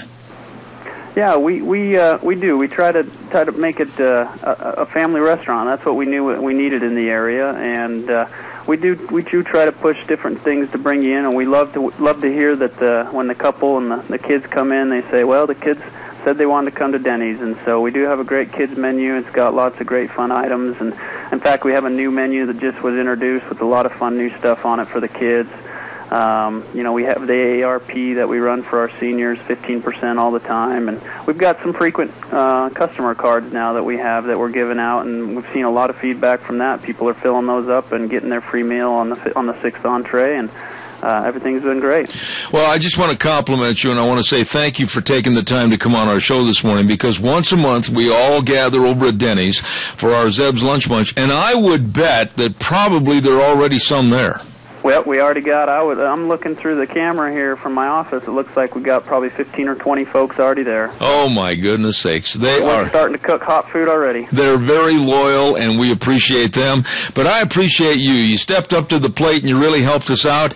Yeah, we do. We try to make it a family restaurant. That's what we knew we needed in the area, and we do try to push different things to bring you in. And we love to hear that when the couple and the kids come in, they say, well, the kids said they wanted to come to Denny's, and so we do have a great kids menu. It's got lots of great fun items, and in fact, we have a new menu that just was introduced with a lot of fun new stuff on it for the kids. We have the AARP that we run for our seniors, 15% all the time, and we've got some frequent customer cards now that we're giving out, and we've seen a lot of feedback from that. People are filling those up and getting their free meal on the sixth entree, and everything's been great. Well, I just want to compliment you, and I want to say thank you for taking the time to come on our show this morning, because once a month we all gather over at Denny's for our Zeb's Lunch Bunch, and I would bet that probably there are already some there. Well, we already got. I'm looking through the camera here from my office. It looks like we got probably 15 or 20 folks already there. Oh my goodness sakes! We're starting to cook hot food already. They're very loyal, and we appreciate them. But I appreciate you. You stepped up to the plate, and you really helped us out.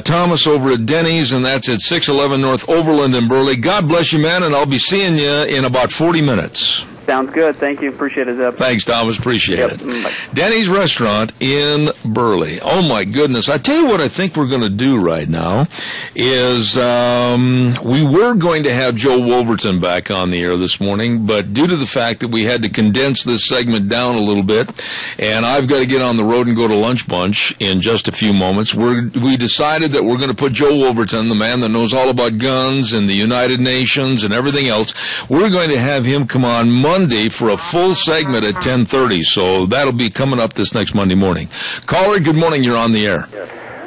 Thomas over at Denny's, and that's at 611 North Overland in Burley. God bless you, man, and I'll be seeing you in about 40 minutes. Sounds good. Thank you. Appreciate it, Zeb. Thanks, Thomas. Appreciate it. Bye. Denny's Restaurant in Burley. Oh, my goodness. I tell you what I think we're going to do right now is we were going to have Joe Wolverton back on the air this morning, but due to the fact that we had to condense this segment down a little bit, and I've got to get on the road and go to Lunch Bunch in just a few moments, we decided that we're going to put Joe Wolverton, the man that knows all about guns and the United Nations and everything else, we're going to have him come on Monday for a full segment at 10:30, so that'll be coming up this next Monday morning. Caller, good morning. You're on the air.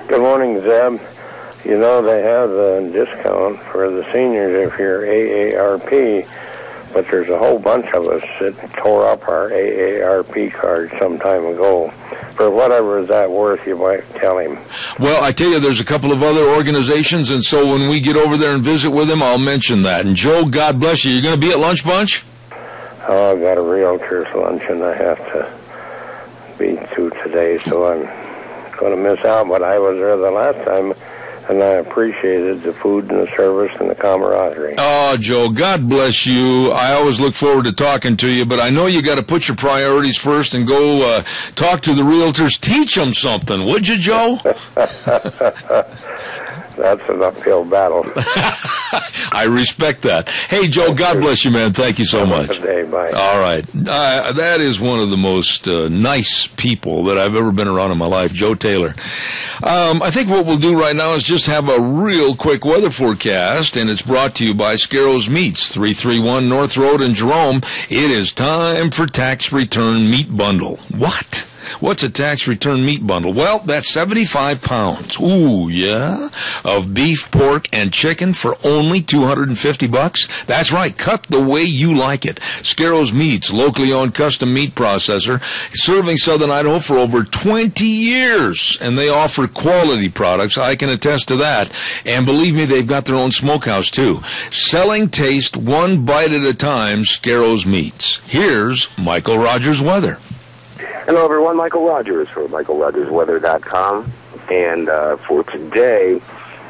Good morning, Zeb. You know, they have the discount for the seniors if you're AARP, but there's a whole bunch of us that tore up our AARP card some time ago. For whatever is that worth, you might tell him. Well, I tell you, there's a couple of other organizations, and so when we get over there and visit with him, I'll mention that. And Joe, God bless you. You're going to be at Lunch Bunch? Oh, I've got a realtor's luncheon I have to be to today, so I'm going to miss out. But I was there the last time, and I appreciated the food and the service and the camaraderie. Oh, Joe, God bless you. I always look forward to talking to you, but I know you got to put your priorities first and go talk to the realtors. Teach them something, would you, Joe? That's an uphill battle. I respect that. Hey, Joe, God bless you, man. Thank you so much. Good day, bye. All right. That is one of the most nice people that I've ever been around in my life, Joe Taylor. I think what we'll do right now is just have a real quick weather forecast, and it's brought to you by Scarro's Meats, 331 North Road in Jerome. It is time for tax return meat bundle. What? What's a tax return meat bundle? Well, that's 75 pounds. Ooh, yeah. Of beef, pork, and chicken for only $250. That's right. Cut the way you like it. Scarro's Meats, locally owned custom meat processor, serving Southern Idaho for over 20 years. And they offer quality products. I can attest to that. And believe me, they've got their own smokehouse, too. Selling taste one bite at a time, Scarro's Meats. Here's Michael Rogers' weather. Hello, everyone. Michael Rogers for MichaelRogersWeather.com. And for today,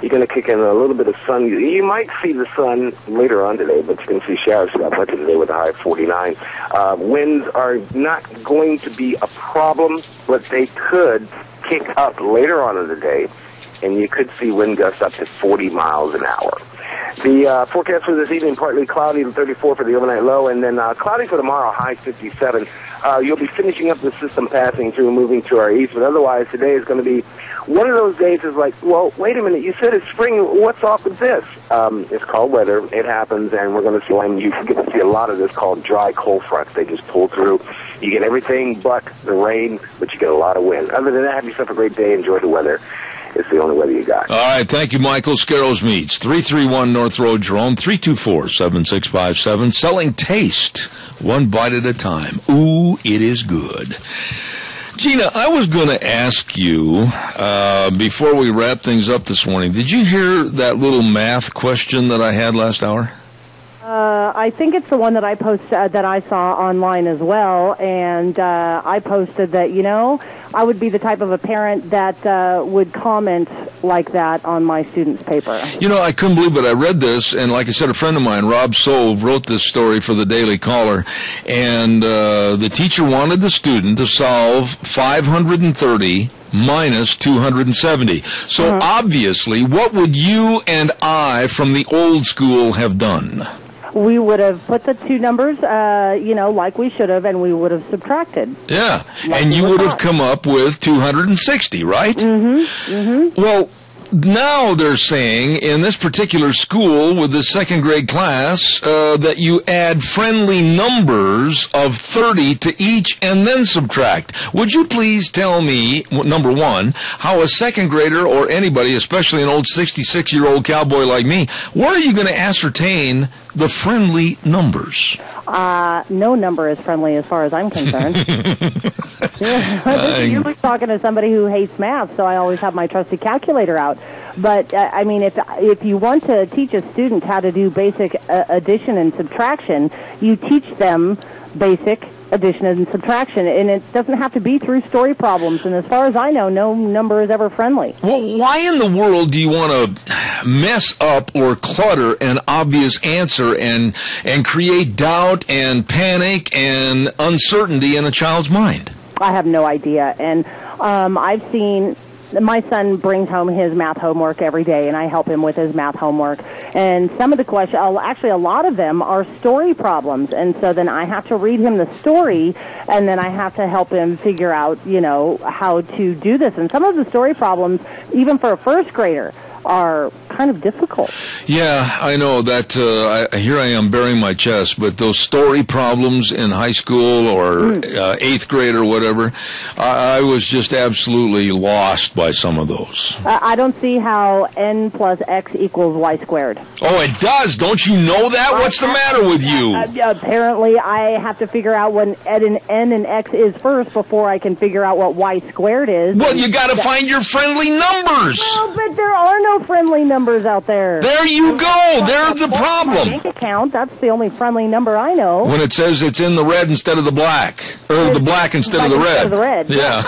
you're going to kick in a little bit of sun. You might see the sun later on today, but you can see showers throughout much of today with a high of 49. Winds are not going to be a problem, but they could kick up later on in the day, and you could see wind gusts up to 40 miles an hour. The forecast for this evening, partly cloudy, 34 for the overnight low, and then cloudy for tomorrow, high 57. You'll be finishing up the system passing through and moving to our east, but otherwise today is going to be one of those days is like, well, wait a minute, you said it's spring, what's off with this? It's called weather, it happens, and we're going to see, and you get to see a lot of this called dry cold fronts. They just pull through. You get everything but the rain, but you get a lot of wind. Other than that, have yourself a great day, enjoy the weather. It's the only weather you got. All right, thank you, Michael. Scarro's Meats, 331 North Road, Jerome, 324-7657. Selling taste, one bite at a time. Ooh, it is good. Gina, I was going to ask you, before we wrap things up this morning, did you hear that little math question that I had last hour? I think it's the one that I that I saw online as well, and I posted that, I would be the type of a parent that would comment like that on my student's paper. I couldn't believe it. I read this, and like I said, a friend of mine, Rob Sove, wrote this story for the Daily Caller, and the teacher wanted the student to solve 530 minus 270. So obviously, what would you and I from the old school have done? We would have put the two numbers, like we should have, and we would have subtracted. Yeah, and you would have come up with 260, right? Mm-hmm. Mm-hmm. Well, now they're saying in this particular school with the second grade class that you add friendly numbers of 30 to each and then subtract. Would you please tell me, number one, how a second grader or anybody, especially an old 66-year-old cowboy like me, where are you going to ascertain the friendly numbers? No number is friendly as far as I'm concerned. You're talking to somebody who hates math, so I always have my trusty calculator out. But, if you want to teach a student how to do basic addition and subtraction, you teach them basic addition and subtraction, and it doesn't have to be through story problems. And as far as I know, no number is ever friendly. Well, why in the world do you want to mess up or clutter an obvious answer and create doubt and panic and uncertainty in a child's mind? I have no idea. And I've seen... My son brings home his math homework every day, and I help him with his math homework. And some of the questions, actually a lot of them, are story problems. And so then I have to read him the story, and then I have to help him figure out, how to do this. And some of the story problems, even for a first grader, are kind of difficult. Yeah, I know that. Here I am bearing my chest, but those story problems in high school or 8th grade or whatever, I was just absolutely lost by some of those. I don't see how n plus x equals y squared. Oh, it does. Don't you know that? What's the matter with you? Apparently, I have to figure out what n and x is first before I can figure out what y squared is. Well, you got to find your friendly numbers. No, but there are no friendly numbers out there. There you go. There's the problem. My bank account, that's the only friendly number I know. When it says it's in the red instead of the black, or the black instead of the red. Instead of the red. Yeah.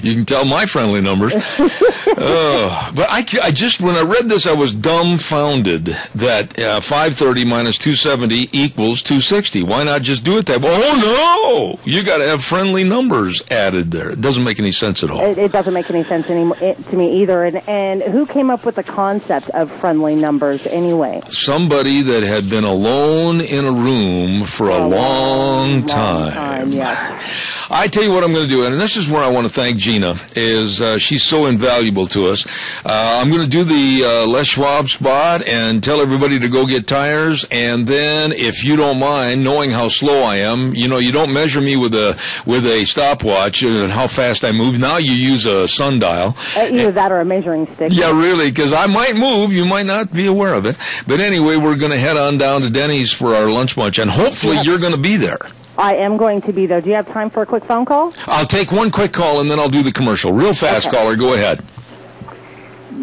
You can tell my friendly numbers. But I just, when I read this, I was dumbfounded that 530 minus 270 equals 260. Why not just do it that way? Oh, no! You got to have friendly numbers added there. It doesn't make any sense at all. It doesn't make any sense to me either. And who came up with the concept of friendly numbers anyway? Somebody that had been alone in a room for a long time. Yes. I tell you what I'm going to do, and this is where I want to thank Gina, is she's so invaluable to us. I'm going to do the Les Schwab spot and tell everybody to go get tires, and then, if you don't mind, knowing how slow I am, you don't measure me with a stopwatch and how fast I move. Now you use a sundial. Either that or a measuring stick. Yeah, really, because I might move. You might not be aware of it. But anyway, we're going to head on down to Denny's for our lunch bunch, and hopefully you're going to be there. I am going to be there. Do you have time for a quick phone call? I'll take one quick call, and then I'll do the commercial. Real fast, Okay. Caller. Go ahead.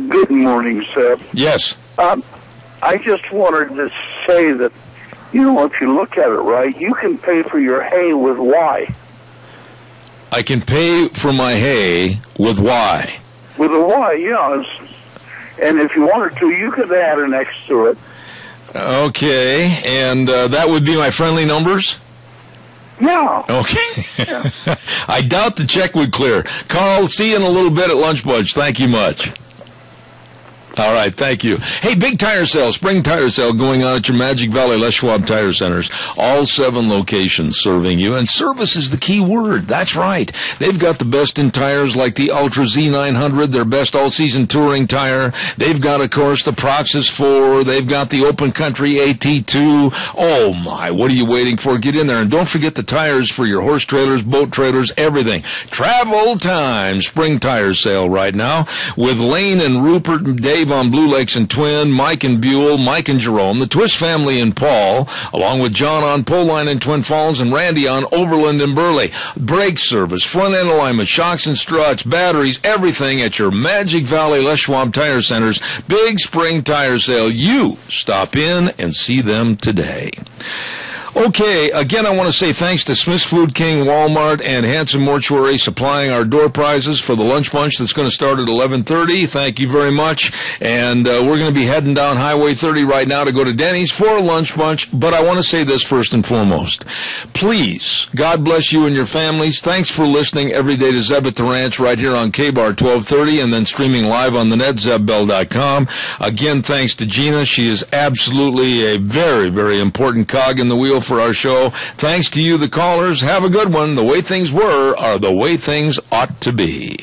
Good morning, Seth. Yes. I just wanted to say that, if you look at it right, you can pay for your hay with Y. I can pay for my hay with Y. With a Y, yeah. And if you wanted to, you could add an X to it. Okay, and that would be my friendly numbers? Yeah. Okay. I doubt the check would clear. Carl, see you in a little bit at lunch bunch. Thank you much. All right, thank you. Hey, big tire sale, spring tire sale going on at your Magic Valley Les Schwab Tire Centers. All 7 locations serving you, and service is the key word. That's right. They've got the best in tires like the Ultra Z900, their best all-season touring tire. They've got, of course, the Proxys 4. They've got the Open Country AT2. Oh, my, what are you waiting for? Get in there, and don't forget the tires for your horse trailers, boat trailers, everything. Travel time, spring tire sale right now with Lane and Rupert Day Dave on Blue Lakes and Twin, Mike and Buell, Mike and Jerome, the Twist family in Paul, along with John on Pole Line in Twin Falls, and Randy on Overland and Burley. Brake service, front end alignment, shocks and struts, batteries, everything at your Magic Valley Les Schwab Tire Center's big spring tire sale. You stop in and see them today. Okay, again, I want to say thanks to Smith's Food King, Walmart, and Hanson Mortuary supplying our door prizes for the lunch bunch that's going to start at 11:30. Thank you very much. And we're going to be heading down Highway 30 right now to go to Denny's for a lunch bunch. But I want to say this first and foremost. Please, God bless you and your families. Thanks for listening every day to Zeb at the Ranch right here on KBAR 1230 and then streaming live on the net, zebbell.com. Again, thanks to Gina. She is absolutely a very, very important cog in the wheel for our show. Thanks to you, the callers. Have a good one. The way things were are the way things ought to be.